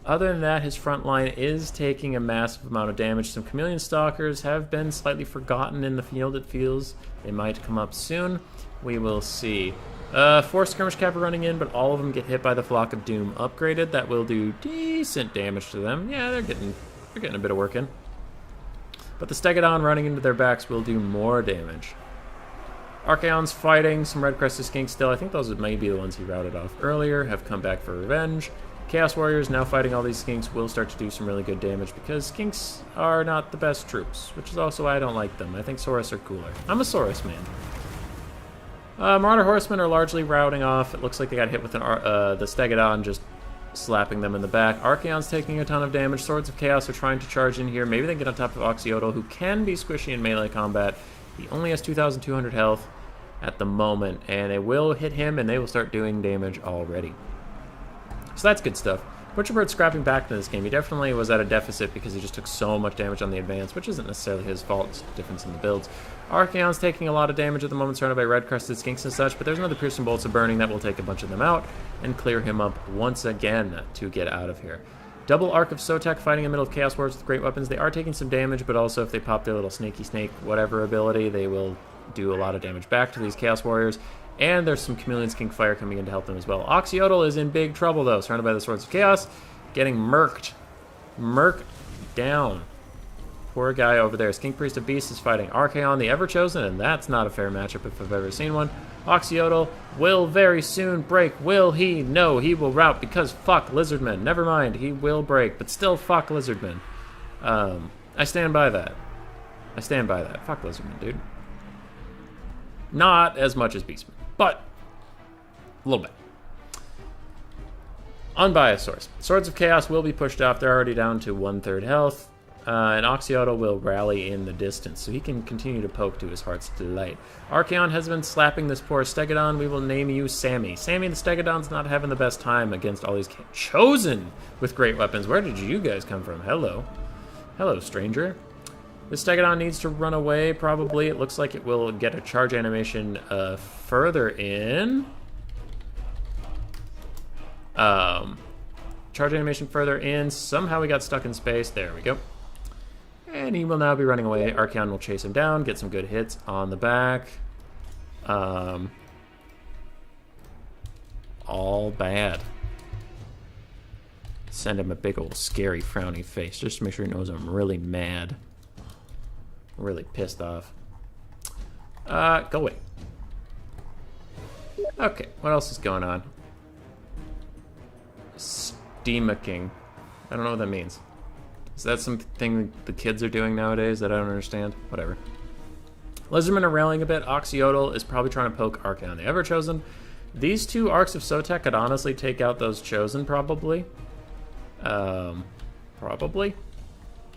Other than that, his front line is taking a massive amount of damage. Some Chameleon Stalkers have been slightly forgotten in the field, it feels. They might come up soon. We will see. 4 Skirmish Cavalry running in, but all of them get hit by the Flock of Doom upgraded. That will do decent damage to them. Yeah, they're getting a bit of work in. But the Stegodon running into their backs will do more damage. Archaon's fighting some red-crested skinks still. I think those may be the ones he routed off earlier, have come back for revenge. Chaos Warriors now fighting all these skinks will start to do some really good damage because skinks are not the best troops, which is also why I don't like them. I think Saurus are cooler. I'm a Saurus man. Marauder Horsemen are largely routing off. It looks like they got hit with the Stegodon just slapping them in the back. Archaon's taking a ton of damage. Swords of Chaos are trying to charge in here. Maybe they get on top of Oxyotl, who can be squishy in melee combat. He only has 2,200 health at the moment, and it will hit him, and they will start doing damage already. So that's good stuff. Butcherbird scrapping back to this game. He definitely was at a deficit because he just took so much damage on the advance, which isn't necessarily his fault. It's a difference in the builds. Archaon's taking a lot of damage at the moment, surrounded by red-crested skinks and such, but there's another Piercing Bolts of Burning that will take a bunch of them out and clear him up once again to get out of here. Double Arc of Sotek fighting in the middle of Chaos Warriors with great weapons. They are taking some damage, but also if they pop their little snaky snake whatever ability, they will do a lot of damage back to these Chaos Warriors. And there's some Chameleon Skink Fire coming in to help them as well. Oxyotl is in big trouble, though, surrounded by the Swords of Chaos, getting murked. Murked down. Poor guy over there. Skink Priest of Beast is fighting Archaon, the Ever-Chosen, and that's not a fair matchup if I've ever seen one. Oxyotl will very soon break. Will he? No, he will rout because fuck Lizardmen. Never mind, he will break, but still fuck Lizardmen. I stand by that. I stand by that. Fuck Lizardmen, dude. Not as much as Beastmen, but a little bit. Unbiased source. Swords of Chaos will be pushed off. They're already down to 1/3 health. And Oxyotl will rally in the distance, so he can continue to poke to his heart's delight. Archaon has been slapping this poor Stegodon. We will name you Sammy. Sammy the Stegodon's not having the best time against all these Chosen with great weapons. Where did you guys come from? Hello. Hello, stranger. The Stegodon needs to run away, probably. It looks like it will get a charge animation further in. Charge animation further in. Somehow we got stuck in space. There we go. And he will now be running away. Archaon will chase him down, get some good hits on the back. All bad. Send him a big old scary frowny face just to make sure he knows I'm really mad. Really pissed off. Go away. Okay, what else is going on? Steamicking. I don't know what that means. Is that something the kids are doing nowadays that I don't understand? Whatever. Lizardmen are railing a bit. Oxyotl is probably trying to poke Archaon the Ever-Chosen. These two Arcs of Sotek could honestly take out those Chosen, probably. Probably.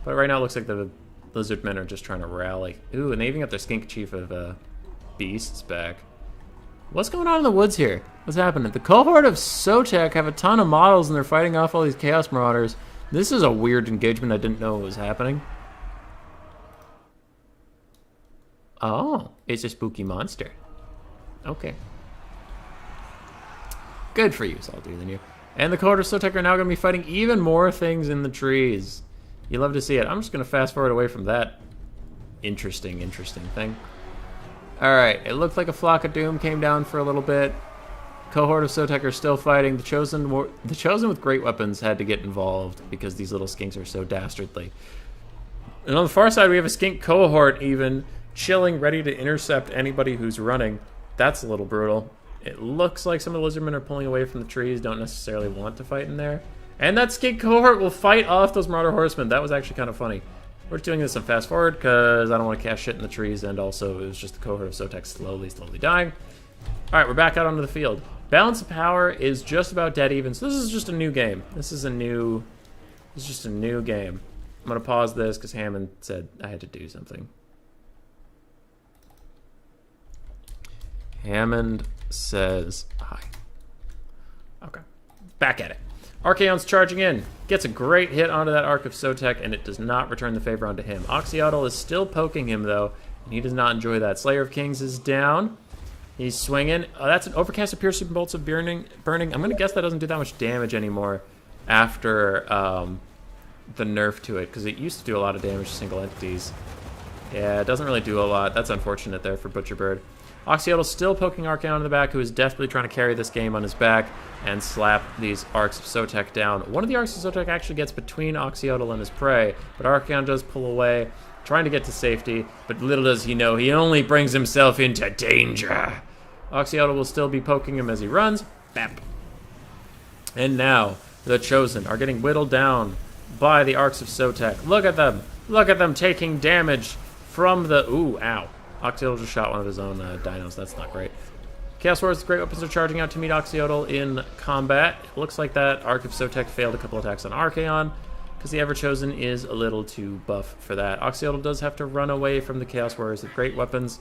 But right now it looks like the Lizardmen are just trying to rally. Ooh, and they even got their Skink Chief of Beasts back. What's going on in the woods here? What's happening? The cohort of Sotek have a ton of models and they're fighting off all these Chaos Marauders. This is a weird engagement. I didn't know it was happening. Oh, it's a spooky monster. Okay. Good for you, Saltier than you. And the cohort of Sotek are now going to be fighting even more things in the trees. You love to see it. I'm just going to fast forward away from that interesting thing. Alright, it looked like a Flock of Doom came down for a little bit. Cohort of Sotek are still fighting. The Chosen with great weapons had to get involved because these little skinks are so dastardly. And on the far side, we have a skink cohort even chilling, ready to intercept anybody who's running. That's a little brutal. It looks like some of the Lizardmen are pulling away from the trees, don't necessarily want to fight in there. And that skink cohort will fight off those Marauder Horsemen. That was actually kind of funny. We're just doing this in fast forward because I don't want to cast shit in the trees, and also it was just the cohort of Sotek slowly dying. Alright, we're back out onto the field. Balance of power is just about dead even, so this is just a new game. This is just a new game. I'm gonna pause this because Hammond said I had to do something. Hammond says hi. Okay, back at it. Archaon's charging in. Gets a great hit onto that Arc of Sotek, and it does not return the favor onto him. Oxyotl is still poking him, though, and he does not enjoy that. Slayer of Kings is down. He's swinging. That's an Overcast of Piercing Bolts of Burning. I'm going to guess that doesn't do that much damage anymore after the nerf to it, because it used to do a lot of damage to single entities. Yeah, it doesn't really do a lot. That's unfortunate there for Butcherbird. Oxyotl still poking Archaon in the back, who is desperately trying to carry this game on his back and slap these Arcs of Sotek down. One of the Arcs of Sotek actually gets between Oxyotl and his prey, but Archaon does pull away, trying to get to safety, but little does he know, he only brings himself into danger. Oxyotl will still be poking him as he runs. Bap. And now, the Chosen are getting whittled down by the Arcs of Sotek. Look at them. Look at them taking damage from the... Ooh, ow. Oxyotl just shot one of his own dinos. That's not great. Chaos Warriors with great weapons are charging out to meet Oxyotl in combat. It looks like that Arc of Sotek failed a couple attacks on Archaon, because the Ever-Chosen is a little too buff for that. Oxyotl does have to run away from the Chaos Warriors with great weapons,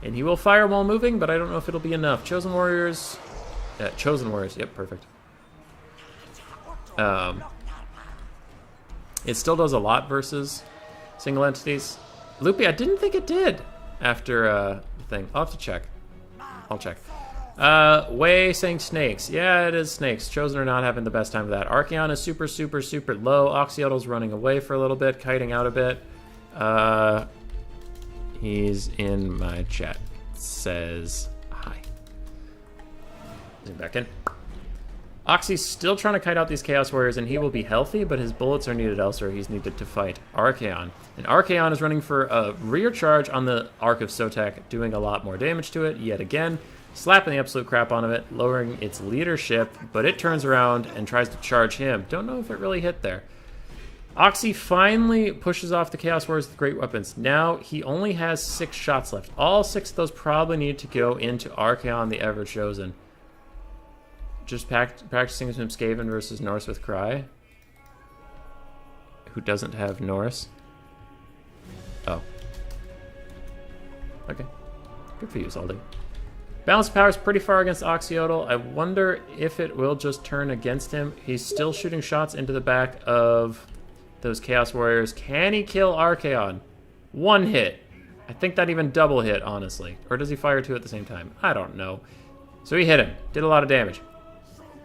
and he will fire while moving, but I don't know if it'll be enough. Chosen Warriors... Chosen Warriors, yep, perfect. It still does a lot versus single entities. Loopy, I didn't think it did after the thing. I'll have to check. I'll check. Way saying snakes. Yeah, it is snakes. Chosen are not having the best time of that. Archaon is super, super, super low. Oxyotl's running away for a little bit, kiting out a bit. He's in my chat. Says hi. Zoom back in. Oxy's still trying to kite out these Chaos Warriors, and he will be healthy, but his bullets are needed elsewhere. He's needed to fight Archaon. And Archaon is running for a rear charge on the Arc of Sotek, doing a lot more damage to it, yet again, slapping the absolute crap out of it, lowering its leadership, but it turns around and tries to charge him. Don't know if it really hit there. Oxy finally pushes off the Chaos Warriors with great weapons. Now he only has 6 shots left. All 6 of those probably need to go into Archaon, the Ever-Chosen. Just practicing some Skaven versus Norse with Cry. Who doesn't have Norse? Oh. Okay. Good for you, Zaldi. Balance of power is pretty far against Oxyotl. I wonder if it will just turn against him. He's still shooting shots into the back of those Chaos Warriors. Can he kill Archaon? 1 hit. I think that even double hit, honestly. Or does he fire 2 at the same time? I don't know. So he hit him. Did a lot of damage.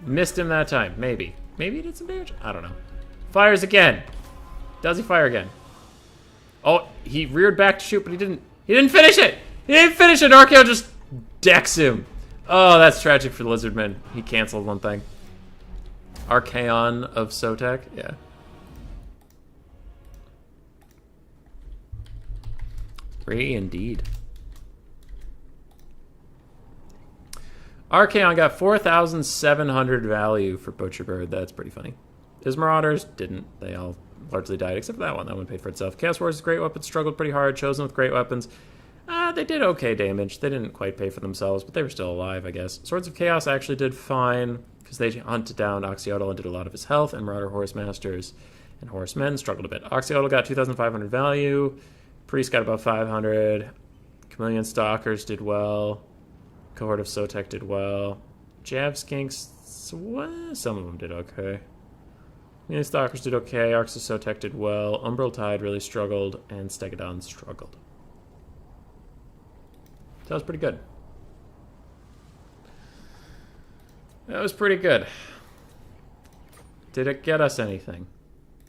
Missed him that time. Maybe. Maybe he did some damage? I don't know. Fires again. Does he fire again? Oh, he reared back to shoot, but he didn't finish it! He didn't finish it! Archaon just decks him. Oh, that's tragic for the Lizardman. He canceled one thing. Archaon of Sotek? Yeah. Great indeed. Archaon got 4,700 value for Butcherbird. That's pretty funny. His Marauders didn't. They all largely died, except for that one. That one paid for itself. Chaos Warriors with great weapons struggled pretty hard. Chosen with great weapons. They did okay damage. They didn't quite pay for themselves, but they were still alive, I guess. Swords of Chaos actually did fine, because they hunted down Oxyotl and did a lot of his health, and Marauder Horse Masters and Horsemen struggled a bit. Oxyotl got 2,500 value. Priest got about 500. Chameleon Stalkers did well. Cohort of Sotek did well. Jab Skinks, some of them did okay. Chameleon Stalkers did okay. Arcs of Sotek did well. Umbral Tide really struggled, and Stegodon struggled. That was pretty good. That was pretty good. Did it get us anything?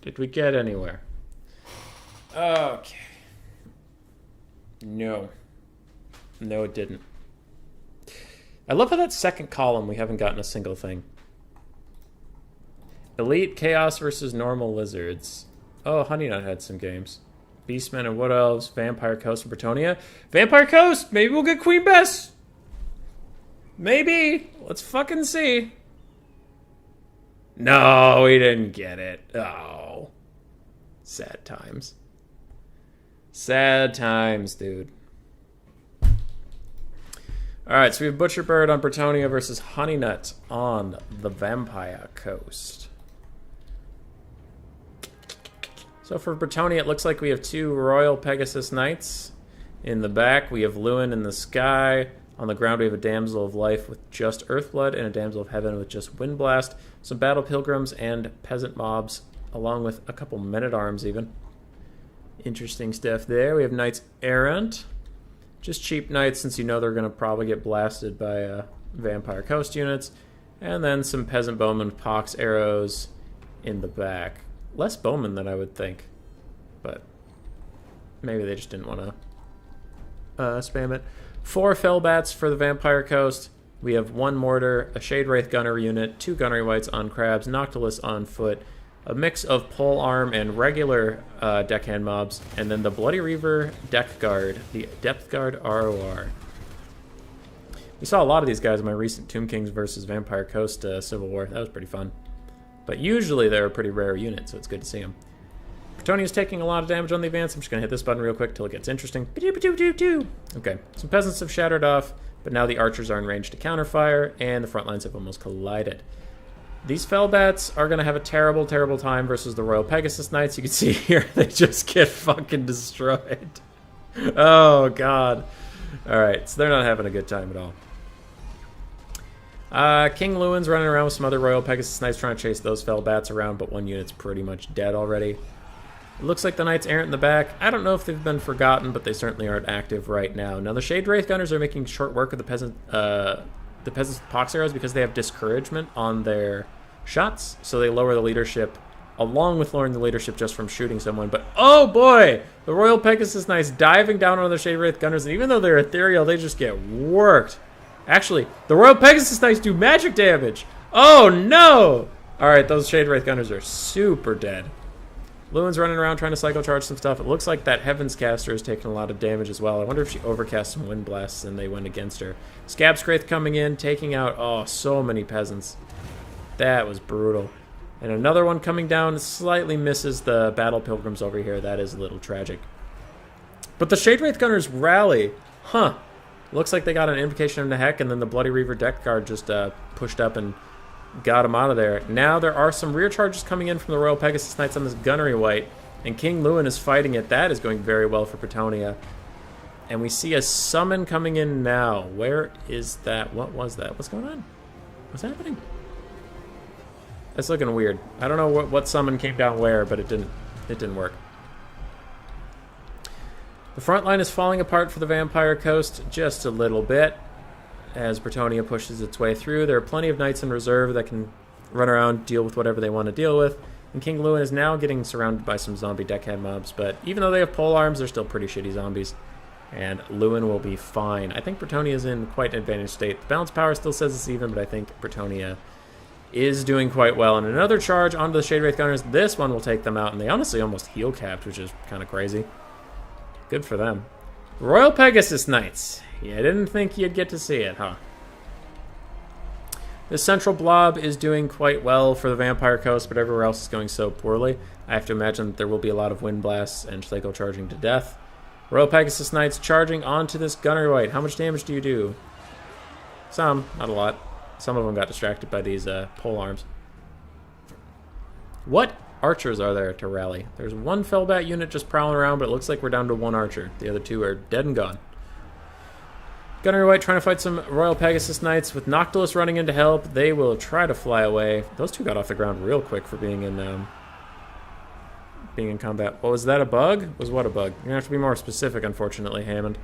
Did we get anywhere? Okay. No. No, it didn't. I love how that second column we haven't gotten a single thing. Elite Chaos versus Normal Lizards. Oh, Honey Nut had some games. Beastmen and Wood Elves, Vampire Coast and Bretonia. Vampire Coast! Maybe we'll get Queen Bess! Maybe! Let's fucking see. No, we didn't get it. Oh. Sad times. Sad times, dude. Alright, so we have Butcher Bird on Bretonia versus Honey Nut on the Vampire Coast. So for Bretonia, it looks like we have 2 Royal Pegasus Knights. In the back, we have Lewin in the sky. On the ground, we have a Damsel of Life with just Earthblood and a Damsel of Heaven with just Windblast. Some Battle Pilgrims and Peasant Mobs, along with a couple Men-at-Arms even. Interesting stuff there. We have Knights Errant. Just cheap knights, since you know they're going to probably get blasted by Vampire Coast units. And then some Peasant Bowmen with Pox arrows in the back. Less bowmen than I would think. But maybe they just didn't want to spam it. 4 Fellbats for the Vampire Coast. We have 1 Mortar, a Shade Wraith Gunner unit, 2 Gunnery Wights on Crabs, Noctilus on foot, a mix of Pole Arm and regular Deckhand mobs, and then the Bloody Reaver Deck Guard, the Depth Guard ROR. We saw a lot of these guys in my recent Tomb Kings versus Vampire Coast Civil War. That was pretty fun. But usually they're a pretty rare unit, so it's good to see them. Bretonia's taking a lot of damage on the advance. I'm just going to hit this button real quick till it gets interesting. Okay, some peasants have shattered off, but now the archers are in range to counterfire, and the front lines have almost collided. These Fellbats are going to have a terrible, terrible time versus the Royal Pegasus Knights. You can see here, they just get fucking destroyed. Oh, God. Alright, so they're not having a good time at all. King Lewin's running around with some other Royal Pegasus Knights trying to chase those Fellbats around, but one unit's pretty much dead already. It looks like the Knights Errant in the back. I don't know if they've been forgotten, but they certainly aren't active right now. Now, the Shade Wraith Gunners are making short work of the Peasants with Pox arrows because they have discouragement on their shots, so they lower the leadership, along with lowering the leadership just from shooting someone. But, oh boy! The Royal Pegasus Knights diving down on the Shade Wraith Gunners, and even though they're ethereal, they just get worked. Actually, the Royal Pegasus Knights do magic damage! Oh no! Alright, those Shade Wraith Gunners are super dead. Lewin's running around trying to cycle charge some stuff. It looks like that Heavens Caster is taking a lot of damage as well. I wonder if she overcast some Wind Blasts and they went against her. Scabscraith coming in, taking out, oh, so many peasants. That was brutal. And another one coming down slightly misses the Battle Pilgrims over here. That is a little tragic. But the Shade Wraith Gunners rally. Huh. Looks like they got an invocation into heck, and then the Bloody Reaver Deck Guard just pushed up and got him out of there. Now there are some rear charges coming in from the Royal Pegasus Knights on this Gunnery Wight, and King Lewin is fighting it. That is going very well for Bretonia. And we see a summon coming in now. Where is that? What was that? What's going on? What's happening? That's looking weird. I don't know what summon came down where, but it didn't work. The front line is falling apart for the Vampire Coast just a little bit as Bretonia pushes its way through. There are plenty of knights in reserve that can run around, deal with whatever they want to deal with. And King Lewin is now getting surrounded by some zombie deckhand mobs, but even though they have pole arms, they're still pretty shitty zombies. And Lewin will be fine. I think Bretonia is in quite an advantaged state. The balance power still says it's even, but I think Bretonia is doing quite well. And another charge onto the Shade Wraith Gunners. This one will take them out, and they honestly almost heal capped, which is kind of crazy. Good for them. Royal Pegasus Knights. Yeah, I didn't think you'd get to see it, huh? The central blob is doing quite well for the Vampire Coast, but everywhere else is going so poorly. I have to imagine that there will be a lot of Wind Blasts and cycle charging to death. Royal Pegasus Knights charging onto this Gunnery Wight. How much damage do you do? Some, not a lot. Some of them got distracted by these pole arms. What archers are there to rally? There's one Fellbat unit just prowling around, but it looks like we're down to one archer. The other two are dead and gone. Gunnery Wight trying to fight some Royal Pegasus Knights with Noctilus running in to help. They will try to fly away. Those two got off the ground real quick for being in combat. Oh, was that a bug? Was what a bug? You're gonna have to be more specific, unfortunately, Hammond.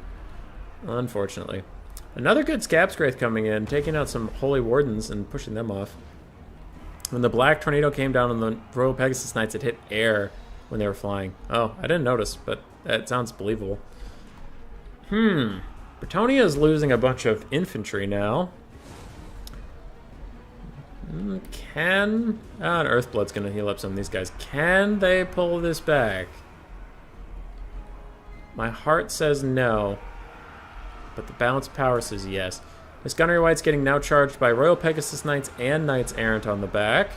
Unfortunately. Another good Scabscraith coming in, taking out some Holy Wardens and pushing them off. When the Black Tornado came down on the Royal Pegasus Knights, it hit air when they were flying. Oh, I didn't notice, but that sounds believable. Bretonia is losing a bunch of infantry now. And Earthblood's going to heal up some of these guys. Can they pull this back? My heart says no, but the balance power says yes. This Gunnery Wight's getting now charged by Royal Pegasus Knights and Knights Errant on the back.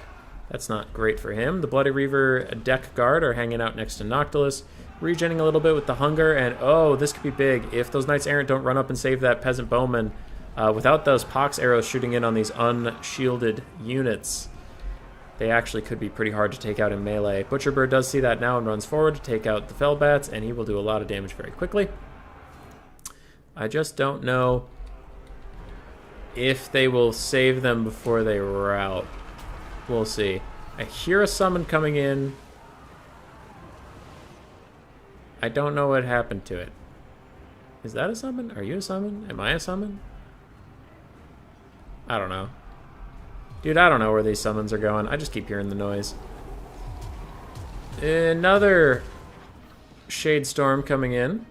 That's not great for him. The Bloody Reaver Deck Guard are hanging out next to Noctilus, regenerating a little bit with the Hunger, and oh, this could be big. If those Knights Errant don't run up and save that Peasant Bowman, Without those pox arrows shooting in on these unshielded units, they actually could be pretty hard to take out in melee. Butcherbird does see that now and runs forward to take out the Fellbats, and he will do a lot of damage very quickly. I just don't know if they will save them before they rout. We'll see. I hear a summon coming in. I don't know what happened to it. Is that a summon? Are you a summon? Am I a summon? I don't know. Dude, I don't know where these summons are going. I just keep hearing the noise. Another Shade Storm coming in.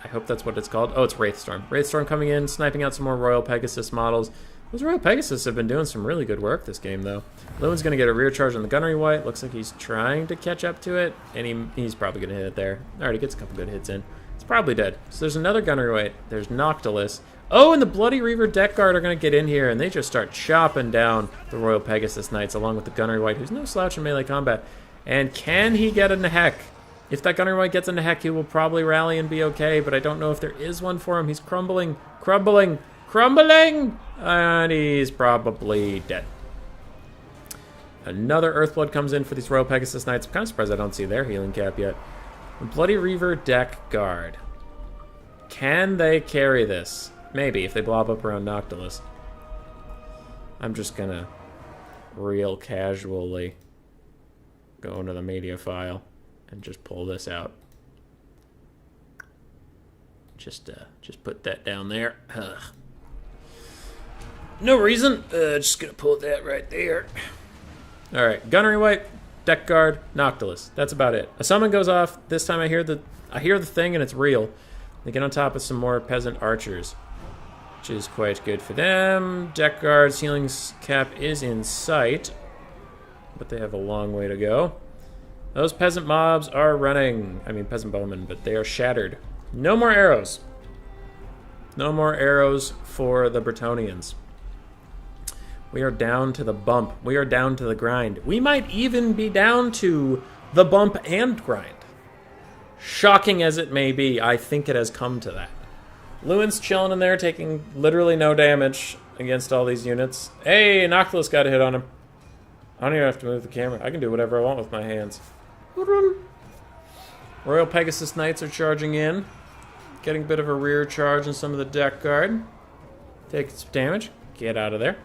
I hope that's what it's called. Oh, it's Wraithstorm. Wraithstorm coming in, sniping out some more Royal Pegasus models. Those Royal Pegasus have been doing some really good work this game, though. Lewin's going to get a rear charge on the Gunnery White. Looks like he's trying to catch up to it, and he's probably going to hit it there. Alright, he gets a couple good hits in. It's probably dead. So there's another Gunnery White. There's Noctilus. Oh, and the Bloody Reaver Deck Guard are going to get in here, and they just start chopping down the Royal Pegasus Knights, along with the Gunnery White, who's no slouch in melee combat. And can he get into heck? If that Gunnery White gets into heck, he will probably rally and be okay, but I don't know if there is one for him. He's crumbling, crumbling, crumbling! And he's probably dead. Another Earthblood comes in for these Royal Pegasus Knights. I'm kind of surprised I don't see their healing cap yet. The Bloody Reaver Deck Guard. Can they carry this? Maybe, if they blob up around Noctilus. I'm just gonna real casually go into the media file and just pull this out. Just put that down there. Ugh. No reason. Just gonna pull that right there. All right, Gunnery White, Deck Guard, Noctilus. That's about it. A summon goes off. This time I hear the thing and it's real. They get on top of some more peasant archers, which is quite good for them. Deck Guard's healing cap is in sight, but they have a long way to go. Those peasant mobs are running. I mean, peasant bowmen, but they are shattered. No more arrows. No more arrows for the Bretonnians. We are down to the bump. We are down to the grind. We might even be down to the bump and grind. Shocking as it may be, I think it has come to that. Lewin's chilling in there, taking literally no damage against all these units. Hey, Noctilus got a hit on him. I don't even have to move the camera. I can do whatever I want with my hands. Royal Pegasus Knights are charging in. Getting a bit of a rear charge on some of the Deck Guard. Taking some damage. Get out of there.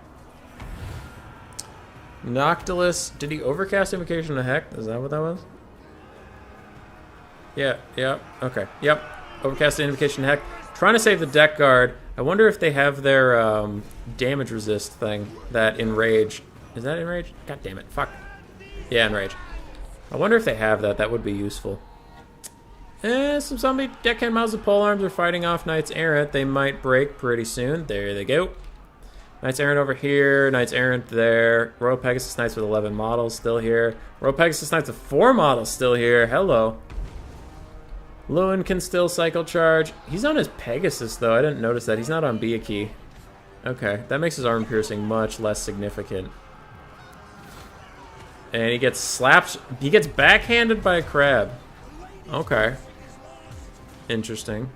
Noctilus, did he overcast Invocation of Heck? Is that what that was? Yeah, okay. Yep, overcast Invocation of Heck. Trying to save the Deck Guard. I wonder if they have their damage resist thing, that Enrage. Is that Enrage? God damn it, fuck. Yeah, Enrage. I wonder if they have that. That would be useful. Some zombie deckhand mouths of polearms are fighting off Knights Errant. They might break pretty soon. There they go. Knights Errant over here. Knights Errant there. Royal Pegasus Knights with 11 models still here. Royal Pegasus Knights with 4 models still here. Hello. Lewin can still cycle charge. He's on his Pegasus, though. I didn't notice that. He's not on Byakhee. Okay, that makes his armor piercing much less significant. And he gets slapped. He gets backhanded by a crab. Okay. Interesting.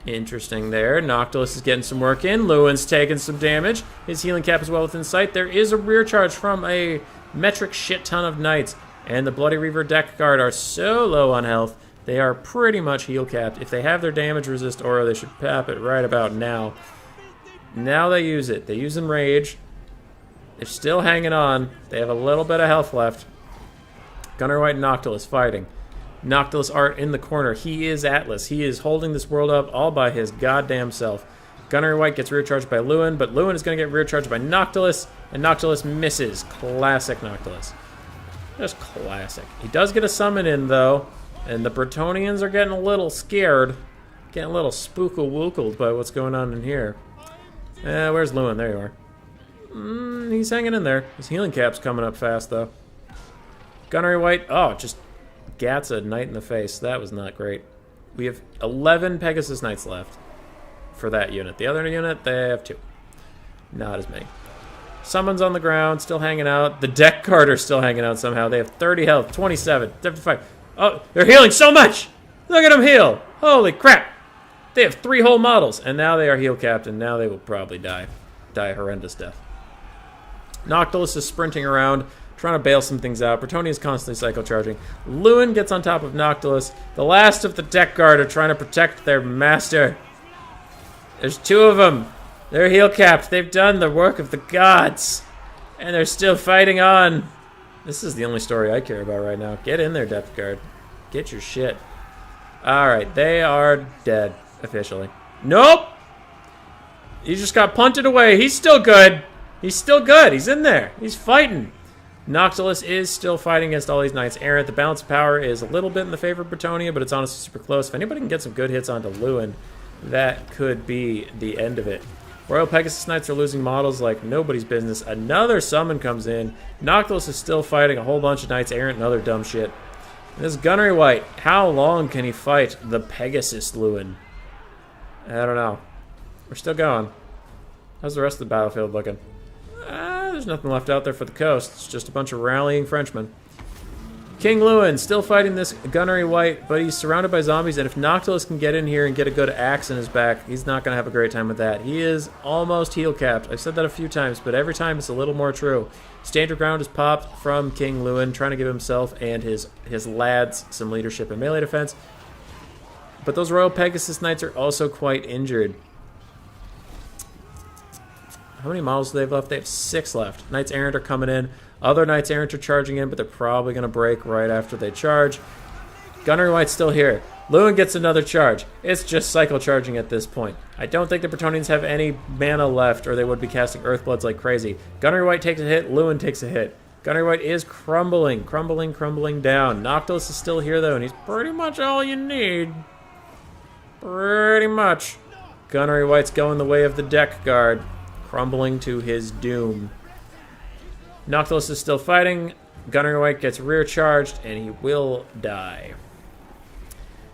Interesting there. Noctilus is getting some work in. Lewin's taking some damage. His healing cap is well within sight. There is a rear charge from a metric shit ton of knights. And the Bloody Reaver Deck Guard are so low on health, they are pretty much heal capped. If they have their damage resist aura, they should pop it right about now. Now they use it. They use Enrage. They're still hanging on. They have a little bit of health left. Gunner White and Noctilus fighting. Noctilus Art in the corner. He is Atlas. He is holding this world up all by his goddamn self. Gunner White gets rear charged by Lewin, but Lewin is going to get rear charged by Noctilus, and Noctilus misses. Classic Noctilus. Just classic. He does get a summon in, though, and the Bretonnians are getting a little scared. Getting a little spookle-wookled by what's going on in here. Where's Lewin? There you are. He's hanging in there. His healing cap's coming up fast, though. Gunnery White. Oh, just gats a knight in the face. That was not great. We have 11 Pegasus Knights left for that unit. The other unit, they have 2. Not as many. Summons on the ground, still hanging out. The Deck Guard are still hanging out somehow. They have 30 health, 27, 75. Oh, they're healing so much! Look at them heal! Holy crap! They have 3 whole models, and now they are heel capped, and now they will probably die. Die a horrendous death. Noctilus is sprinting around, trying to bail some things out. Bretonnia is constantly psycho-charging. Lewin gets on top of Noctilus. The last of the deck guard are trying to protect their master. There's 2 of them. They're heel capped. They've done the work of the gods. And they're still fighting on. This is the only story I care about right now. Get in there, Depth Guard. Get your shit. Alright, they are dead, officially. Nope! He just got punted away. He's still good. He's still good. He's in there. He's fighting. Noctilus is still fighting against all these Knights Errant. The balance of power is a little bit in the favor of Bretonnia, but it's honestly super close. If anybody can get some good hits onto Lewin, that could be the end of it. Royal Pegasus Knights are losing models like nobody's business. Another summon comes in. Noctilus is still fighting a whole bunch of Knights Errant and other dumb shit. And this Gunnery White, how long can he fight the Pegasus Lewin? I don't know. We're still going. How's the rest of the battlefield looking? There's nothing left out there for the coast. It's just a bunch of rallying Frenchmen. King Lewin still fighting this Gunnery White, but he's surrounded by zombies, and if Noctilus can get in here and get a good axe in his back, he's not going to have a great time with that. He is almost heel capped. I've said that a few times, but every time it's a little more true. Stand your ground is popped from King Lewin, trying to give himself and his lads some leadership and melee defense. But those Royal Pegasus Knights are also quite injured. How many models do they have left? They have 6 left. Knights Errant are coming in. Other Knights Errant are charging in, but they're probably going to break right after they charge. Gunnery White's still here. Lewin gets another charge. It's just cycle charging at this point. I don't think the Bretonians have any mana left, or they would be casting Earthbloods like crazy. Gunnery White takes a hit. Lewin takes a hit. Gunnery White is crumbling down. Noctilus is still here, though, and he's pretty much all you need. Pretty much. Gunnery White's going the way of the deck guard, crumbling to his doom. Noctilus is still fighting. Gunnery White gets rear charged, and he will die.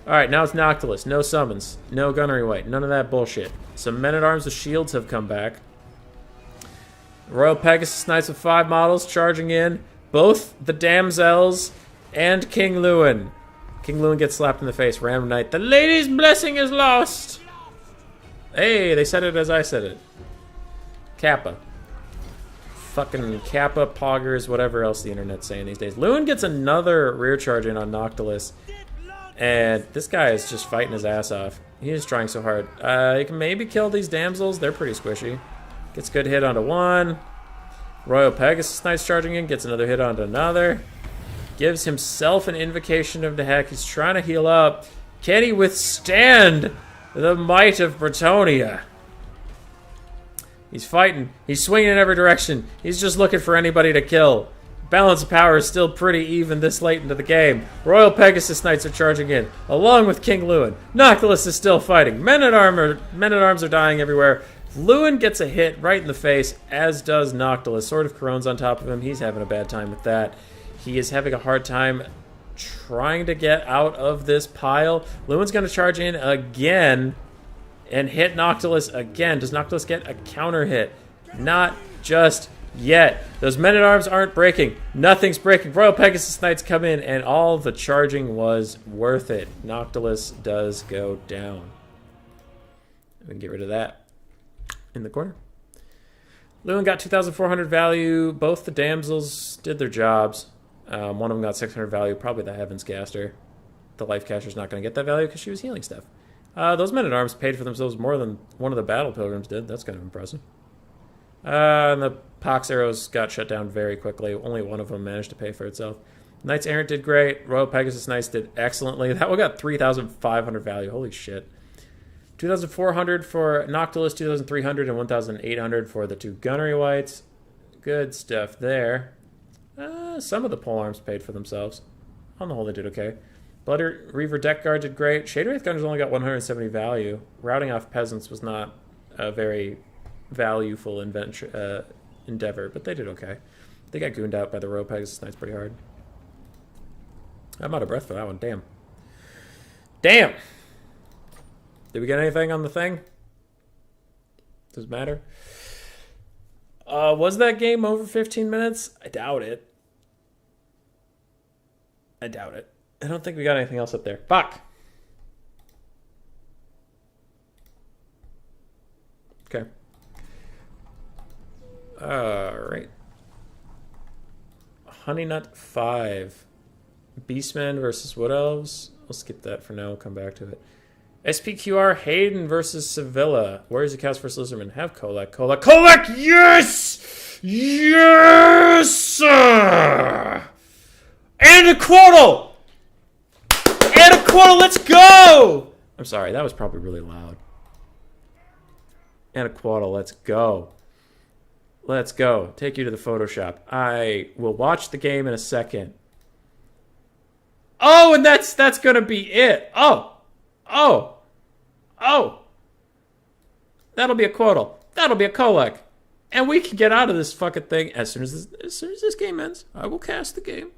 Alright, now it's Noctilus. No summons. No Gunnery White. None of that bullshit. Some men-at-arms with shields have come back. Royal Pegasus Knights with 5 models charging in. Both the Damsels and King Lewin. King Lewin gets slapped in the face. Ram Knight. The lady's blessing is lost! Hey, they said it as I said it. Kappa. Fucking Kappa, Poggers, whatever else the internet's saying these days. Lewin gets another rear charge in on Noctilus. And this guy is just fighting his ass off. He is trying so hard. He can maybe kill these damsels. They're pretty squishy. Gets a good hit onto one. Royal Pegasus Knights charging in. Gets another hit onto another. Gives himself an invocation of the heck. He's trying to heal up. Can he withstand the might of Bretonnia? He's fighting. He's swinging in every direction. He's just looking for anybody to kill. Balance of power is still pretty even this late into the game. Royal Pegasus Knights are charging in, along with King Lewin. Noctilus is still fighting. Men-at-arms are dying everywhere. Lewin gets a hit right in the face, as does Noctilus. Sword of Corone's on top of him. He's having a bad time with that. He is having a hard time trying to get out of this pile. Lewin's going to charge in again and hit Noctilus again. Does Noctilus get a counter hit? Not just yet. Those men-at-arms aren't breaking. Nothing's breaking. Royal Pegasus Knights come in, and all the charging was worth it. Noctilus does go down. We can get rid of that in the corner. Lewin got 2,400 value. Both the damsels did their jobs. One of them got 600 value, probably the Heaven's Caster. The Life Caster's not going to get that value because she was healing stuff. Those men-at-arms paid for themselves more than one of the Battle Pilgrims did. That's kind of impressive. And the Pox Arrows got shut down very quickly. Only one of them managed to pay for itself. Knights Errant did great. Royal Pegasus Knights did excellently. That one got 3,500 value. Holy shit. 2,400 for Noctilus, 2,300 and 1,800 for the 2 Gunnery Whites. Good stuff there. Some of the polearms paid for themselves. On the whole, they did okay. Blood Reaver Deck Guard did great. Shade Wraith Gunners only got 170 value. Routing off peasants was not a very valueful endeavor, but they did okay. They got gooned out by the Royal Pegasus Knights pretty hard. I'm out of breath for that one. Damn. Damn! Did we get anything on the thing? Does it matter? Was that game over 15 minutes? I doubt it. I don't think we got anything else up there. Fuck! Okay. Alright. Honeynut 5. Beastmen versus Wood Elves. We'll skip that for now. We'll come back to it. SPQR Hayden versus Sevilla. Warriors of Chaos versus Lizardmen. Have Kolek. Kolek! Yes! Yes! And a Quotal! And a Quotal! Let's go! I'm sorry, that was probably really loud. And a Quotal. Let's go. Let's go. Take you to the Photoshop. I will watch the game in a second. Oh, and that's gonna be it. Oh. That'll be a Quotal. That'll be a Kolek. And we can get out of this fucking thing as soon as this game ends. I will cast the game.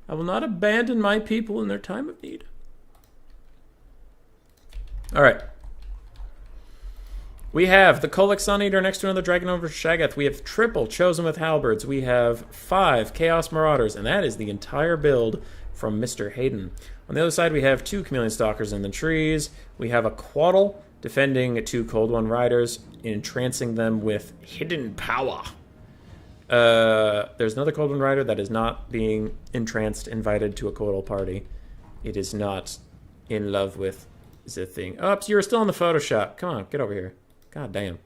I will not abandon my people in their time of need. Alright. We have the Kolek Sun Eater next to another Dragon over Shaggoth. We have triple Chosen with Halberds. We have 5 Chaos Marauders, and that is the entire build from Mr. Hayden. On the other side, we have 2 Chameleon Stalkers in the trees. We have a Quaddle defending 2 Cold One Riders, entrancing them with hidden power. There's another Cold One Rider that is not being entranced, invited to a Quaddle party. It is not in love with the thing. Oh, so you're still in the Photoshop. Come on, get over here. God damn.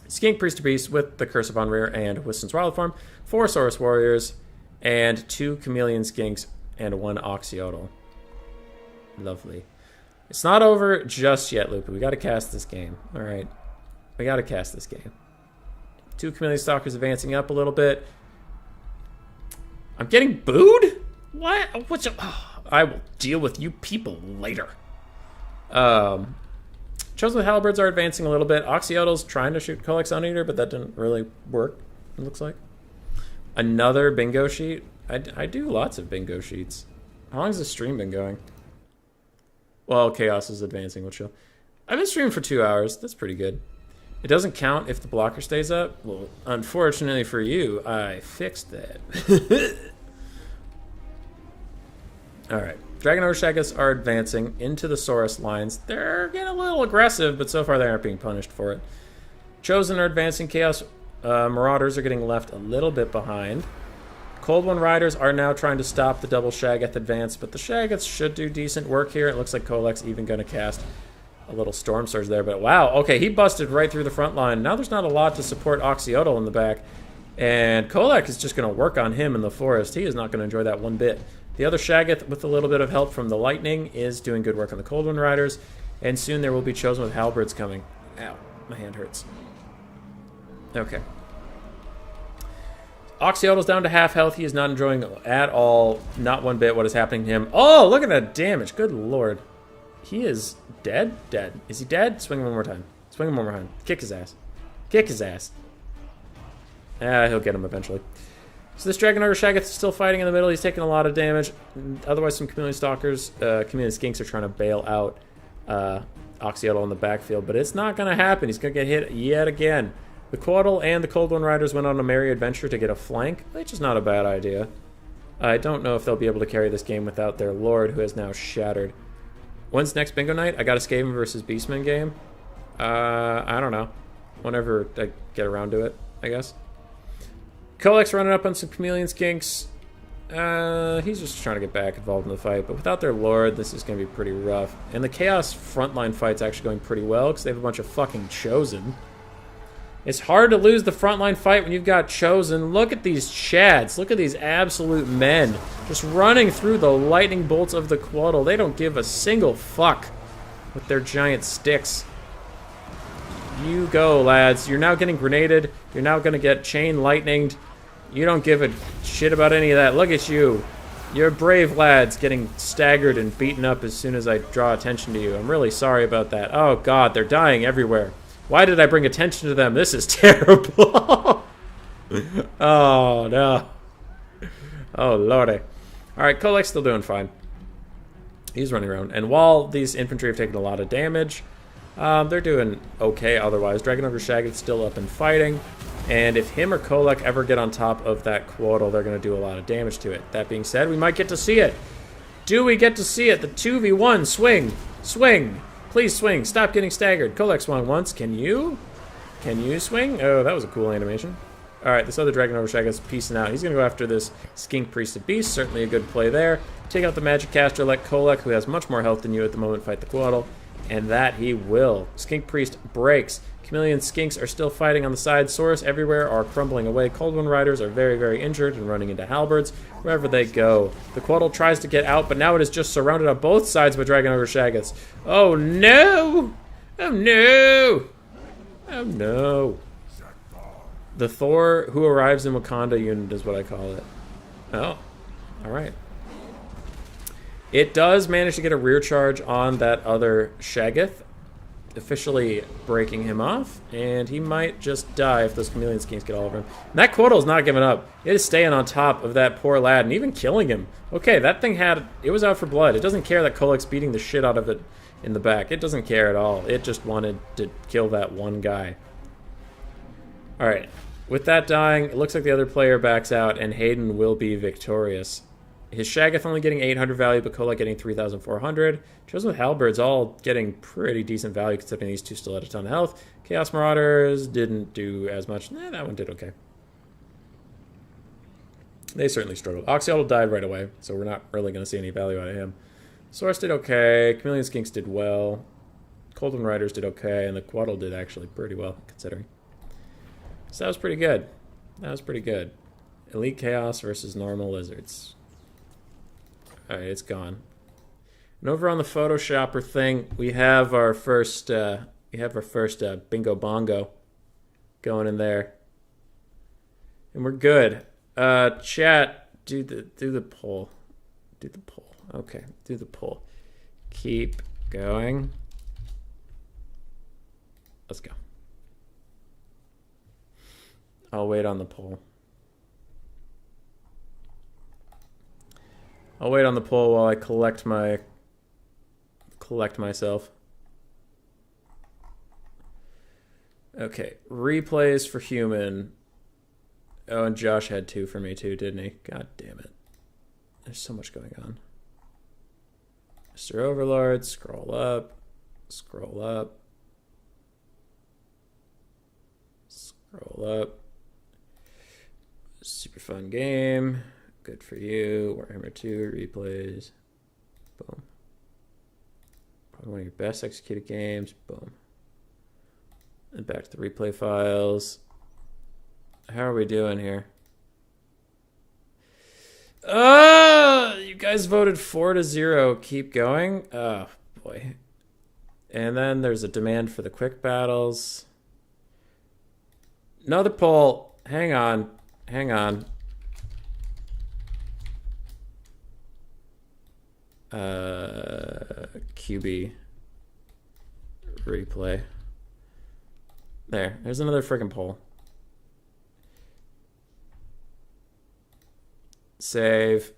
Skink Priest to Beast with the Curse upon rear and Wiston's Wild Form. 4 Saurus Warriors and 2 Chameleon Skinks and 1 Oxyotl. Lovely. It's not over just yet, Lupa. We gotta cast this game. Alright. We gotta cast this game. 2 Chameleon Stalkers advancing up a little bit. I'm getting booed? What? What's I will deal with you people later. Chosen with Halberds are advancing a little bit. Oxyotl's trying to shoot Kolek Sun Eater, but that didn't really work, it looks like. Another bingo sheet. I do lots of bingo sheets. How long has the stream been going? Well, Chaos is advancing. We'll chill. I've been streaming for 2 hours. That's pretty good. It doesn't count if the blocker stays up. Well, unfortunately for you, I fixed that. Alright. Dragon Overshaggers are advancing into the Saurus lines. They're getting a little aggressive, but so far they aren't being punished for it. Chosen are advancing. Chaos Marauders are getting left a little bit behind. Cold One Riders are now trying to stop the double Shaggoth advance, but the Shaggoths should do decent work here. It looks like Kolek's even going to cast a little Storm Surge there, but wow, okay, he busted right through the front line. Now there's not a lot to support Oxyotl in the back, and Kolek is just going to work on him in the forest. He is not going to enjoy that one bit. The other Shaggoth, with a little bit of help from the Lightning, is doing good work on the Cold One Riders, and soon there will be Chosen with Halberds coming. Ow, my hand hurts. Okay. Oxyotl's down to half health. He is not enjoying at all, not one bit, what is happening to him. Oh, look at that damage. Good lord. He is dead? Dead. Is he dead? Swing him one more time. Swing him one more time. Kick his ass. Kick his ass. He'll get him eventually. So this Dragon Ogre Shaggoth is still fighting in the middle. He's taking a lot of damage. Otherwise, some Chameleon Stalkers, Chameleon Skinks are trying to bail out Oxyotl in the backfield, but it's not going to happen. He's going to get hit yet again. The Quaddle and the Cold One Riders went on a merry adventure to get a flank, which is not a bad idea. I don't know if they'll be able to carry this game without their lord, who has now shattered. When's next bingo night? I got a Skaven versus Beastman game. I don't know. Whenever I get around to it, I guess. Kolek's running up on some Chameleon Skinks. He's just trying to get back involved in the fight, but without their lord, this is going to be pretty rough. And the Chaos frontline fight's actually going pretty well, because they have a bunch of fucking Chosen. It's hard to lose the frontline fight when you've got Chosen. Look at these Chads. Look at these absolute men. Just running through the lightning bolts of the Quaddle. They don't give a single fuck with their giant sticks. You go, lads. You're now getting grenaded. You're now going to get chain lightninged. You don't give a shit about any of that. Look at you. You're brave lads getting staggered and beaten up as soon as I draw attention to you. I'm really sorry about that. Oh, God, they're dying everywhere. Why did I bring attention to them? This is terrible. Oh, no. Oh, lordy. Alright, Kolek's still doing fine. He's running around. And while these infantry have taken a lot of damage, they're doing okay otherwise. Dragon Ogre Shaggoth's still up and fighting. And if him or Kolek ever get on top of that Quaddle, they're going to do a lot of damage to it. That being said, we might get to see it. Do we get to see it? The 2v1 swing. Swing. Please swing. Stop getting staggered. Kolek swung once. Can you? Can you swing? Oh, that was a cool animation. Alright, this other Dragon Overshag is piecing out. He's going to go after this Skink Priest of Beast. Certainly a good play there. Take out the Magic Caster. Let Kolek, who has much more health than you at the moment, fight the Quaddle. And that he will. Skink Priest breaks. Chameleon Skinks are still fighting on the side. Saurus everywhere are crumbling away. Cold One Riders are very, very injured and running into halberds wherever they go. The Quaddle tries to get out, but now it is just surrounded on both sides by Dragon Overshaggiths. Oh no! Oh no! Oh no. The Thor who arrives in Wakanda unit is what I call it. Oh, alright. It does manage to get a rear charge on that other Shaggith, officially breaking him off, and he might just die if those Chameleon Skinks get all over him. And that Quaddle is not giving up. It is staying on top of that poor lad and even killing him. Okay, that thing it was out for blood. It doesn't care that Kolek's beating the shit out of it in the back. It doesn't care at all. It just wanted to kill that one guy. Alright. With that dying, it looks like the other player backs out, and Hayden will be victorious. His Shaggith only getting 800 value, but Kolek getting 3,400. Chosen with Halberds all getting pretty decent value, considering these two still had a ton of health. Chaos Marauders didn't do as much. Nah, that one did okay. They certainly struggled. Oxyotl died right away, so we're not really going to see any value out of him. Saurus did okay. Chameleon Skinks did well. Cold One Riders did okay, and the Quaddle did actually pretty well, considering. So that was pretty good. That was pretty good. Elite Chaos versus normal Lizards. Alright, it's gone. And over on the Photoshopper thing, we have our first bingo bongo going in there. And we're good. Chat, do the poll. Do the poll. Okay, do the poll. Keep going. Let's go. I'll wait on the poll. I'll wait on the poll while I collect myself. Okay, replays for human. Oh, and Josh had 2 for me too, didn't he? God damn it. There's so much going on. Mr. Overlord, scroll up. Scroll up. Scroll up. Super fun game. Good for you. Warhammer 2 replays. Boom. Probably one of your best executed games. Boom. And back to the replay files. How are we doing here? Oh, you guys voted 4-0. Keep going. Oh, boy. And then there's a demand for the quick battles. Another poll. Hang on. Hang on. QB replay. There's another freaking poll. Save.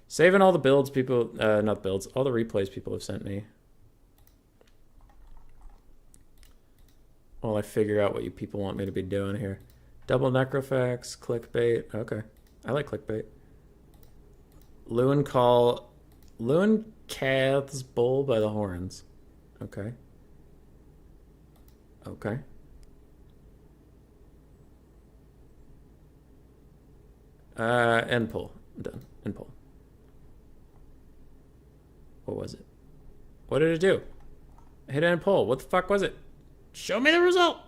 Saving all the builds people, not builds, all the replays people have sent me. While I figure out what you people want me to be doing here. Double necrofax, clickbait. Okay. I like clickbait. Lewin Cath's bull by the horns. Okay. Okay. End poll. I'm done. End poll. What was it? What did it do? I hit end poll. What the fuck was it? Show me the result.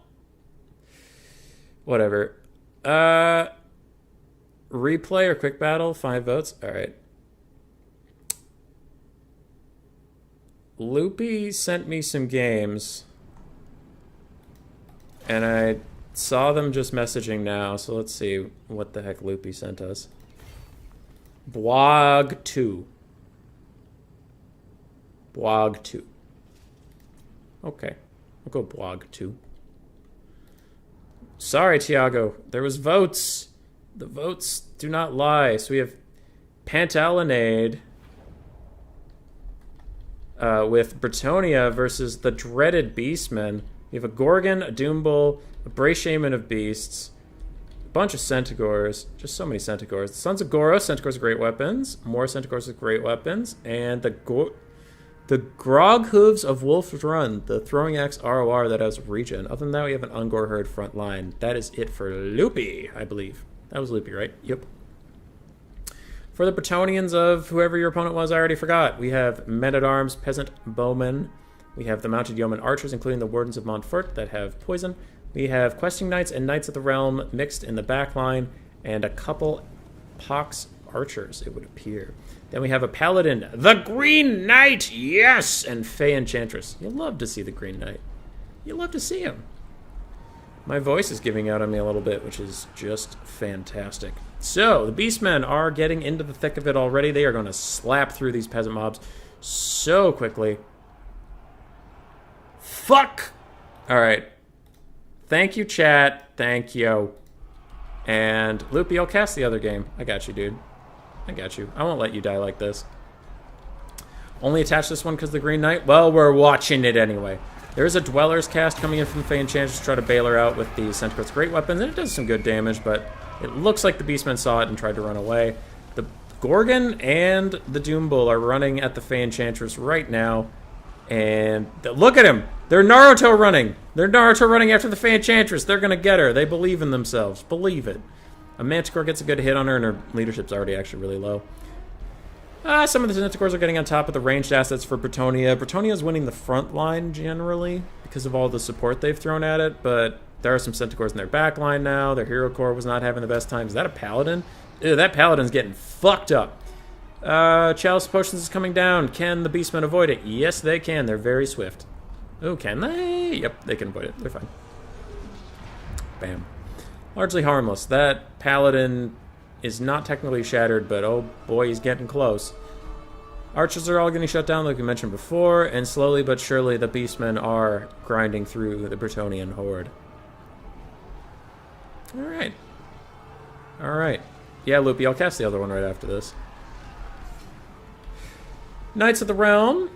Whatever. Replay or quick battle? 5 votes. All right. Loopy sent me some games, and I saw them just messaging now. So let's see what the heck Loopy sent us. Blog 2. Blog 2. Okay. I'll go blog 2. Sorry, Tiago. There was votes. The votes do not lie. So we have Pantalinade with Bretonia versus the dreaded Beastmen. We have a Gorgon, a Doombull, a Bray Shaman of Beasts, bunch of Centaurs. Just so many Centaurs. The Sons of Goros, Centaurs are great weapons. More Centaurs are great weapons. And the Grog Hooves of Wolf's Run, the throwing axe ROR that has regen. Other than that, we have an Ungor Herd front line. That is it for Loopy, I believe. That was Loopy, right? Yep. For the Bretonnians of whoever your opponent was, I already forgot. We have Men-at-Arms, Peasant Bowmen. We have the Mounted Yeoman Archers, including the Wardens of Montfort that have poison. We have Questing Knights and Knights of the Realm mixed in the back line, and a couple Pox Archers, it would appear. Then we have a Paladin, the Green Knight, yes! And Fey Enchantress. You love to see the Green Knight. You love to see him. My voice is giving out on me a little bit, which is just fantastic. So, the Beastmen are getting into the thick of it already. They are going to slap through these peasant mobs so quickly. Fuck! Alright. Thank you, chat. Thank you. And, Loopy, I'll cast the other game. I got you, dude. I got you. I won't let you die like this. Only attach this one because the Green Knight? Well, we're watching it anyway. There's a Dweller's cast coming in from the Fey Enchantress to try to bail her out with the Centaur's great weapons, and it does some good damage, but it looks like the Beastmen saw it and tried to run away. The Gorgon and the Doom Bull are running at the Fey Enchantress right now, and look at him! They're Naruto running! They're Naruto running after the Fey Enchantress! They're gonna get her! They believe in themselves. Believe it. A Manticore gets a good hit on her, and her leadership's already actually really low. Some of the Centaurs are getting on top of the ranged assets for Bretonnia. Bretonia's winning the front line, generally, because of all the support they've thrown at it, but there are some Centaurs in their back line now. Their Hero Corps was not having the best time. Is that a Paladin? Ew, that Paladin's getting fucked up. Chalice Potions is coming down. Can the Beastmen avoid it? Yes, they can. They're very swift. Oh, can they? Yep, they can avoid it. They're fine. Bam. Largely harmless. That Paladin is not technically shattered, but oh boy, he's getting close. Archers are all getting shut down, like we mentioned before, and slowly but surely the Beastmen are grinding through the Bretonnian horde. Alright. Alright. Yeah, Loopy, I'll cast the other one right after this. Knights of the Realm.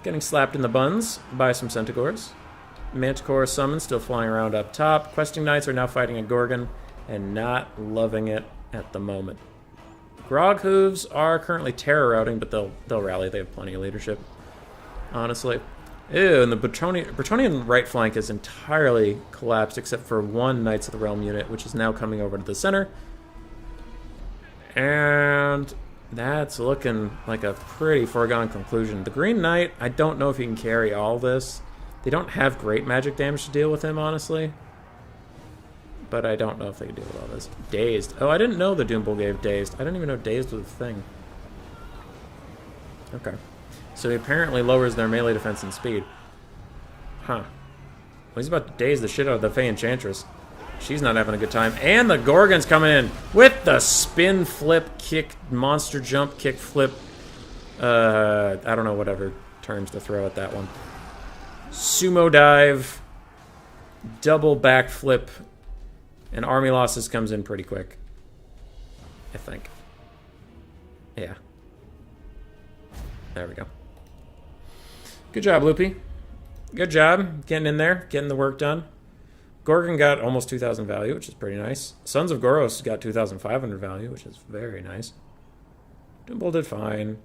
Getting slapped in the buns by some Centaurs. Manticore summon still flying around up top. Questing Knights are now fighting a Gorgon and not loving it at the moment. Grog Hooves are currently terror routing, but they'll rally. They have plenty of leadership, honestly. Ew, and the Bretonnian right flank is entirely collapsed except for one Knights of the Realm unit, which is now coming over to the center. And that's looking like a pretty foregone conclusion. The Green Knight, I don't know if he can carry all this. They don't have great magic damage to deal with him, honestly. But I don't know if they can deal with all this. Dazed. Oh, I didn't know the Doom Bull gave Dazed. I didn't even know Dazed was a thing. Okay. So he apparently lowers their melee defense and speed. Huh. Well, he's about to daze the shit out of the Fey Enchantress. She's not having a good time. And the Gorgon's coming in with the spin, flip, kick, monster jump, kick, flip. I don't know whatever terms to throw at that one. Sumo dive. Double backflip. And Army Losses comes in pretty quick. I think. Yeah. There we go. Good job, Loopy. Good job getting in there, getting the work done. Gorgon got almost 2,000 value, which is pretty nice. Sons of Goros got 2,500 value, which is very nice. Doombull did fine.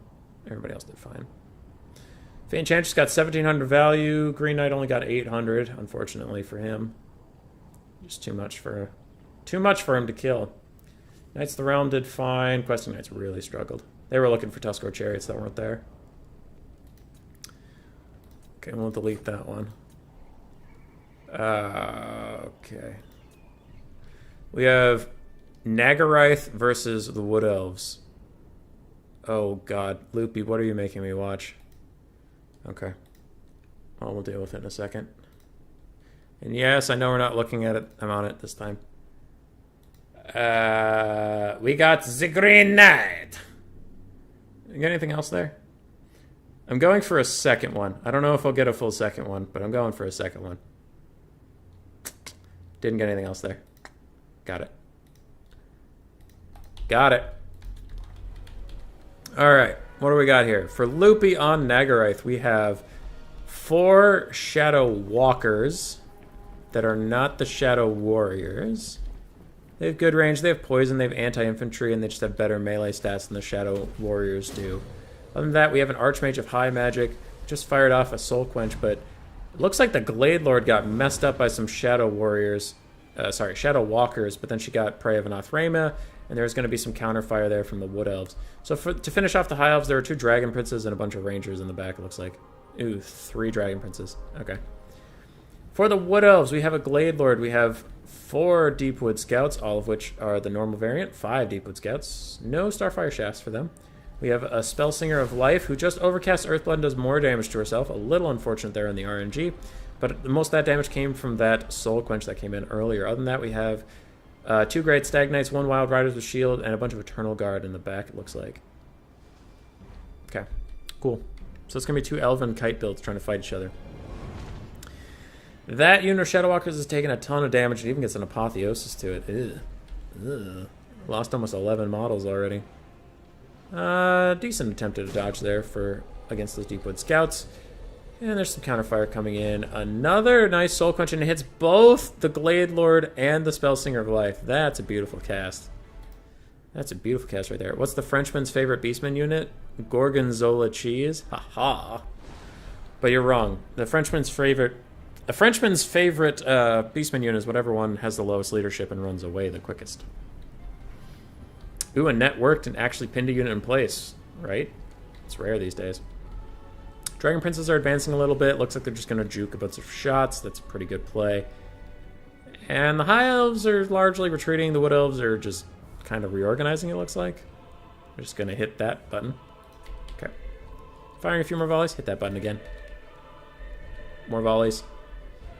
Everybody else did fine. Fey Enchantress got 1,700 value. Green Knight only got 800, unfortunately for him. Just too much for him to kill. Knights of the Realm did fine. Questing Knights really struggled. They were looking for Tuskor Chariots that weren't there. Okay, we'll delete that one. Okay. We have Nagaraith versus the Wood Elves. Oh god, Loopy, what are you making me watch? Okay. Well, we'll deal with it in a second. And yes, I know we're not looking at it. I'm on it this time. We got the Green Knight. You got anything else there? I'm going for a second one. I don't know if I'll get a full second one, but I'm going for a second one. Didn't get anything else there. Got it. Got it. Alright, what do we got here? For Loopy on Nagaraith, we have 4 Shadow Walkers that are not the Shadow Warriors. They have good range, they have poison, they have anti-infantry, and they just have better melee stats than the Shadow Warriors do. Other than that, we have an Archmage of high magic. Just fired off a Soul Quench, but it looks like the Glade Lord got messed up by some Shadow Warriors. Shadow Walkers, but then she got Prey of Anathrema, and there's going to be some counterfire there from the Wood Elves. So to finish off the High Elves, there are 2 Dragon Princes and a bunch of Rangers in the back, it looks like. Ooh, 3 Dragon Princes. Okay. For the Wood Elves, we have a Glade Lord. We have 4 Deepwood Scouts, all of which are the normal variant. 5 Deepwood Scouts. No Starfire Shafts for them. We have a Spellsinger of Life, who just overcasts Earthblood and does more damage to herself. A little unfortunate there in the RNG. But most of that damage came from that Soul Quench that came in earlier. Other than that, we have 2 Great Stagnites, 1 Wild Riders with Shield, and a bunch of Eternal Guard in the back, it looks like. Okay, cool. So it's going to be 2 Elven Kite builds trying to fight each other. That unit of Shadow Walkers has taken a ton of damage. It even gets an Apotheosis to it. Ew. Ugh. Lost almost 11 models already. Decent attempt at a dodge there against those Deepwood Scouts. And there's some counterfire coming in. Another nice Soul Quench, and it hits both the Glade Lord and the Spellsinger of Life. That's a beautiful cast. That's a beautiful cast right there. What's the Frenchman's favorite Beastman unit? Gorgonzola cheese? Ha-ha. But you're wrong. The Frenchman's favorite Beastman unit is whatever one has the lowest leadership and runs away the quickest. Ooh, a net worked and actually pinned a unit in place, right? It's rare these days. Dragon Princes are advancing a little bit. Looks like they're just going to juke a bunch of shots. That's a pretty good play. And the High Elves are largely retreating. The Wood Elves are just kind of reorganizing, it looks like. They're just going to hit that button. Okay. Firing a few more volleys. Hit that button again. More volleys.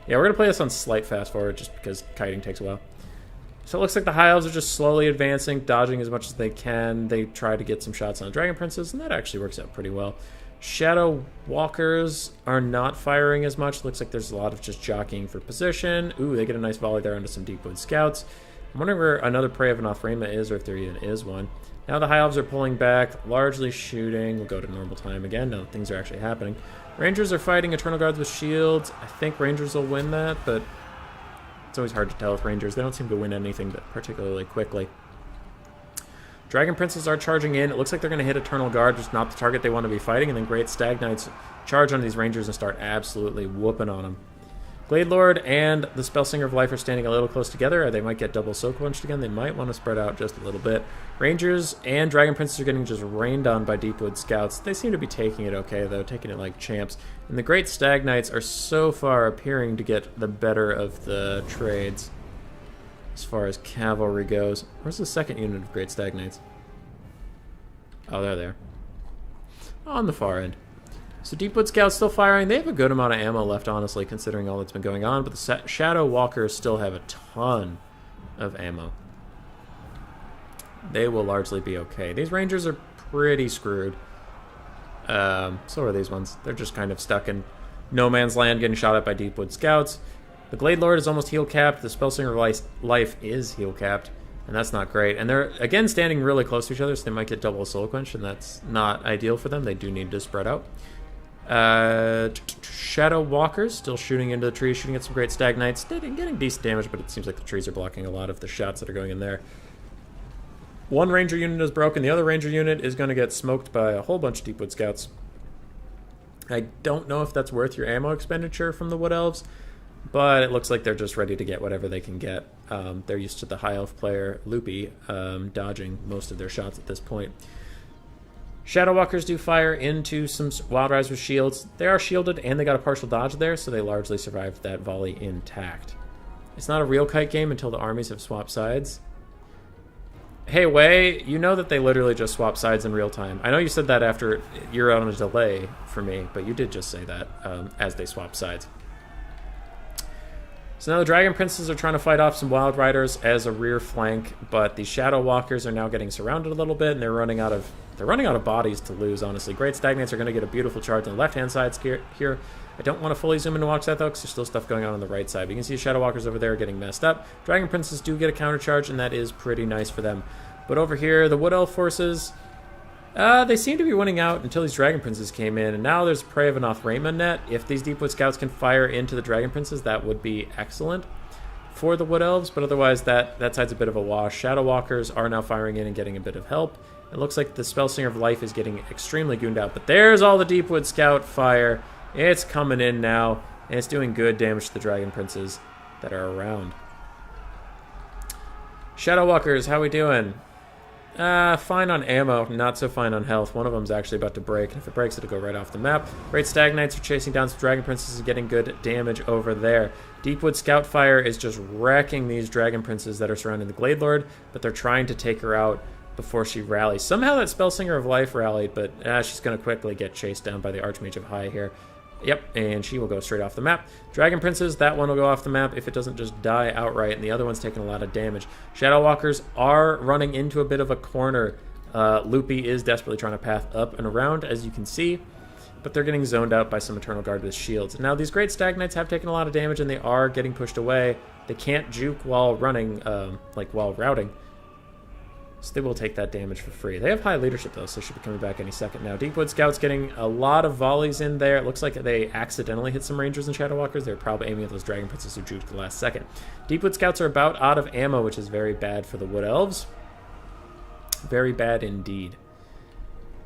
Yeah, we're going to play this on slight fast forward just because kiting takes a while. So it looks like the High Elves are just slowly advancing, dodging as much as they can. They try to get some shots on the Dragon Princes, and that actually works out pretty well. Shadow Walkers are not firing as much. Looks like there's a lot of just jockeying for position. Ooh, they get a nice volley there onto some Deepwood Scouts. I'm wondering where another Prey of Anathrema is, or if there even is one. Now the High Elves are pulling back, largely shooting. We'll go to normal time again now that things are actually happening. Rangers are fighting Eternal Guards with shields. I think Rangers will win that, but it's always hard to tell with Rangers. They don't seem to win anything particularly quickly. Dragon Princes are charging in. It looks like they're going to hit Eternal Guard, just not the target they want to be fighting, and then Great Stag Knights charge on these Rangers and start absolutely whooping on them. Glade Lord and the Spellsinger of Life are standing a little close together. They might get double Soul Quenched again. They might want to spread out just a little bit. Rangers and Dragon Princes are getting just rained on by Deepwood Scouts. They seem to be taking it okay, though, taking it like champs. And the Great Stag Knights are so far appearing to get the better of the trades as far as cavalry goes. Where's the second unit of Great Stag Knights? Oh, they're there. On the far end. So Deepwood Scouts still firing. They have a good amount of ammo left, honestly, considering all that's been going on. But the Shadow Walkers still have a ton of ammo. They will largely be okay. These Rangers are pretty screwed. So are these ones. They're just kind of stuck in no man's land, getting shot at by Deepwood Scouts. The Glade Lord is almost heal-capped. The Spellsinger of Life is heal-capped. And that's not great. And they're, again, standing really close to each other, so they might get double Soul Quench, and that's not ideal for them. They do need to spread out. Shadow Walkers still shooting into the trees, shooting at some Great Stag Knights. Getting decent damage, but it seems like the trees are blocking a lot of the shots that are going in there. One Ranger unit is broken. The other Ranger unit is going to get smoked by a whole bunch of Deepwood Scouts. I don't know if that's worth your ammo expenditure from the Wood Elves, but it looks like they're just ready to get whatever they can get. They're used to the High Elf player, Loopy, dodging most of their shots at this point. Shadow Walkers do fire into some Wild Riders with shields. They are shielded, and they got a partial dodge there, so they largely survived that volley intact. It's not a real kite game until the armies have swapped sides. Hey, Wei, you know that they literally just swap sides in real time. I know you said that after you're on a delay for me, but you did just say that as they swap sides. So now the Dragon Princes are trying to fight off some Wild Riders as a rear flank, but the Shadow Walkers are now getting surrounded a little bit, and they're running out of bodies to lose, honestly. Great Stag Knights are going to get a beautiful charge on the left-hand side here. I don't want to fully zoom in to watch that, though, because there's still stuff going on the right side. But you can see Shadow Walkers over there getting messed up. Dragon Princes do get a counter charge, and that is pretty nice for them. But over here, the Wood Elf forces, they seem to be winning out until these Dragon Princes came in, and now there's Prey of Anathrema net. If these Deepwood Scouts can fire into the Dragon Princes, that would be excellent. for the Wood Elves, but otherwise that side's a bit of a wash. Shadow Walkers are now firing in and getting a bit of help. It looks like the Spellsinger of Life is getting extremely gooned out, but there's all the Deepwood Scout fire. It's coming in now, and it's doing good damage to the Dragon Princes that are around. Shadow Walkers, how we doing? Fine on ammo, not so fine on health. One of them's actually about to break, and if it breaks, it'll go right off the map. Great Stagnites are chasing down some Dragon Princes and getting good damage over there. Deepwood Scout Fire is just wrecking these Dragon Princes that are surrounding the Glade Lord, but they're trying to take her out before she rallies. Somehow that Spellsinger of Life rallied, but she's going to quickly get chased down by the Archmage of High here. Yep, and she will go straight off the map. Dragon Princes, that one will go off the map if it doesn't just die outright, and the other one's taking a lot of damage. Shadow Walkers are running into a bit of a corner. Loopy is desperately trying to path up and around, as you can see, but they're getting zoned out by some Eternal Guard with shields. Now, these Great Stagnites have taken a lot of damage, and they are getting pushed away. They can't juke while running, while routing. So they will take that damage for free. They have high leadership, though, so they should be coming back any second now. Deepwood Scout's getting a lot of volleys in there. It looks like they accidentally hit some Rangers and Shadow Walkers. They're probably aiming at those Dragon Princes who juked the last second. Deepwood Scouts are about out of ammo, which is very bad for the Wood Elves. Very bad indeed.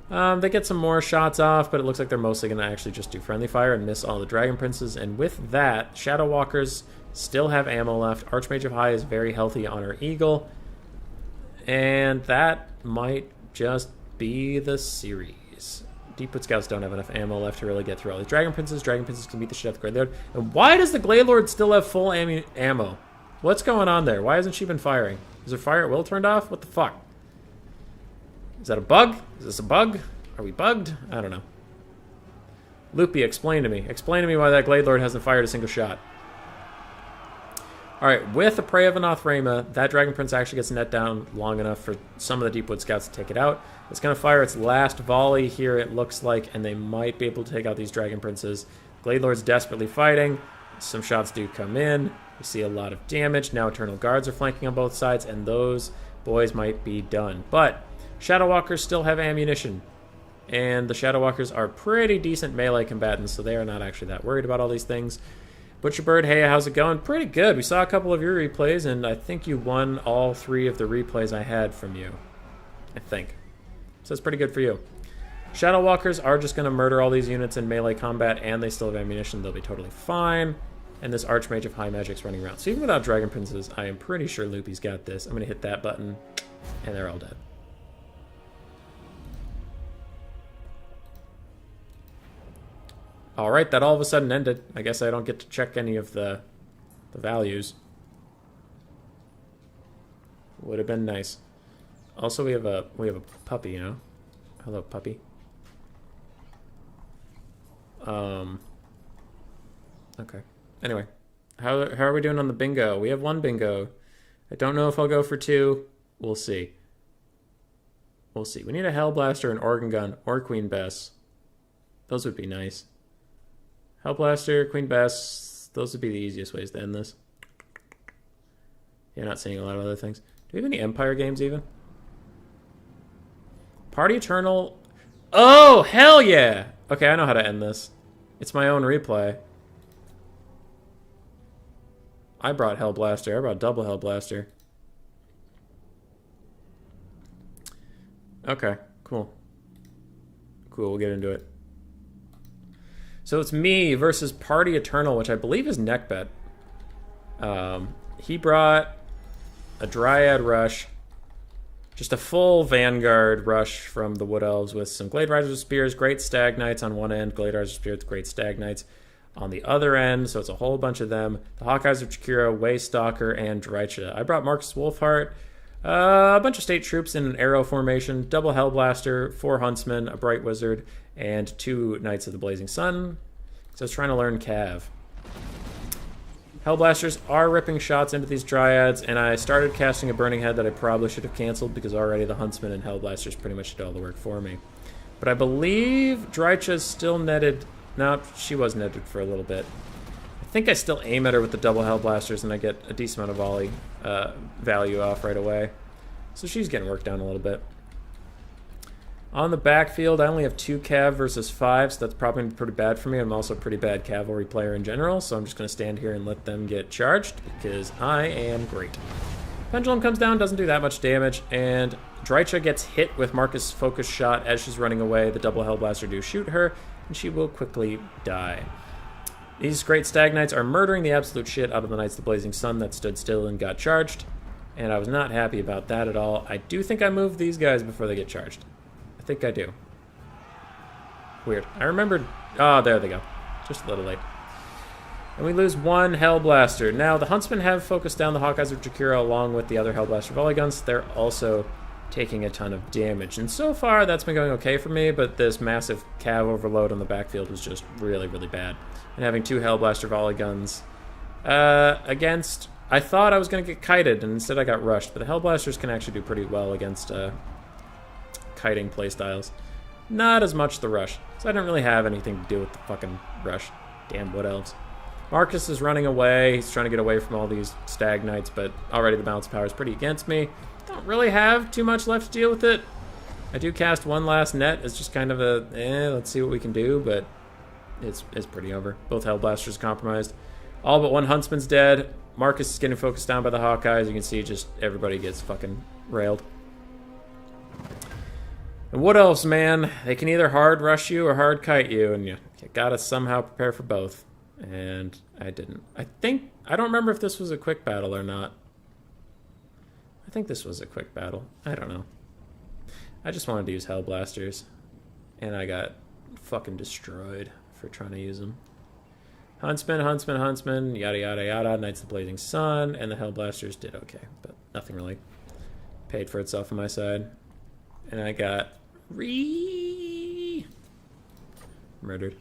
They get some more shots off, but it looks like they're mostly going to actually just do friendly fire and miss all the Dragon Princes. And with that, Shadow Walkers still have ammo left. Archmage of High is very healthy on her Eagle. And that might just be the series. Deepwood Scouts don't have enough ammo left to really get through all these Dragon Princes. Dragon Princes can beat the shit out of the Glade Lord. And why does the Glade Lord still have full ammo? What's going on there? Why hasn't she been firing? Is her fire at will turned off? What the fuck? Is that a bug? Is this a bug? Are we bugged? I don't know. Loopy, explain to me. Explain to me why that Glade Lord hasn't fired a single shot. Alright, with the Prey of Anothrema, that Dragon Prince actually gets net down long enough for some of the Deepwood Scouts to take it out. It's going to fire its last volley here, it looks like, and they might be able to take out these Dragon Princes. Glade Lord's desperately fighting. Some shots do come in. You see a lot of damage. Now Eternal Guards are flanking on both sides, and those boys might be done. But Shadow Walkers still have ammunition. And the Shadow Walkers are pretty decent melee combatants, so they are not actually that worried about all these things. Butcherbird, hey, how's it going? Pretty good. We saw a couple of your replays, and I think you won all 3 of the replays I had from you. I think. So it's pretty good for you. Shadow Walkers are just going to murder all these units in melee combat, and they still have ammunition. They'll be totally fine. And this Archmage of High Magic's running around. So even without Dragon Princes, I am pretty sure Loopy's got this. I'm going to hit that button, and they're all dead. Alright, that all of a sudden ended. I guess I don't get to check any of the values. Would have been nice. Also, we have a puppy, you know? Hello, puppy. Okay. Anyway, how are we doing on the bingo? We have 1 bingo. I don't know if I'll go for 2. We'll see. We'll see. We need a Hellblaster, an Organ Gun, or Queen Bess. Those would be nice. Hellblaster, Queen Bess, those would be the easiest ways to end this. You're not seeing a lot of other things. Do we have any Empire games even? Party Eternal. Oh, hell yeah! Okay, I know how to end this. It's my own replay. I brought Hellblaster. I brought double Hellblaster. Okay, cool. Cool, we'll get into it. So it's me versus Party Eternal, which I believe is Neckbet. He brought a Dryad Rush, just a full Vanguard Rush from the Wood Elves with some Glade Riders with Spears, Great Stag Knights on one end, Glade Riders with Spears, Great Stag Knights on the other end, so it's a whole bunch of them. The Hawkeyes of Chikira, Waystalker, and Drycha. I brought Marcus Wolfheart, a bunch of state troops in an arrow formation, double Hellblaster, 4 Huntsmen, a Bright Wizard, and 2 Knights of the Blazing Sun. So I was trying to learn Cav. Hellblasters are ripping shots into these Dryads, and I started casting a Burning Head that I probably should have canceled because already the Huntsmen and Hellblasters pretty much did all the work for me. But I believe Drycha's still netted. No, she was netted for a little bit. I think I still aim at her with the double Hellblasters, and I get a decent amount of volley value off right away. So she's getting worked down a little bit. On the backfield, I only have 2 cav versus 5, so that's probably pretty bad for me. I'm also a pretty bad cavalry player in general, so I'm just going to stand here and let them get charged because I am great. Pendulum comes down, doesn't do that much damage, and Drycha gets hit with Marcus' focus shot as she's running away. The double Hellblaster do shoot her, and she will quickly die. These great Stag Knights are murdering the absolute shit out of the Knights of the Blazing Sun that stood still and got charged, and I was not happy about that at all. I do think I moved these guys before they get charged. I think I do. Weird. I remembered... Oh, there they go. Just a little late. And we lose 1 Hellblaster. Now, the Huntsmen have focused down the Hawkeyes of Jakira along with the other Hellblaster volley guns. They're also taking a ton of damage. And so far, that's been going okay for me, but this massive cav overload on the backfield was just really, really bad. And having 2 Hellblaster volley guns against... I thought I was going to get kited, and instead I got rushed. But the Hellblasters can actually do pretty well against... kiting playstyles. Not as much the rush. So I didn't really have anything to do with the fucking rush. Damn Wood Elves. Marcus is running away. He's trying to get away from all these Stag Knights, but already the balance of power is pretty against me. Don't really have too much left to deal with it. I do cast one last net as just kind of a, let's see what we can do, but it's pretty over. Both Hellblasters compromised. All but one Huntsman's dead. Marcus is getting focused down by the Hawkeyes. You can see just everybody gets fucking railed. And Wood Elves, man, they can either hard rush you or hard kite you, and you gotta somehow prepare for both. And I didn't. I don't remember if this was a quick battle or not. I think this was a quick battle. I don't know. I just wanted to use Hellblasters, and I got fucking destroyed for trying to use them. Huntsman, Huntsman, Huntsman, yada yada yada, Knights of the Blazing Sun, and the Hellblasters did okay, but nothing really paid for itself on my side. And I got murdered.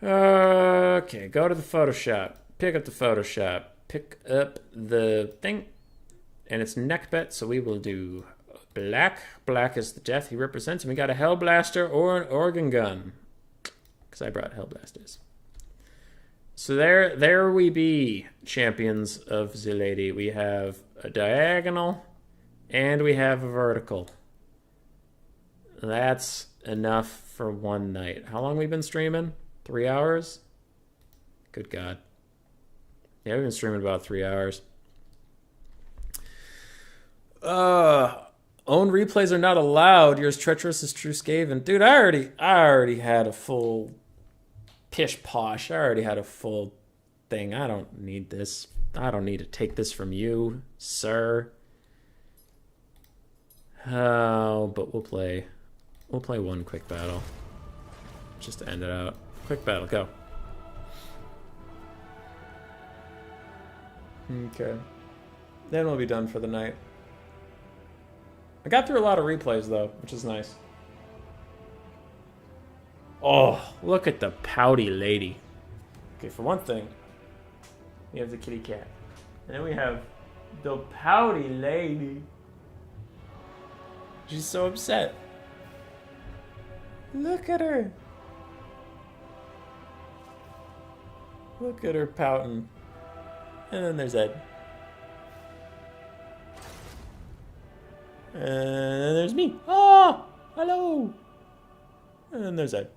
Okay, go to the Photoshop. Pick up the Photoshop. Pick up the thing. And it's neck bet, so we will do black. Black is the death he represents. And we got a Hellblaster or an organ gun. Because I brought Hellblasters. So there we be, champions of the lady. We have a diagonal. And we have a vertical. That's enough for one night. How long have we been streaming? 3 hours? Good God. Yeah, we've been streaming about 3 hours. Own replays are not allowed. You're as treacherous as True Skaven. Dude, I already had a full pish posh. I already had a full thing. I don't need this. I don't need to take this from you, sir. Oh, but we'll play one quick battle. Just to end it out. Quick battle, go. Okay. Then we'll be done for the night. I got through a lot of replays, though, which is nice. Oh, look at the pouty lady. Okay, for one thing, we have the kitty cat. And then we have the pouty lady. She's so upset. Look at her. Look at her pouting. And then there's Ed. And then there's me. Ah! Hello! And then there's Ed.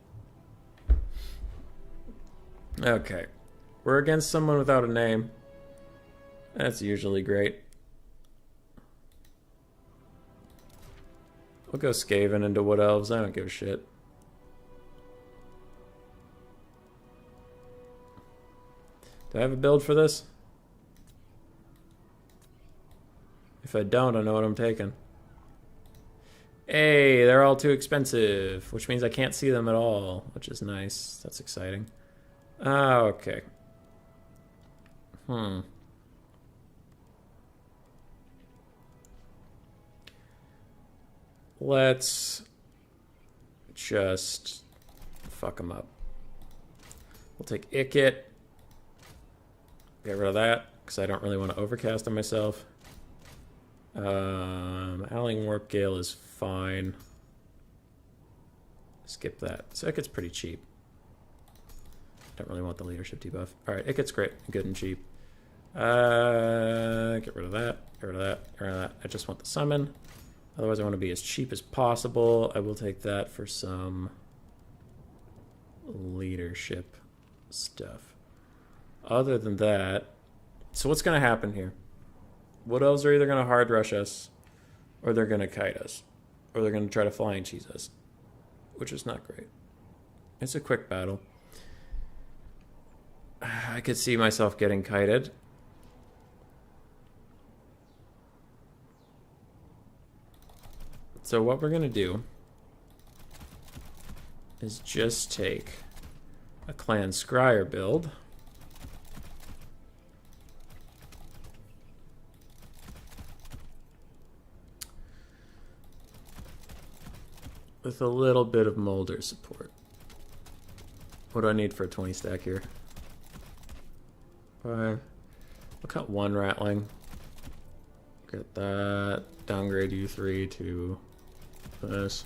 Okay. We're against someone without a name. That's usually great. We'll go Skaven into Wood Elves. I don't give a shit. Do I have a build for this? If I don't, I know what I'm taking. Hey, they're all too expensive, which means I can't see them at all, which is nice. That's exciting. Okay. Let's just fuck them up. We'll take Ikit. Get rid of that, because I don't really want to overcast on myself. Howling Warp Gale is fine. Skip that. So Ikit's pretty cheap. Don't really want the leadership debuff. Alright, Ikit's great. Good and cheap. Get rid of that. Get rid of that. Get rid of that. I just want the summon. Otherwise, I want to be as cheap as possible. I will take that for some leadership stuff. Other than that, so what's going to happen here? Wood Elves are either going to hard rush us, or they're going to kite us, or they're going to try to flying cheese us, which is not great. It's a quick battle. I could see myself getting kited. So what we're going to do is just take a Clan Scryer build. With a little bit of Molder support. What do I need for a 20 stack here? 5. I'll cut 1 Rattling. Get that. Downgrade you 3 to this.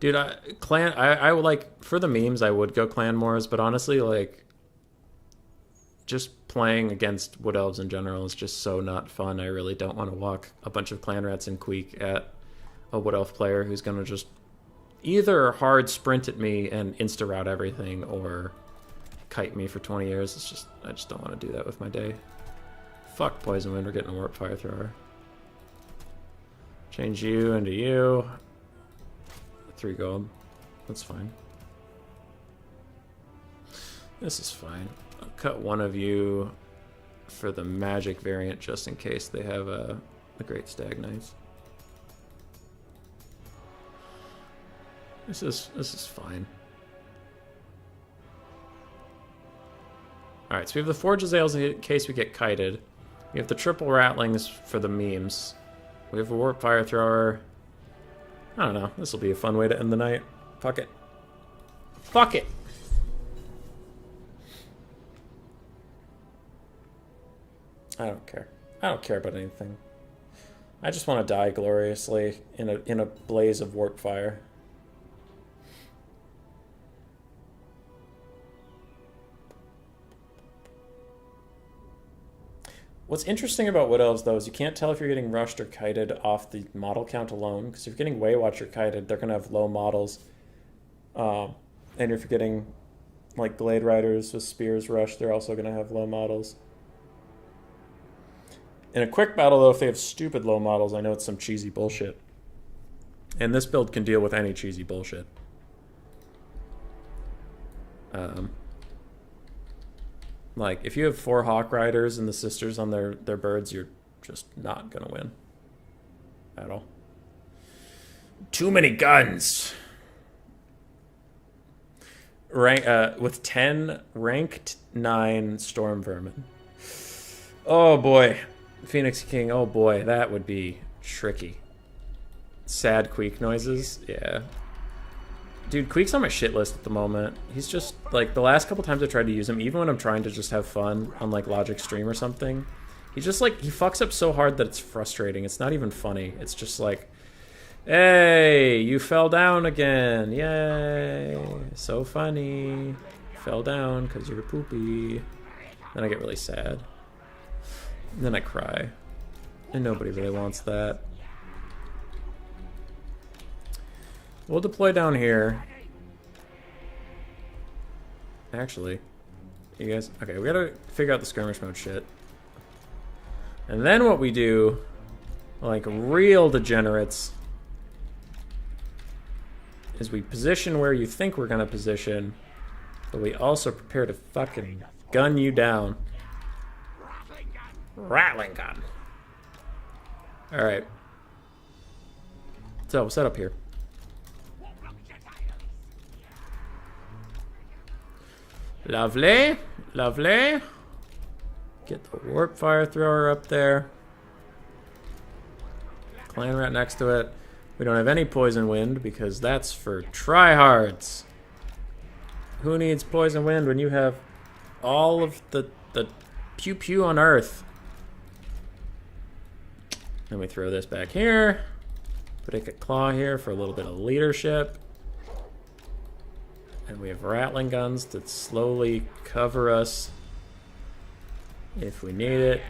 Dude, I would like, for the memes, I would go Clan Moors, but honestly, like, just playing against Wood Elves in general is just so not fun. I really don't want to walk a bunch of Clan Rats and Queek at a Wood Elf player who's going to just either hard sprint at me and insta-route everything, or kite me for 20 years. It's just, I just don't want to do that with my day. Fuck Poison Wind, we're getting a Warp Fire Thrower. Change you into you. 3 gold. That's fine. This is fine. I'll cut 1 of you for the magic variant just in case they have a Great Stag Knights. This is fine. Alright, so we have the Forge Azales in case we get kited. We have the triple Rattlings for the memes. We have a Warp Fire Thrower. I don't know. This will be a fun way to end the night. Fuck it. Fuck it! I don't care. I don't care about anything. I just want to die gloriously in a blaze of Warp Fire. What's interesting about Wood Elves, though, is you can't tell if you're getting rushed or kited off the model count alone, because if you're getting Waywatch or kited, they're going to have low models. And if you're getting, like, Glade Riders with Spears rushed, they're also going to have low models. In a quick battle, though, if they have stupid low models, I know it's some cheesy bullshit. And this build can deal with any cheesy bullshit. Like, if you have 4 Hawk Riders and the Sisters on their birds, you're just not going to win. At all. Too many guns! With 10 ranked 9 Storm Vermin. Oh boy. Phoenix King, oh boy, that would be tricky. Sad Queek noises, yeah. Dude, Queek's on my shit list at the moment. He's just, like, the last couple times I tried to use him, even when I'm trying to just have fun on, like, Logic Stream or something, he just, like, he fucks up so hard that it's frustrating. It's not even funny. It's just like, hey, you fell down again. Yay. So funny. Fell down because you're poopy. Then I get really sad. And then I cry. And nobody really wants that. We'll deploy down here. Actually, you guys... Okay, we gotta figure out the skirmish mode shit. And then what we do, like real degenerates, is we position where you think we're gonna position, but we also prepare to fucking gun you down. Rattling gun. Alright. So, set up here. Lovely. Lovely. Get the Warp Fire Thrower up there. Clan Rat next to it. We don't have any Poison Wind because that's for tryhards. Who needs Poison Wind when you have all of the pew-pew on Earth? Then we throw this back here. Put a Claw here for a little bit of leadership. And we have Rattling Guns that slowly cover us if we need it.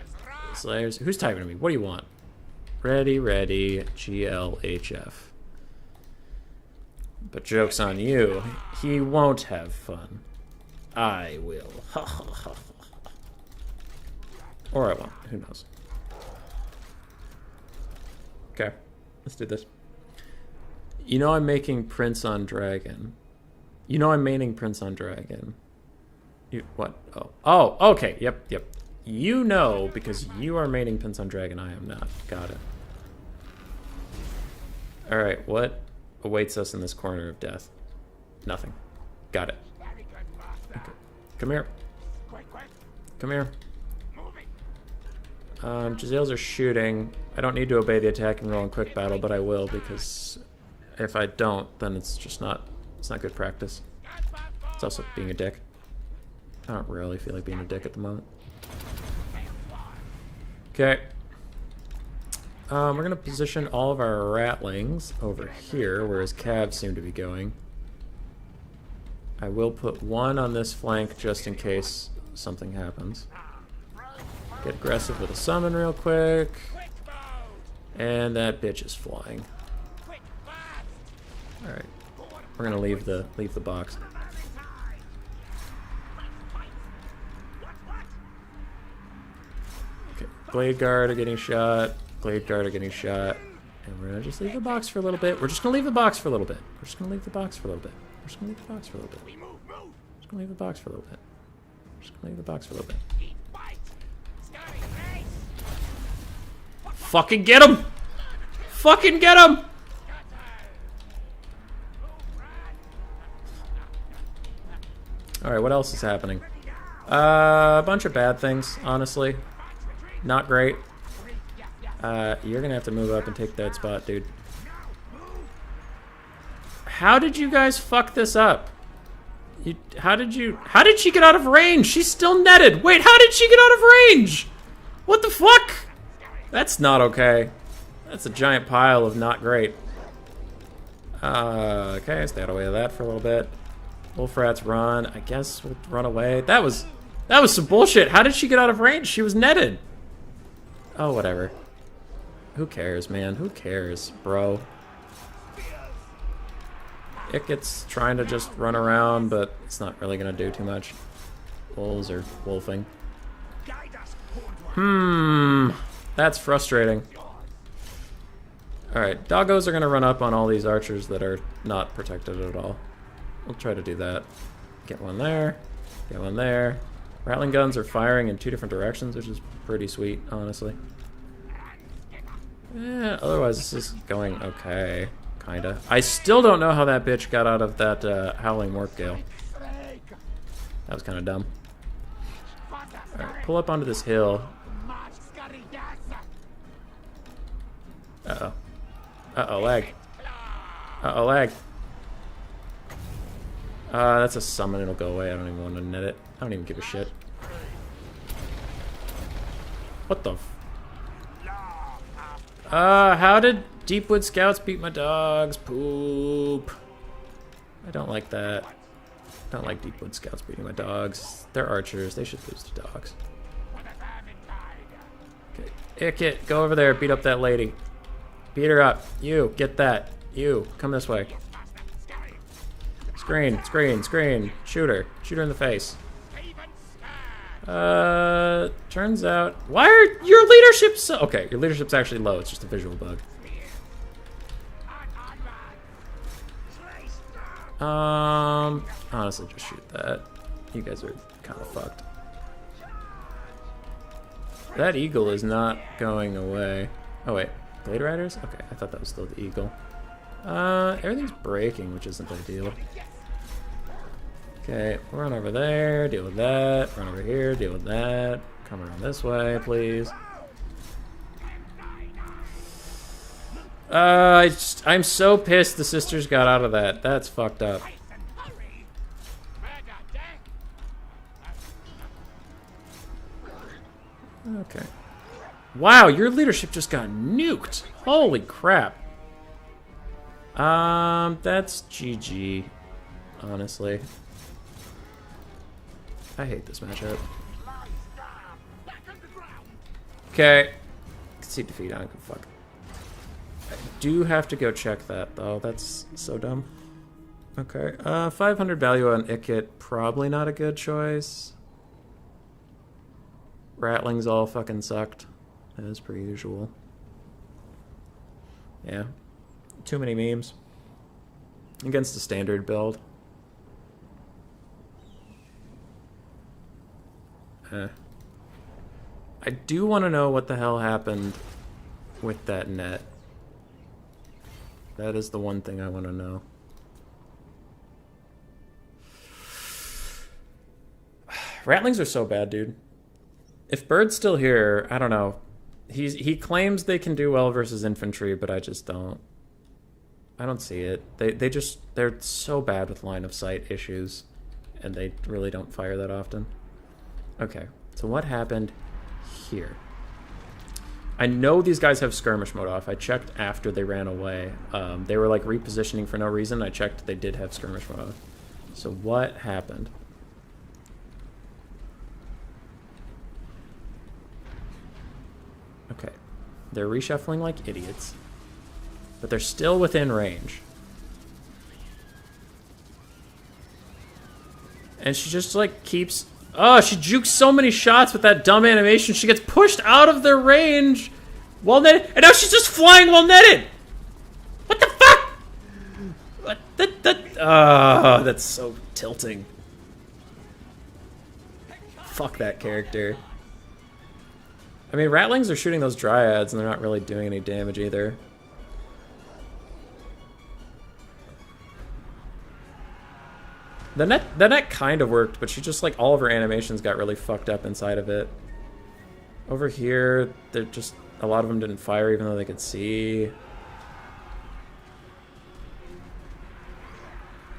Slayers. Who's typing to me? What do you want? Ready, ready, GLHF. But joke's on you. He won't have fun. I will. Or I won't. Who knows? Okay. Let's do this. You know I'm making Prince on Dragon. You know I'm maining Prince on Dragon. You, what? Oh. Oh, okay. Yep, yep. You know because you are maining Prince on Dragon. I am not. Got it. Alright, what awaits us in this corner of death? Nothing. Got it. Okay. Come here. Come here. Jazales are shooting. I don't need to obey the attacking roll in quick battle, but I will because if I don't, then it's just not, it's not good practice. It's also being a dick. I don't really feel like being a dick at the moment. Okay. We're going to position all of our ratlings over here, where his calves seem to be going. I will put one on this flank just in case something happens. Get aggressive with a summon real quick. And that bitch is flying. Alright. We're going to leave the box. Okay. Blade Guard are getting shot. Blade Guard are getting shot. And we're going to just leave the box for a little bit. We're just going to leave the box for a little bit. We're just going to leave the box for a little bit. We're just going to leave the box for a little bit. We're just going to leave the box for a little bit. We're just going to leave the box for a little bit. Fucking get him! Fucking get him! Alright, what else is happening? A bunch of bad things, honestly. Not great. You're gonna have to move up and take that spot, dude. How did you guys fuck this up? How did she get out of range? She's still netted. Wait, how did she get out of range? What the fuck? That's not okay. That's a giant pile of not great. Okay, stay out of the way of that for a little bit. Wolf rats run. I guess we'll run away. That was some bullshit. How did she get out of range? She was netted. Oh, whatever. Who cares, man? Who cares, bro? Icket's trying to just run around, but it's not really gonna do too much. Wolves are wolfing. That's frustrating. Alright, doggos are gonna run up on all these archers that are not protected at all. We'll try to do that. Get one there. Get one there. Rattling guns are firing in 2 different directions, which is pretty sweet, honestly. Yeah, otherwise this is going okay. Kinda. I still don't know how that bitch got out of that Howling Warp Gale. That was kinda dumb. Alright, pull up onto this hill. Uh-oh. Uh-oh, lag. Uh-oh, lag. That's a summon, it'll go away. I don't even want to net it. I don't even give a shit. What the f... how did Deepwood Scouts beat my dogs? Poop. I don't like that. I don't like Deepwood Scouts beating my dogs. They're archers, they should lose to dogs. Okay, Ickett, go over there, beat up that lady. Beat her up. You, get that. You, come this way. Screen, screen, screen. Shoot her. Shoot her in the face. Turns out... Why are your leadership so... Okay, your leadership's actually low. It's just a visual bug. Honestly, just shoot that. You guys are kind of fucked. That eagle is not going away. Oh, wait. Blade Riders? Okay, I thought that was still the eagle. Everything's breaking, which isn't ideal. Okay, run over there, deal with that. Run over here, deal with that. Come around this way, please. I'm so pissed the sisters got out of that. That's fucked up. Okay. Wow, your leadership just got nuked. Holy crap. That's GG. Honestly. I hate this matchup. Okay. Concede defeat, I don't give a fuck. Do have to go check that, though. That's so dumb. Okay, 500 value on Ikit. Probably not a good choice. Ratlings all fucking sucked, as per usual. Yeah. Too many memes. Against a standard build. I do want to know what the hell happened with that net. That is the one thing I want to know. Ratlings are so bad, dude. If Bird's still here, I don't know. He claims they can do well versus infantry, but I just don't. I don't see it. They're so bad with line of sight issues, and they really don't fire that often. Okay, so what happened here? I know these guys have skirmish mode off. I checked after they ran away. They were like repositioning for no reason. I checked they did have skirmish mode off. So what happened? Okay, they're reshuffling like idiots, but they're still within range. And she just like keeps... Oh, she jukes so many shots with that dumb animation. She gets pushed out of their range while netted. And now she's just flying while netted. What the fuck? What? That's so tilting. Fuck that character. I mean, Ratlings are shooting those Dryads and they're not really doing any damage either. The net kind of worked, but she just, like, all of her animations got really fucked up inside of it. Over here, they're just, a lot of them didn't fire even though they could see.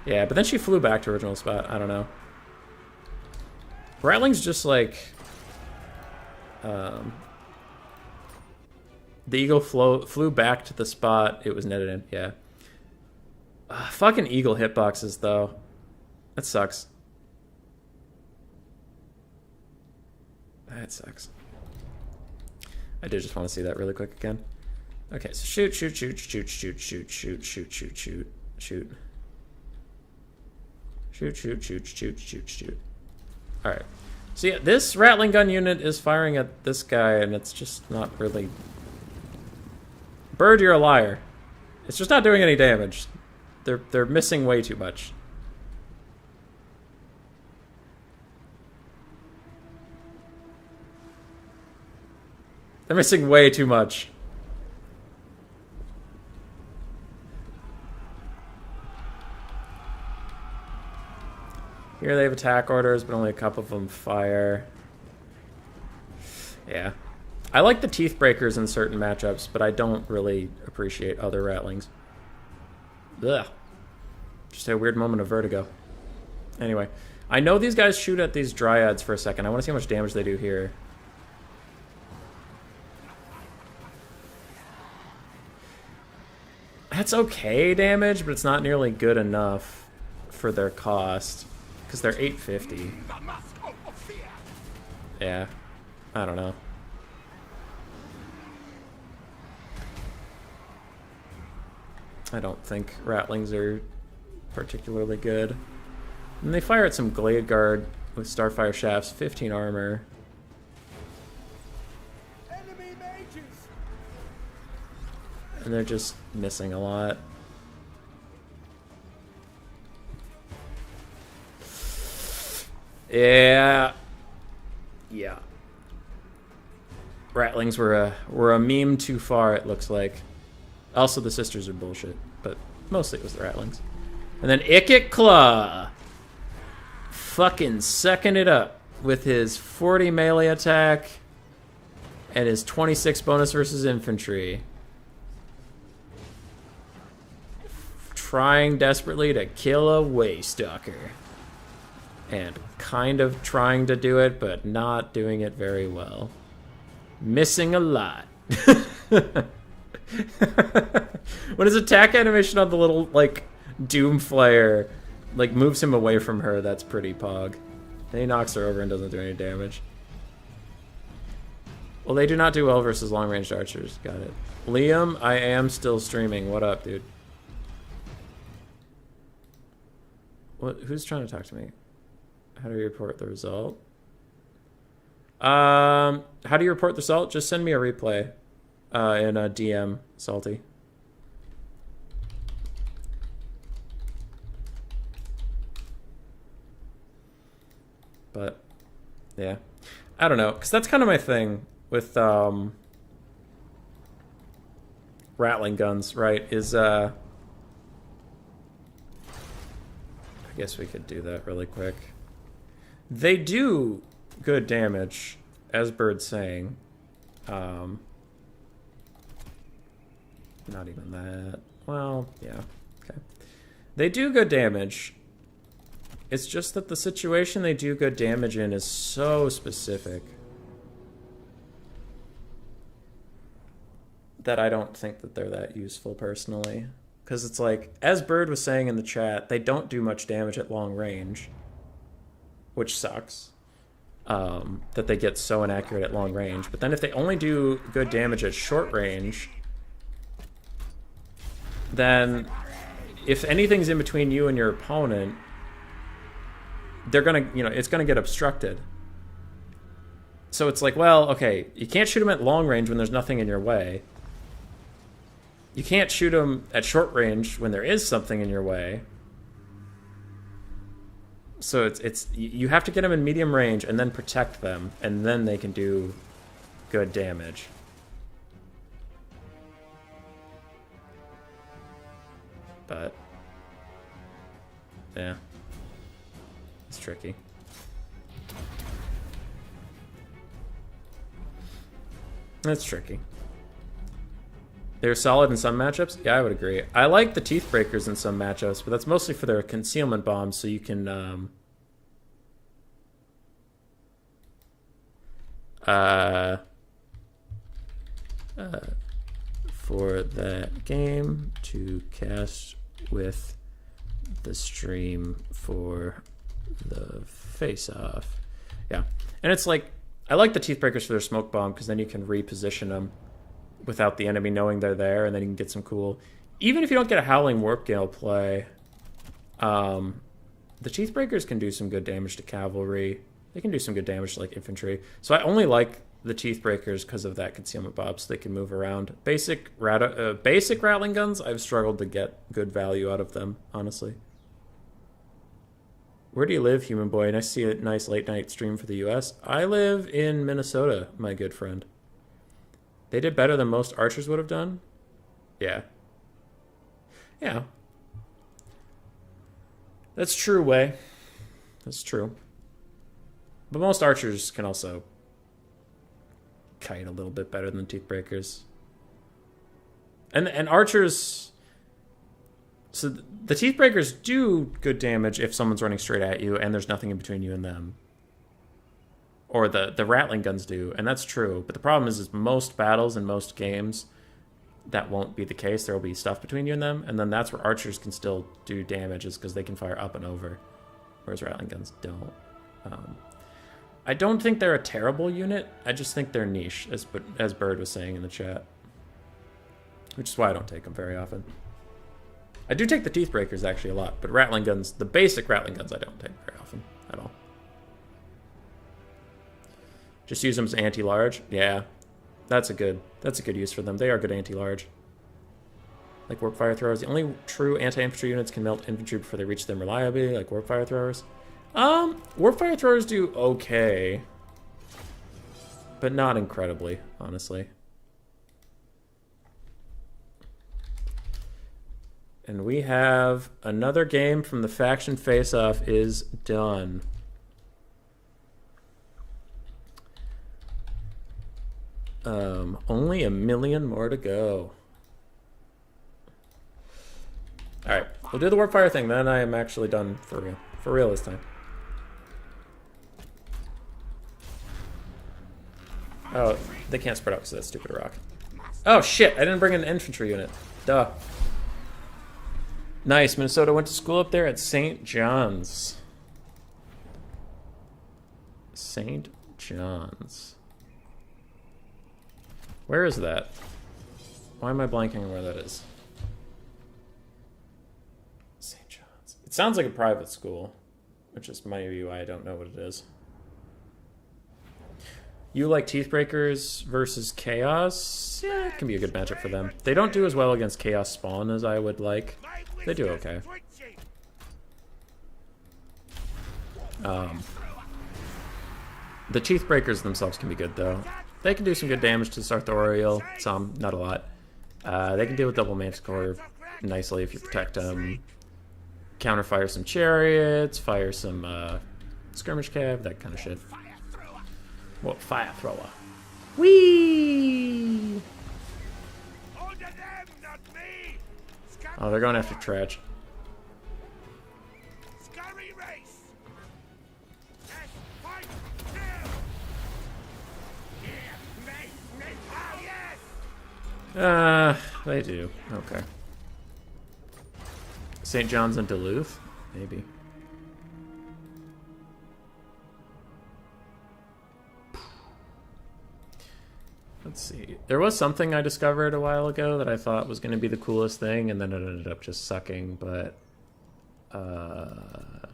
Yeah, but then she flew back to her original spot. I don't know. Ratling's just, like... the Eagle flew back to the spot it was netted in. Yeah. Fucking Eagle hitboxes, though. That sucks. That sucks. I did just want to see that really quick again. Okay, so shoot, shoot, shoot, shoot, shoot, shoot, shoot, shoot, shoot, shoot, shoot. Shoot, shoot, shoot, shoot, shoot, shoot. Alright. So yeah, this Ratling gun unit is firing at this guy, and it's just not really... Bird, you're a liar. It's just not doing any damage. They're missing way too much. They're missing way too much. Here they have attack orders, but only a couple of them fire. Yeah. I like the teeth breakers in certain matchups, but I don't really appreciate other Ratlings. Ugh. Just a weird moment of vertigo. Anyway, I know these guys shoot at these Dryads for a second. I want to see how much damage they do here. That's okay damage, but it's not nearly good enough for their cost. Because they're 850. Yeah. I don't know. I don't think Ratlings are particularly good. And they fire at some Glade Guard with Starfire Shafts, 15 armor. And they're just missing a lot. Yeah. Yeah. Ratlings were a meme too far, it looks like. Also, the sisters are bullshit, but mostly it was the Ratlings. And then Ikit Claw fucking sucking it up with his 40 melee attack and his 26 bonus versus infantry. Trying desperately to kill a Waystalker. And kind of trying to do it, but not doing it very well. Missing a lot. When his attack animation on the little, like, Doom Flare, like, moves him away from her, that's pretty pog. Then he knocks her over and doesn't do any damage. Well, they do not do well versus long-range archers. Got it. Liam, I am still streaming. What up, dude? What? Who's trying to talk to me? How do you report the result? How do you report the result? Just send me a replay in a DM, Salty. But, yeah. I don't know, because that's kind of my thing with rattling guns, right? Is, I guess we could do that really quick. They do good damage, as Bird's saying. Not even that. Well, yeah. Okay. They do good damage. It's just that the situation they do good damage in is so specific that I don't think that they're that useful personally. Because it's like, as Bird was saying in the chat, they don't do much damage at long range, which sucks. That they get so inaccurate at long range. But then if they only do good damage at short range, then if anything's in between you and your opponent, they're gonna, it's gonna get obstructed. So it's like, well, okay, you can't shoot them at long range when there's nothing in your way. You can't shoot them at short range when there is something in your way. So it's you have to get them in medium range and then protect them, and then they can do good damage. But yeah. It's tricky. It's tricky. They're solid in some matchups? Yeah, I would agree. I like the Teeth Breakers in some matchups, but that's mostly for their concealment bombs, so you can for that game to cast with the stream for the face-off. Yeah. And it's like, I like the Teeth Breakers for their smoke bomb, because then you can reposition them without the enemy knowing they're there, and then you can get some cool... Even if you don't get a Howling Warp Gale play, the Teeth Breakers can do some good damage to cavalry. They can do some good damage to, like, infantry. So I only like the Teeth Breakers because of that concealment bob, so they can move around. Basic Rattling Guns, I've struggled to get good value out of them, honestly. Where do you live, Human Boy? Nice to see a nice late-night stream for the U.S. I live in Minnesota, my good friend. They did better than most archers would have done? Yeah. Yeah. That's true, Way. That's true. But most archers can also kite a little bit better than Teeth Breakers. And archers... So the Teeth Breakers do good damage if someone's running straight at you and there's nothing in between you and them. Or the Rattling Guns do, and that's true. But the problem is most battles and most games, that won't be the case. There will be stuff between you and them, and then that's where archers can still do damage, is because they can fire up and over, whereas Rattling Guns don't. I don't think they're a terrible unit. I just think they're niche, as Bird was saying in the chat. Which is why I don't take them very often. I do take the Teeth Breakers actually a lot, but Rattling Guns, the basic Rattling Guns, I don't take very often at all. Just use them as anti-large. Yeah, that's a good use for them. They are good anti-large. Like Warp Fire Throwers. The only true anti-infantry units can melt infantry before they reach them reliably, like Warp Fire Throwers. Warp Fire Throwers do okay, but not incredibly, honestly. And we have another game from the faction face-off is done. Only 1 million more to go. Alright, we'll do the Warp Fire thing, then I am actually done for real. For real this time. Oh, they can't spread out because of that stupid rock. Oh shit, I didn't bring an infantry unit. Duh. Nice, Minnesota went to school up there at St. John's. St. John's. Where is that? Why am I blanking on where that is? St. John's. It sounds like a private school, which is maybe why I don't know what it is. You like Teethbreakers versus Chaos? Yeah, it can be a good matchup for them. They don't do as well against Chaos Spawn as I would like. They do okay. The Teethbreakers themselves can be good, though. They can do some good damage to Sartorial. Some, not a lot. They can deal with double Manticore nicely if you protect them. Counterfire some Chariots, fire some Skirmish Cav, that kind of shit. Well, Fire Thrower. Whee! Oh, they're going after Tretch. They do. Okay. St. John's and Duluth? Maybe. Let's see. There was something I discovered a while ago that I thought was going to be the coolest thing, and then it ended up just sucking, but... I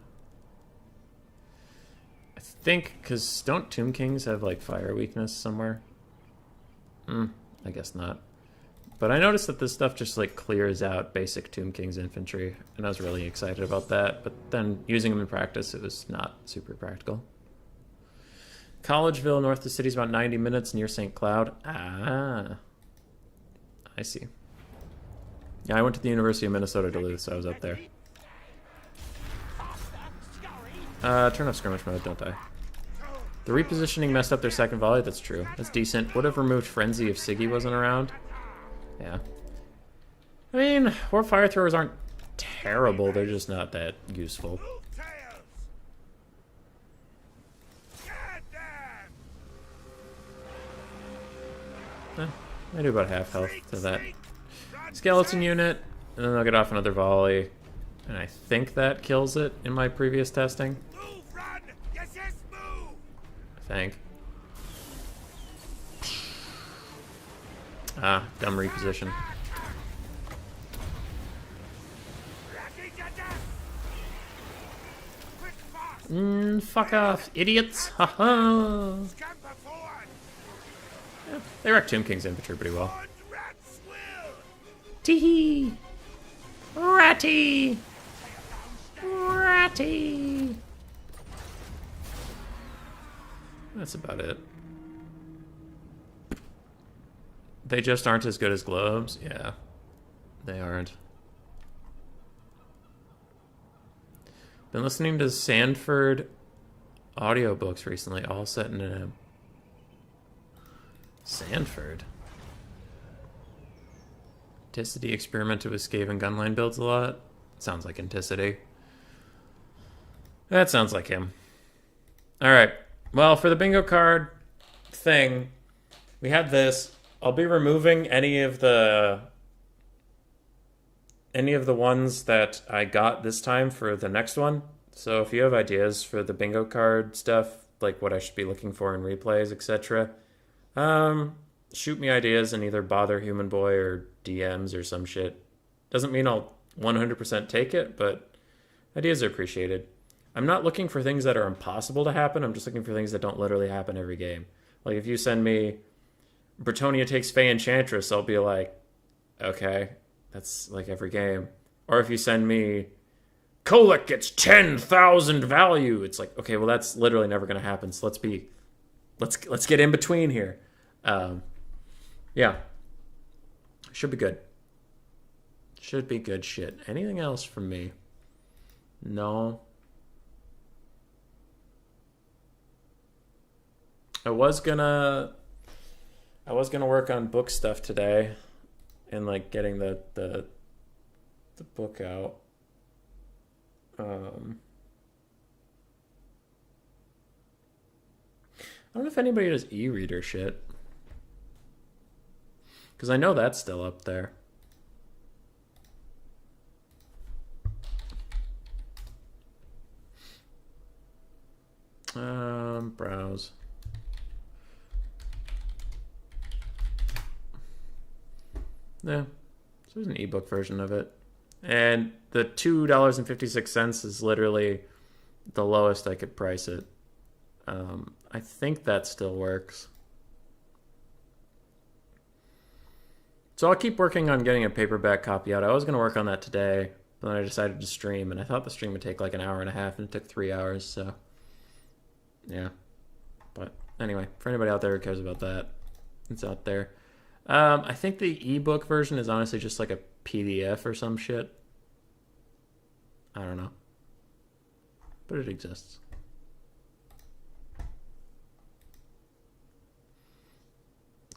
think, because don't Tomb Kings have, like, fire weakness somewhere? I guess not. But I noticed that this stuff just, like, clears out basic Tomb Kings infantry, and I was really excited about that, but then using them in practice, it was not super practical. Collegeville, north of the city, is about 90 minutes near St. Cloud. Ah. I see. Yeah, I went to the University of Minnesota Duluth, so I was up there. Turn off skirmish mode, don't die. The repositioning messed up their second volley, that's true. That's decent. Would have removed Frenzy if Siggy wasn't around. Yeah. I mean, Warp Fire Throwers aren't terrible, they're just not that useful. I do about half health to that skeleton unit, and then they'll get off another volley, and I think that kills it in my previous testing. I think. Ah, dumb reposition. Fuck off, idiots! Haha! Yeah, they wrecked Tomb King's infantry pretty well. Teehee! Ratty! Ratty! That's about it. They just aren't as good as globes? Yeah, they aren't. Been listening to Sanford audiobooks recently, all set in a... Sanford? Anticity experimented with Skaven gunline builds a lot. Sounds like Anticity. That sounds like him. Alright. Well, for the bingo card thing, we had this. I'll be removing any of the ones that I got this time for the next one. So if you have ideas for the bingo card stuff, like what I should be looking for in replays, etc., shoot me ideas and either bother Human Boy or DMs or some shit. Doesn't mean I'll 100% take it, but ideas are appreciated. I'm not looking for things that are impossible to happen. I'm just looking for things that don't literally happen every game. Like if you send me Bretonia takes Fey Enchantress, I'll be like, okay, that's like every game. Or if you send me Kolek gets 10,000 value, it's like, okay, well that's literally never going to happen. So let's get in between here. Yeah, should be good. Should be good shit. Anything else from me? No. I was gonna work on book stuff today, and like getting the book out. I don't know if anybody does e-reader shit, because I know that's still up there. Browse. Yeah. So there's an ebook version of it. And the $2.56 is literally the lowest I could price it. I think that still works. So I'll keep working on getting a paperback copy out. I was going to work on that today, but then I decided to stream, and I thought the stream would take like an hour and a half, and it took 3 hours, so yeah. But anyway, for anybody out there who cares about that, it's out there. I think the ebook version is honestly just like a PDF or some shit. I don't know. But it exists.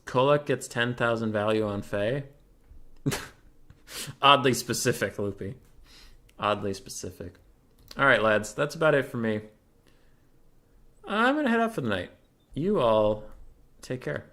Kolek gets 10,000 value on Faye. Oddly specific, Loopy. Oddly specific. Alright, lads. That's about it for me. I'm going to head out for the night. You all take care.